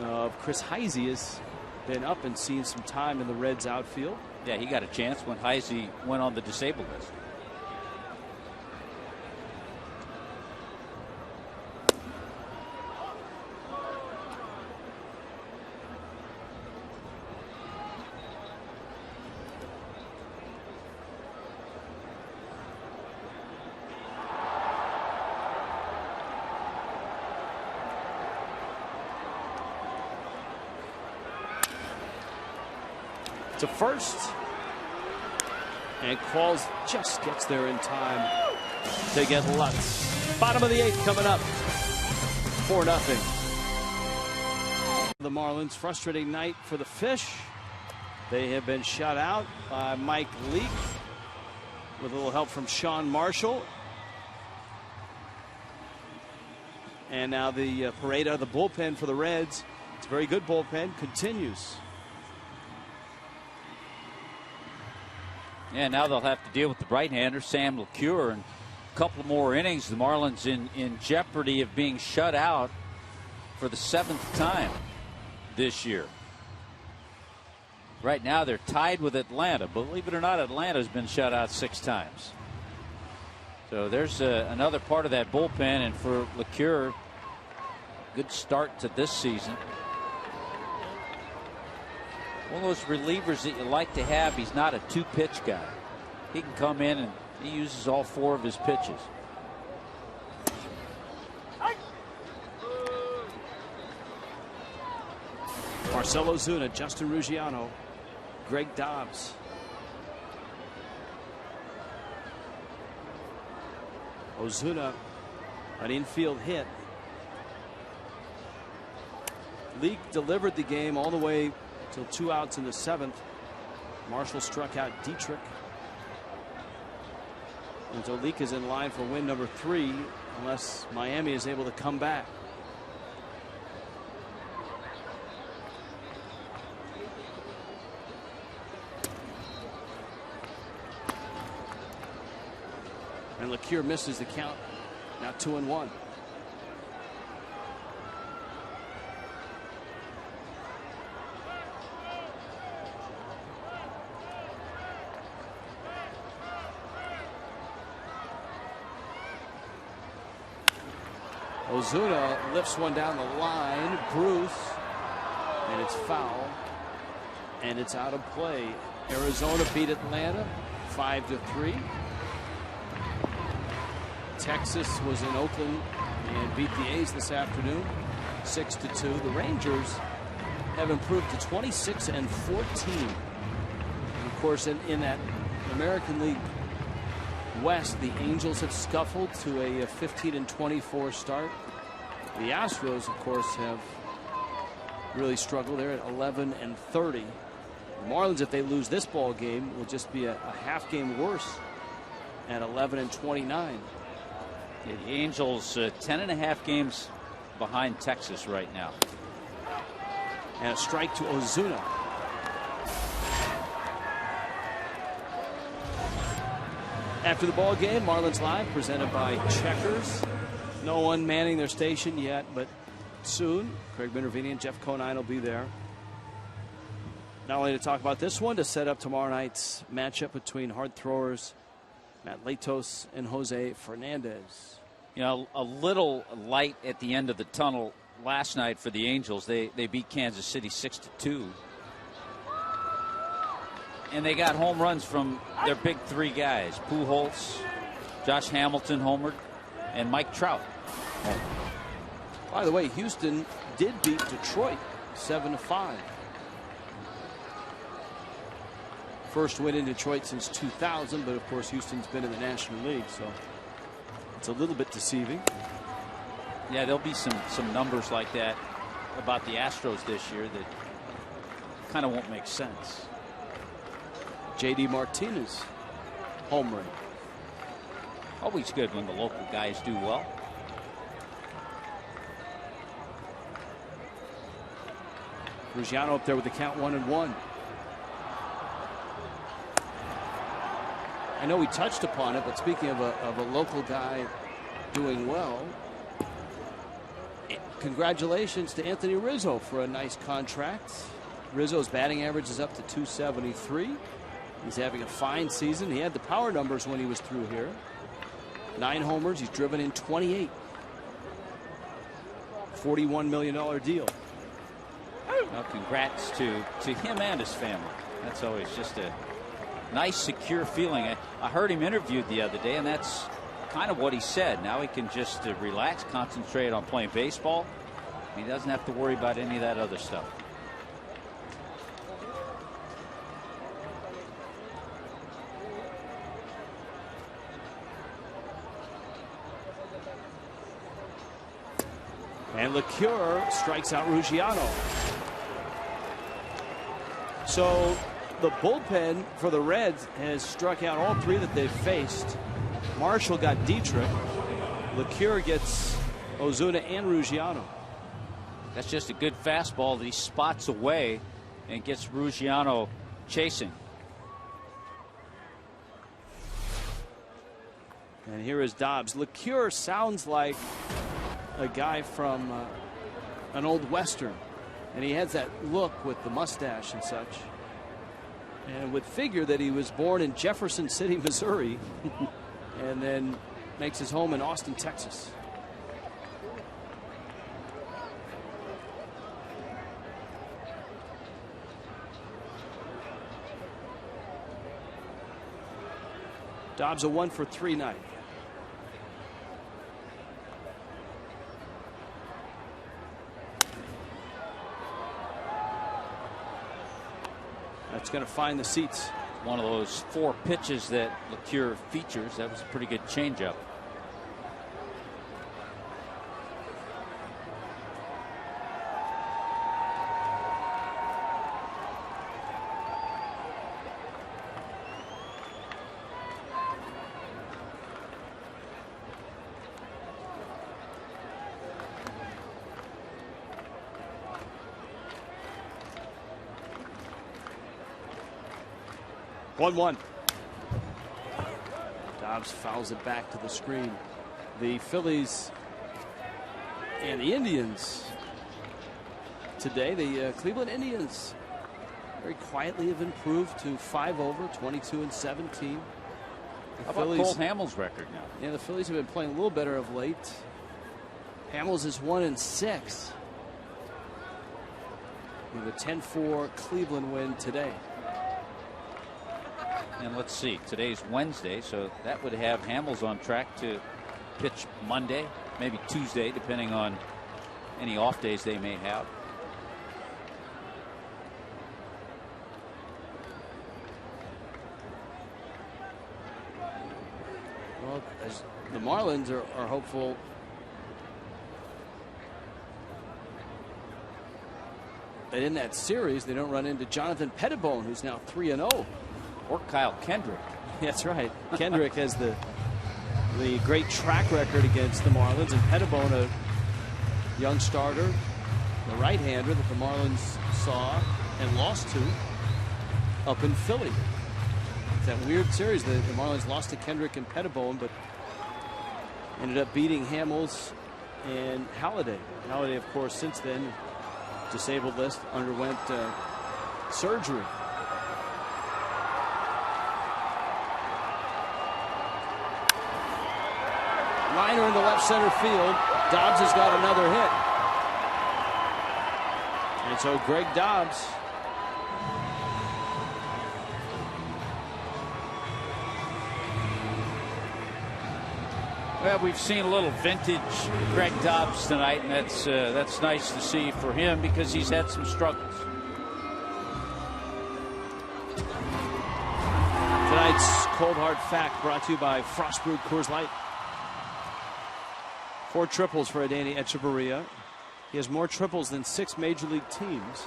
of Chris Heisey, has been up and seen some time in the Reds outfield. Yeah, he got a chance when Heisey went on the disabled list. to first. And Qualls just gets there in time to get Lutz. Bottom of the 8th coming up. 4-0. The Marlins, frustrating night for the Fish. They have been shut out by Mike Leake with a little help from Sean Marshall. And now the parade out of the bullpen for the Reds. It's a very good bullpen. Continues. Yeah, now they'll have to deal with the right-hander, Sam LeCure, and a couple more innings. The Marlins in jeopardy of being shut out for the 7th time this year. Right now they're tied with Atlanta. Believe it or not, Atlanta's been shut out 6 times. So there's another part of that bullpen, and for LeCure, good start to this season. One of those relievers that you like to have. He's not a 2-pitch guy. He can come in and he uses all 4 of his pitches. Marcell Ozuna, Justin Ruggiano, Greg Dobbs. Ozuna, an infield hit. Leake delivered the game all the way till 2 outs in the 7th. Marshall struck out Dietrich. And so Leake is in line for win number 3 unless Miami is able to come back. And LeCure misses the count. Now 2-1. Ozuna lifts one down the line. Bruce. And it's foul. And it's out of play. Arizona beat Atlanta 5-3. Texas was in Oakland and beat the A's this afternoon 6-2. The Rangers have improved to 26-14. And of course, in that American League West, the Angels have scuffled to a 15-24 start. The Astros, of course, have really struggled. They're at 11-30. The Marlins, if they lose this ball game, will just be a half game worse at 11-29. The Angels 10.5 games behind Texas right now. And a strike to Ozuna. After the ball game, Marlins Live presented by Checkers. No one manning their station yet, but soon Craig Minervini and Jeff Conine will be there. Not only to talk about this one, to set up tomorrow night's matchup between hard throwers Matt Latos and Jose Fernandez. You know, a little light at the end of the tunnel last night for the Angels. They beat Kansas City 6-2. And they got home runs from their big 3 guys. Pujols, Josh Hamilton homered, and Mike Trout. By the way, Houston did beat Detroit 7-5. First win in Detroit since 2000, but of course Houston's been in the National League, so it's a little bit deceiving. Yeah, there'll be some numbers like that about the Astros this year that kind of won't make sense. J.D. Martinez, home run. Always good when the local guys do well. Ruggiano up there with the count 1-1. I know we touched upon it, but speaking of a local guy doing well, congratulations to Anthony Rizzo for a nice contract. Rizzo's batting average is up to 273. He's having a fine season. He had the power numbers when he was through here. 9 homers. He's driven in 28. $41 million deal. Well, congrats to him and his family. That's always just a nice, secure feeling. I heard him interviewed the other day, and that's kind of what he said. Now he can just relax, concentrate on playing baseball. He doesn't have to worry about any of that other stuff. And Leake strikes out Ruggiano. So the bullpen for the Reds has struck out all three that they've faced. Marshall got Dietrich. Leake gets Ozuna and Ruggiano. That's just a good fastball that he spots away and gets Ruggiano chasing. And here is Dobbs. Leake sounds like a guy from an old Western. And he has that look with the mustache and such. And would figure that he was born in Jefferson City, Missouri, and then makes his home in Austin, Texas. Dobbs a 1-for-3 night. That's going to find the seats. One of those 4 pitches that Leake features. That was a pretty good changeup. One. Dobbs fouls it back to the screen. The Phillies and the Indians today. The Cleveland Indians very quietly have improved to 5 over, 22-17. How about Cole Hamels' record now? Yeah, the Phillies have been playing a little better of late. Hamels is 1-6. With a 10-4 Cleveland win today. And let's see, today's Wednesday, so that would have Hamels on track to pitch Monday, maybe Tuesday, depending on any off days they may have. Well, as the Marlins are hopeful that in that series they don't run into Jonathan Pettibone, who's now 3-0. Or Kyle Kendrick. That's right. Kendrick has the great track record against the Marlins, and Pettibone, a young starter, the right-hander that the Marlins saw and lost to up in Philly. It's that weird series. The Marlins lost to Kendrick and Pettibone, but ended up beating Hamels and Halladay. Halladay, of course, since then, disabled list, underwent surgery. Liner in the left center field. Dobbs has got another hit. And so Greg Dobbs Well, we've seen a little vintage Greg Dobbs tonight, and that's nice to see for him because he's had some struggles. Tonight's Cold Hard Fact brought to you by Frost Brewed Coors Light. 4 triples for Adeiny Echeverria. He has more triples than 6 major league teams.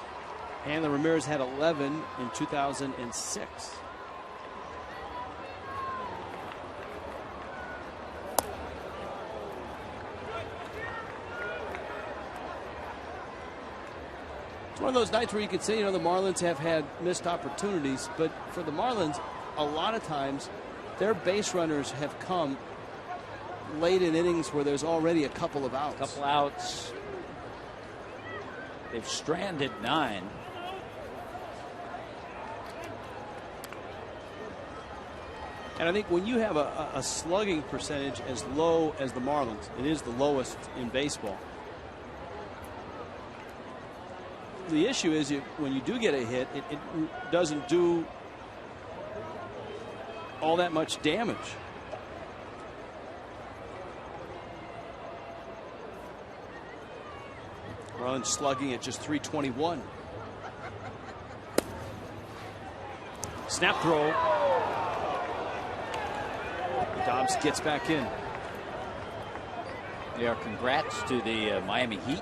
Hanley Ramirez had 11 in 2006. It's one of those nights where you could say, the Marlins have had missed opportunities, but for the Marlins, a lot of times their base runners have come late in innings where there's already a couple of outs. They've stranded 9. And I think when you have a slugging percentage as low as the Marlins, it is the lowest in baseball. The issue is when you do get a hit, it doesn't do all that much damage. Marlins slugging at just .321. Snap throw. Dobbs gets back in. Yeah, congrats to the Miami Heat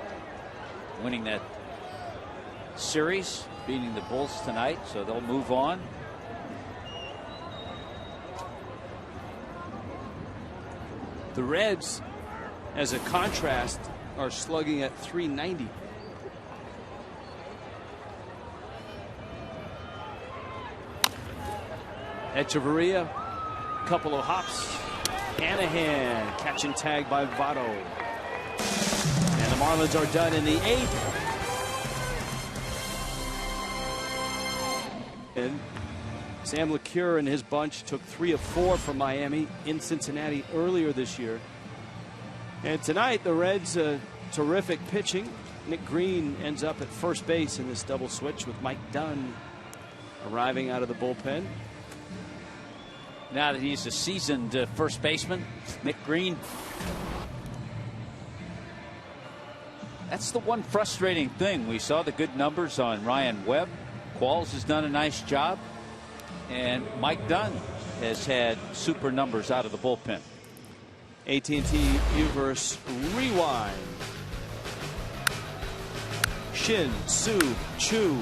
winning that series, beating the Bulls tonight, so they'll move on. The Reds, as a contrast, are slugging at .390. Echeverria, couple of hops. Hanahan, catch and tag by Votto. And the Marlins are done in the 8th. And Sam LeCure and his bunch took 3 of 4 from Miami in Cincinnati earlier this year. And tonight, the Reds, terrific pitching. Nick Green ends up at first base in this double switch with Mike Dunn arriving out of the bullpen. Now that he's a seasoned first baseman, Nick Green. That's the one frustrating thing. We saw the good numbers on Ryan Webb. Qualls has done a nice job. And Mike Dunn has had super numbers out of the bullpen. AT&T Uverse rewind. Shin-Soo Choo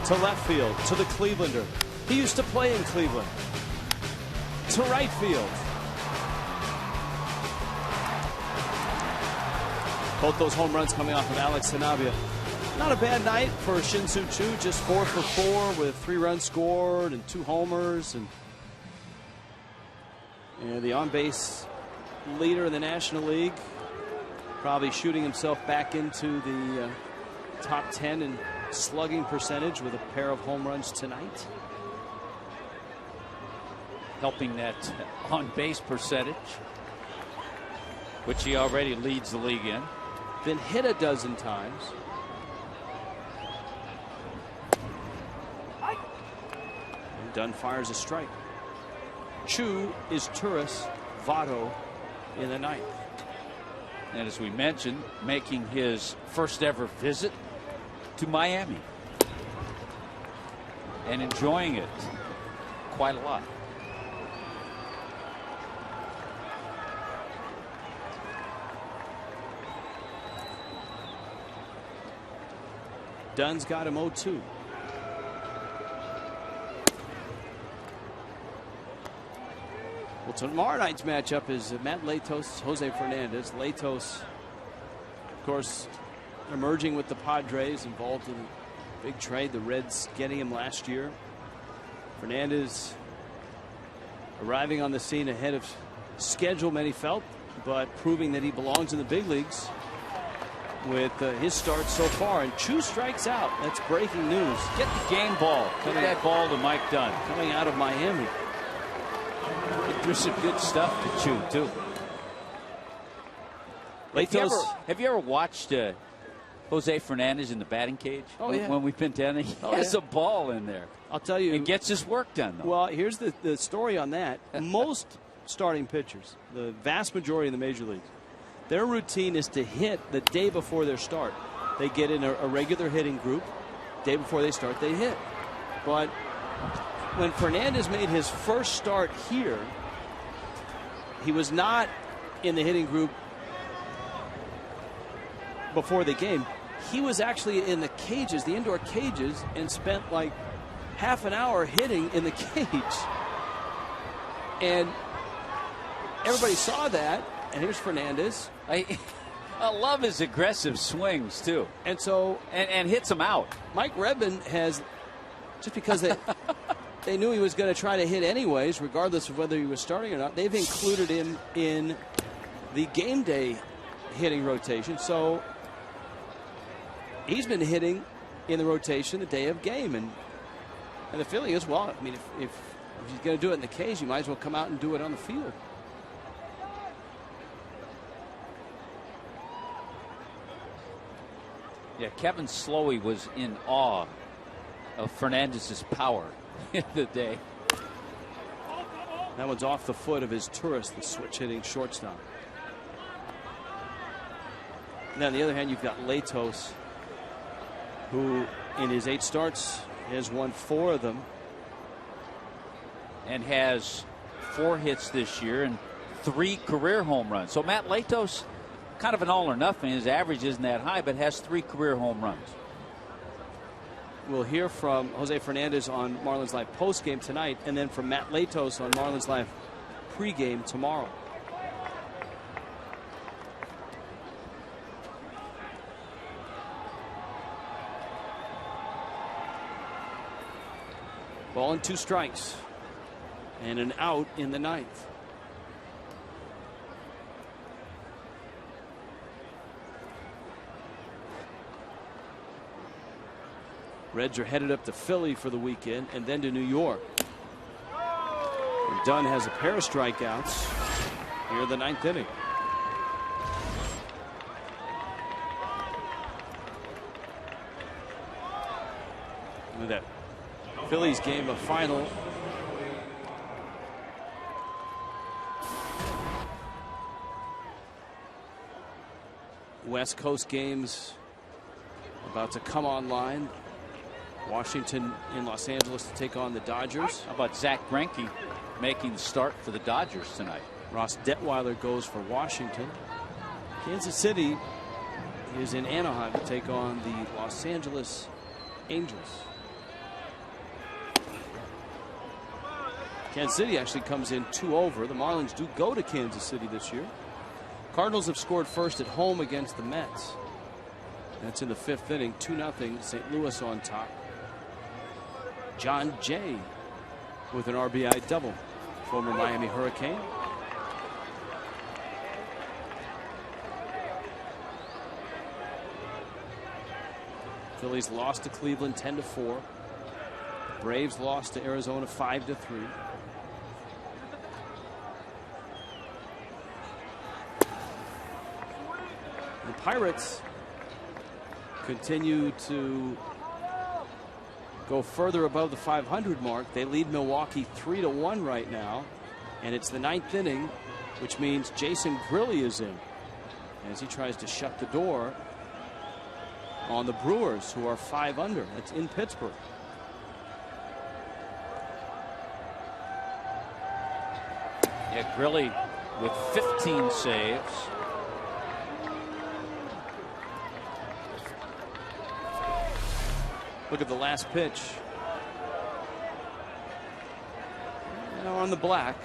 to left field to the Clevelander. He used to play in Cleveland. To right field. Both those home runs coming off of Alex Sanabria. Not a bad night for Shin-Soo Choo, just 4 for 4 with 3 runs scored and 2 homers. And the on-base leader in the National League, probably shooting himself back into the top 10 in slugging percentage with a pair of home runs tonight. Helping that on-base percentage, which he already leads the league in. Been hit a dozen times. And Dunn fires a strike. Choo is Turris, Votto in the 9th. And as we mentioned, making his first ever visit to Miami. And enjoying it quite a lot. Dunn's got him 0-2. Well, tomorrow night's matchup is Matt Latos, Jose Fernandez. Latos, of course, emerging with the Padres, involved in a big trade. The Reds getting him last year. Fernandez arriving on the scene ahead of schedule, many felt, but proving that he belongs in the big leagues with his start so far. And Choo strikes out. That's breaking news. Get the game ball. Get that ball to Mike Dunn. Coming out of Miami. He threw some good stuff to Choo, too. Have you ever watched Jose Fernandez in the batting cage? Oh, yeah. When we've been down there, he has a ball in there. I'll tell you. It gets his work done, though. Well, here's the story on that. Most starting pitchers, the vast majority in the major leagues, their routine is to hit the day before their start. They get in a regular hitting group. Day before they start, they hit. But when Fernandez made his first start here, he was not in the hitting group before the game. He was actually in the cages, the indoor cages, and spent like half an hour hitting in the cage. And everybody saw that. And here's Fernandez. I love his aggressive swings, too. And so. And hits him out. Mike Redmond has, just because they knew he was going to try to hit anyways, regardless of whether he was starting or not, they've included him in the game day hitting rotation. So he's been hitting in the rotation the day of game. And the feeling is, well, I mean, if he's going to do it in the cage, you might as well come out and do it on the field. Yeah, Kevin Slowey was in awe of Fernandez's power in the day. That one's off the foot of his Turris, the switch hitting shortstop. And on the other hand, you've got Latos, who in his 8 starts has won 4 of them. And has 4 hits this year and 3 career home runs. So Matt Latos kind of an all or nothing. His average isn't that high, but has 3 career home runs. We'll hear from Jose Fernandez on Marlins Live postgame tonight, and then from Matt Latos on Marlins Live pregame tomorrow. Ball and 2 strikes, and an out in the 9th. Reds are headed up to Philly for the weekend and then to New York. And Dunn has a pair of strikeouts here in the 9th inning. Look at that Phillies game of final. West Coast games about to come online. Washington in Los Angeles to take on the Dodgers. How about Zach Greinke making the start for the Dodgers tonight? Ross Detweiler goes for Washington. Kansas City is in Anaheim to take on the Los Angeles Angels. Kansas City actually comes in 2 over. The Marlins do go to Kansas City this year. Cardinals have scored first at home against the Mets. That's in the 5th inning, 2-0. St. Louis on top. John Jay with an RBI double. Former Miami Hurricane. Phillies lost to Cleveland 10-4. Braves lost to Arizona 5-3. The Pirates continue to go further above the 500 mark. They lead Milwaukee 3-1 right now, and it's the 9th inning, which means Jason Grilli is in as he tries to shut the door on the Brewers, who are 5 under. That's in Pittsburgh. Yeah, Grilli with 15 saves. Look at the last pitch. Now on the black.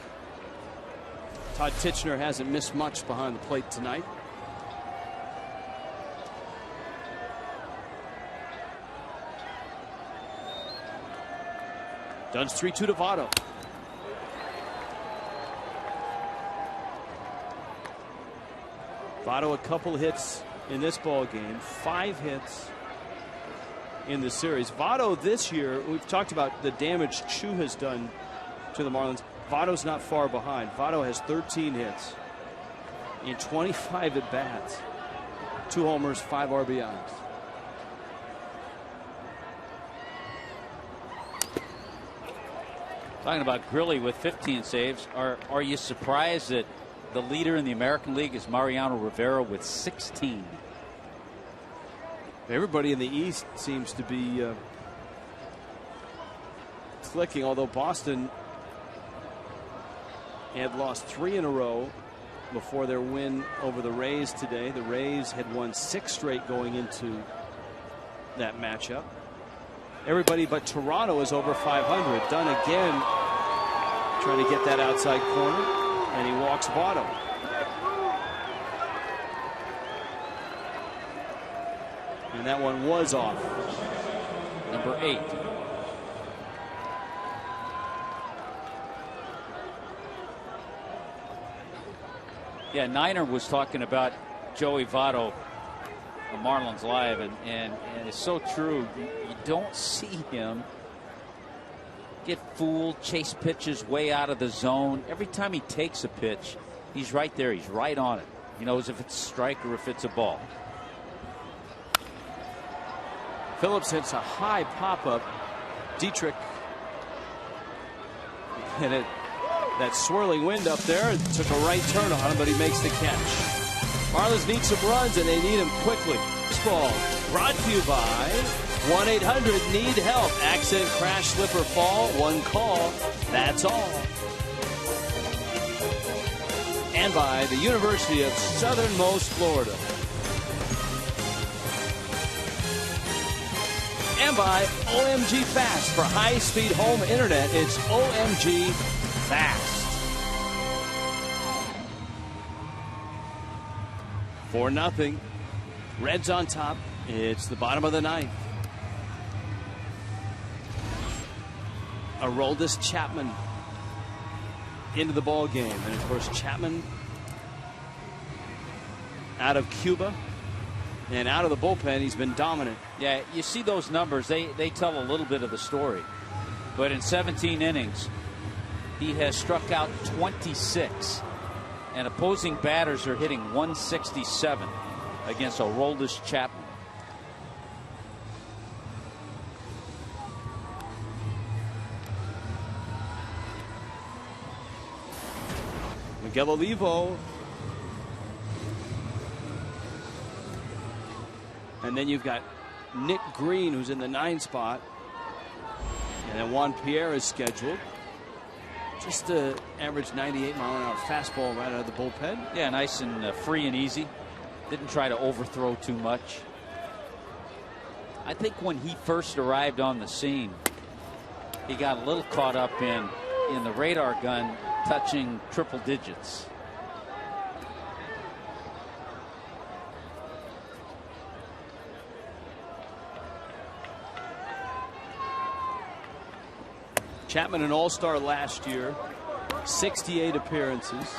Todd Titchener hasn't missed much behind the plate tonight. Dunn's 3-2 to Votto. Votto a couple hits in this ball game. 5 hits in the series. Votto this year, we've talked about the damage Choo has done to the Marlins. Votto's not far behind. Votto has 13 hits in 25 at bats, 2 homers, 5 RBIs. Talking about Grilli with 15 saves, are you surprised that the leader in the American League is Mariano Rivera with 16? Everybody in the East seems to be clicking, although Boston had lost 3 in a row before their win over the Rays today. The Rays had won 6 straight going into that matchup. Everybody but Toronto is over 500. Dunn again trying to get that outside corner, and he walks Votto. And that one was off. Number 8. Yeah, Niner was talking about Joey Votto on Marlins Live, and it's so true. You don't see him get fooled, chase pitches way out of the zone. Every time he takes a pitch, he's right there. He's right on it. He knows if it's a strike or if it's a ball. Phillips hits a high pop-up. Dietrich, and that swirling wind up there took a right turn on him, but he makes the catch. Marlins need some runs, and they need them quickly. Baseball brought to you by 1-800-NEED-HELP. Accident, crash, slip, or fall. One call. That's all. and by the University of Southernmost Florida. And by OMG Fast. For high-speed home internet, it's OMG Fast. 4-0. Reds on top. It's the bottom of the ninth. Aroldis Chapman into the ball game. And of course, Chapman out of Cuba and out of the bullpen. He's been dominant. Yeah, you see those numbers. They tell a little bit of the story. But in 17 innings, he has struck out 26. And opposing batters are hitting 167 against Aroldis Chapman. Miguel Olivo. And then you've got Nick Green, who's in the 9 spot. And then Juan Pierre is scheduled. Just the average 98-mile-an-hour fastball right out of the bullpen. Yeah, nice and free and easy. Didn't try to overthrow too much. I think when he first arrived on the scene, he got a little caught up in the radar gun touching triple digits. Chapman, an all-star last year, 68 appearances.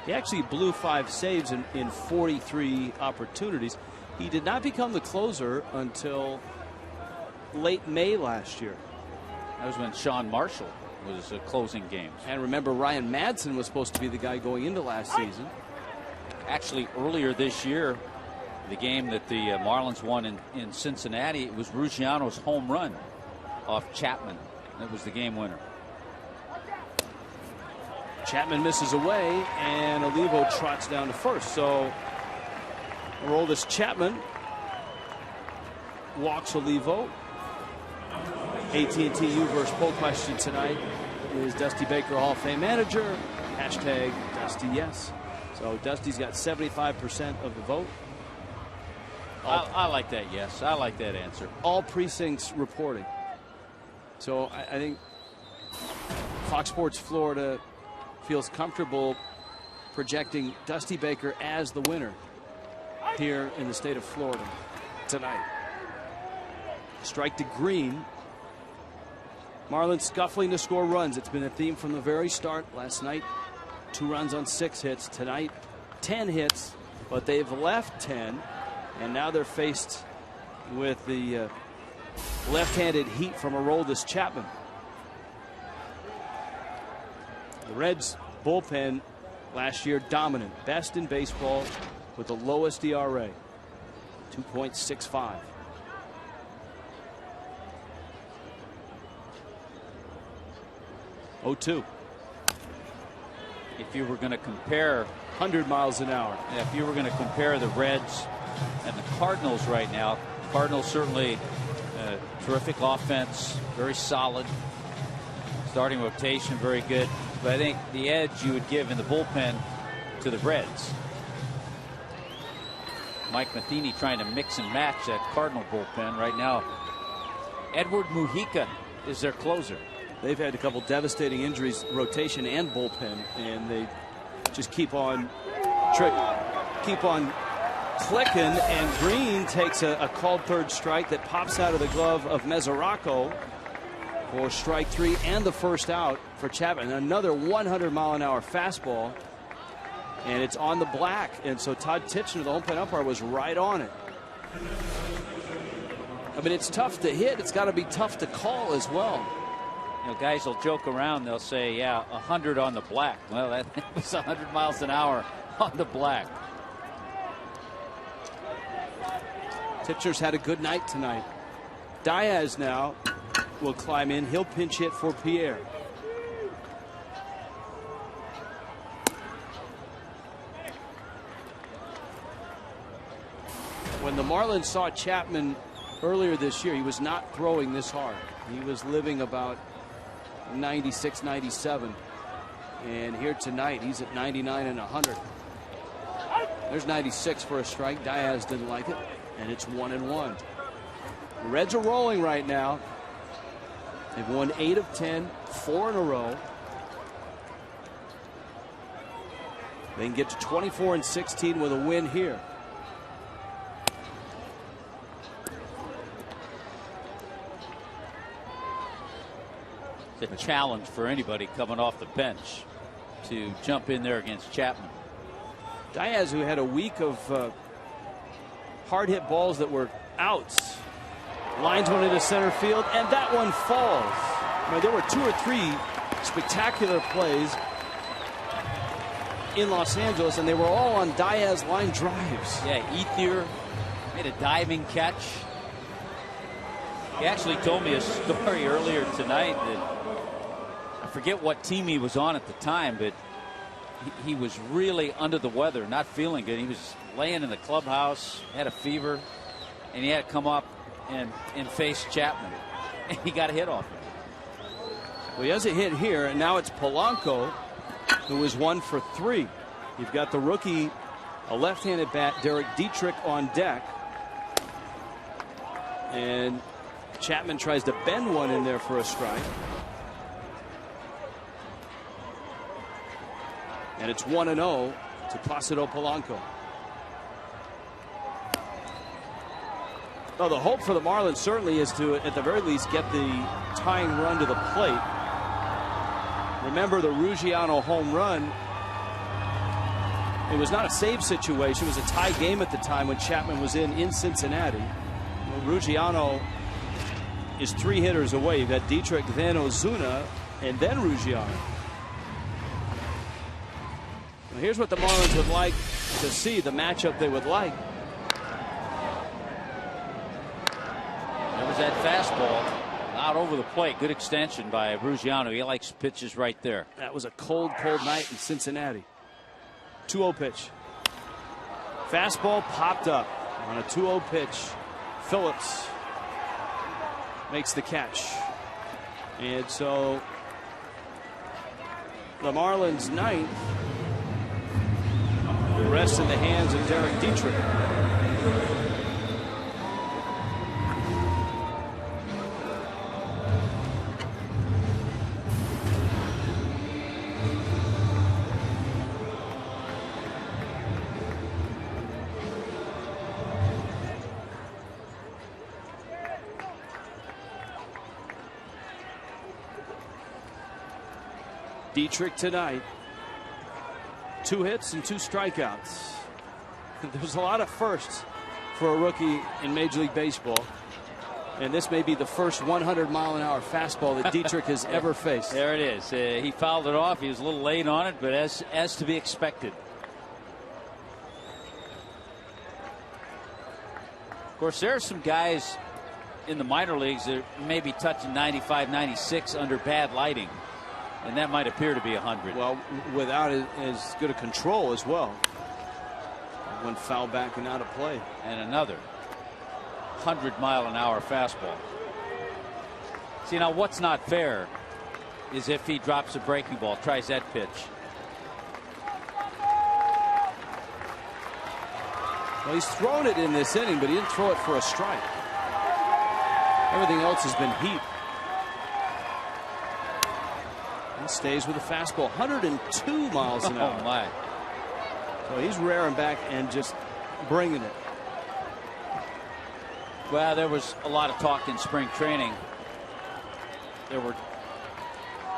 He actually blew 5 saves in 43 opportunities. He did not become the closer until late May last year. That was when Sean Marshall was closing games. And remember, Ryan Madsen was supposed to be the guy going into last season. Actually, earlier this year, the game that the Marlins won in Cincinnati, it was Ruggiano's home run off Chapman. That was the game winner. Chapman misses away, and Olivo trots down to first. So Aroldis Chapman walks Olivo. AT&T U-verse poll question tonight is Dusty Baker Hall of Fame manager? Hashtag Dusty yes. So Dusty's got 75% of the vote. I like that yes. I like that answer. All precincts reporting. So I think Fox Sports Florida feels comfortable projecting Dusty Baker as the winner here in the state of Florida tonight. Strike to Green. Marlins scuffling to score runs. It's been a theme from the very start. Last night, 2 runs on 6 hits. Tonight, 10 hits, but they've left 10, and now they're faced with the left-handed heat from Aroldis Chapman. The Reds bullpen last year dominant, best in baseball with the lowest ERA, 2.65. Oh-2. If you were going to compare 100 miles an hour. If you were going to compare the Reds and the Cardinals right now, Cardinals certainly terrific offense, very solid. Starting rotation, very good. But I think the edge you would give in the bullpen to the Reds. Mike Matheny trying to mix and match that Cardinal bullpen right now. Edward Mujica is their closer. They've had a couple devastating injuries, rotation and bullpen, and they just keep on clicking. And Green takes a called third strike that pops out of the glove of Mesoraco for strike 3 and the first out for Chapman. Another 100-mile-an-hour fastball, and it's on the black. And so Todd Titchener, the home plate umpire, was right on it. I mean, it's tough to hit. It's got to be tough to call as well. You know, guys will joke around. They'll say, yeah, 100 on the black. Well, that was 100 miles an hour on the black. Titcher's had a good night tonight. Diaz now will climb in. He'll pinch hit for Pierre. When the Marlins saw Chapman earlier this year, he was not throwing this hard. He was living about 96, 97. And here tonight, he's at 99 and 100. There's 96 for a strike. Diaz didn't like it, and it's 1-1. The Reds are rolling right now. They've won 8 of 10, 4 in a row. They can get to 24 and 16 with a win here. It's a challenge for anybody coming off the bench to jump in there against Chapman. Diaz, who had a week of hard hit balls that were outs, lines one into center field, and that one falls. I mean, there were 2 or 3 spectacular plays in Los Angeles, and they were all on Diaz line drives. Yeah, Ethier made a diving catch. He actually told me a story earlier tonight that I forget what team he was on at the time, but he was really under the weather, not feeling good. He was laying in the clubhouse, had a fever, and he had to come up and face Chapman. And he got a hit off him. Well, he has a hit here, and now it's Polanco, who is 1 for 3. You've got the rookie, a left-handed bat, Derek Dietrich, on deck. And Chapman tries to bend one in there for a strike. And it's 1-0 to Placido Polanco. Well, the hope for the Marlins certainly is to, at the very least, get the tying run to the plate. Remember the Ruggiano home run. It was not a save situation. It was a tie game at the time when Chapman was in Cincinnati. Well, Ruggiano is 3 hitters away. You've got Dietrich, then Ozuna, and then Ruggiano. Well, here's what the Marlins would like to see, the matchup they would like. There was that fastball out over the plate. Good extension by Ruggiano. He likes pitches right there. That was a cold, cold night in Cincinnati. 2-0 pitch. Fastball popped up on a 2-0 pitch. Phillips makes the catch. And so the Marlins' ninth rests in the hands of Derek Dietrich. Dietrich tonight, 2 hits and 2 strikeouts. There's a lot of firsts for a rookie in Major League Baseball. And this may be the first 100-mile-an-hour fastball that Dietrich has ever faced. There it is. He fouled it off. He was a little late on it, but as to be expected. Of course, there are some guys in the minor leagues that may be touching 95, 96 under bad lighting. And that might appear to be 100. Well, without as good a control as well. One foul back and out of play. And another 100-mile-an-hour fastball. See, now what's not fair is if he drops a breaking ball, tries that pitch. Well, he's thrown it in this inning, but he didn't throw it for a strike. Everything else has been heat. He stays with a fastball, 102 miles an hour. Oh, my. So he's rearing back and just bringing it. Well, there was a lot of talk in spring training. There were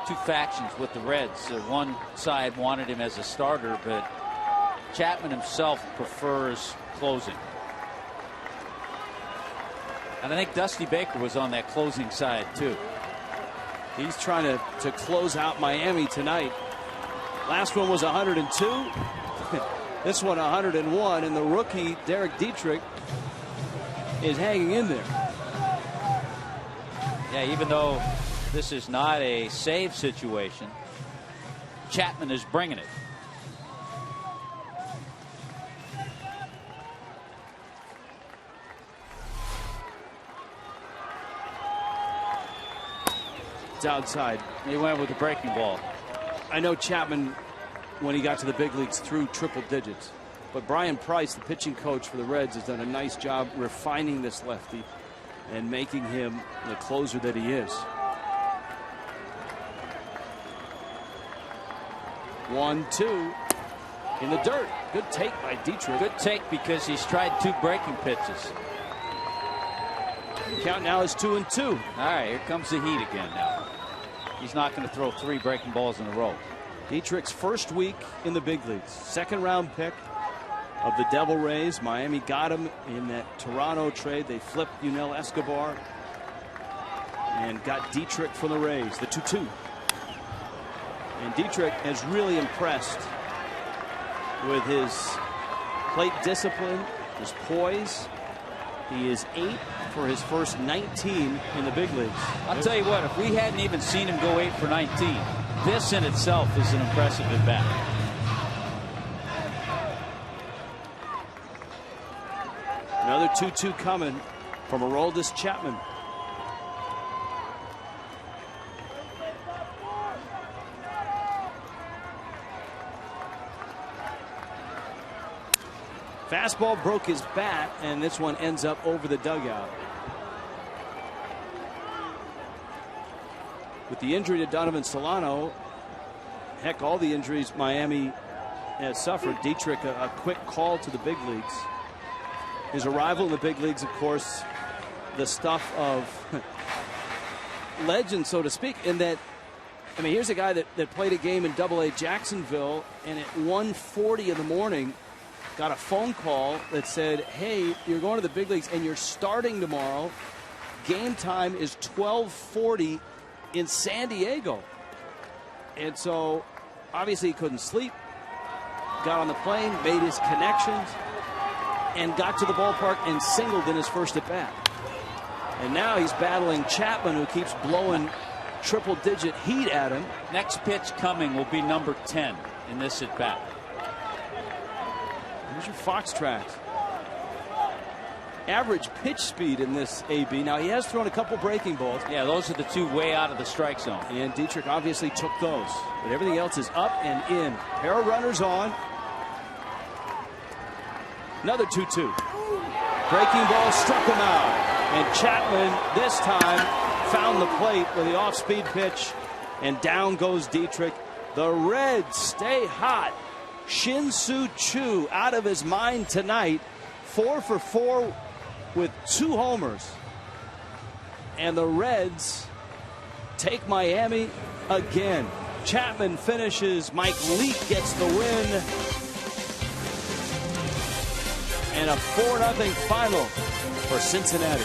2 factions with the Reds. One side wanted him as a starter, but Chapman himself prefers closing. And I think Dusty Baker was on that closing side, too. He's trying to close out Miami tonight. Last one was 102. This one 101, and the rookie Derek Dietrich is hanging in there. Yeah, even though this is not a save situation, Chapman is bringing it. It's outside. He went with the breaking ball. I know Chapman, when he got to the big leagues, threw triple digits. But Brian Price, the pitching coach for the Reds, has done a nice job refining this lefty and making him the closer that he is. 1-2 in the dirt. Good take by Dietrich. Good take because he's tried 2 breaking pitches. The count now is 2-2. All right, here comes the heat again now. He's not going to throw 3 breaking balls in a row. Dietrich's first week in the big leagues. Second round pick of the Devil Rays. Miami got him in that Toronto trade. They flipped Yunel Escobar and got Dietrich for the Rays. The 2-2. And Dietrich has really impressed with his plate discipline, his poise. He is 8 for his first 19 in the big leagues. I'll tell you what, if we hadn't even seen him go 8 for 19, this in itself is an impressive at bat. Another 2-2 coming from Aroldis Chapman. Fastball broke his bat, and this one ends up over the dugout. With the injury to Donovan Solano, heck, all the injuries Miami has suffered, Dietrich a quick call to the big leagues. His arrival in the big leagues, of course, the stuff of legend, so to speak, in that, I mean, here's a guy that played a game in Double-A Jacksonville, and at 1:40 in the morning, got a phone call that said, hey, you're going to the big leagues and you're starting tomorrow. Game time is 12:40 in San Diego. And so obviously he couldn't sleep. Got on the plane, made his connections, and got to the ballpark and singled in his first at bat. And now he's battling Chapman, who keeps blowing triple-digit heat at him. Next pitch coming will be number 10 in this at bat. Here's your Fox tracks. Average pitch speed in this AB. Now, he has thrown a couple breaking balls. Yeah, those are the 2 way out of the strike zone. And Dietrich obviously took those. But everything else is up and in. Pair of runners on. Another 2-2. Breaking ball struck him out. And Chapman this time found the plate with the off-speed pitch. And down goes Dietrich. The Reds stay hot. Shin-Soo Choo out of his mind tonight. 4 for 4 with 2 homers. And the Reds take Miami again. Chapman finishes. Mike Leake gets the win. And a 4-0 final for Cincinnati.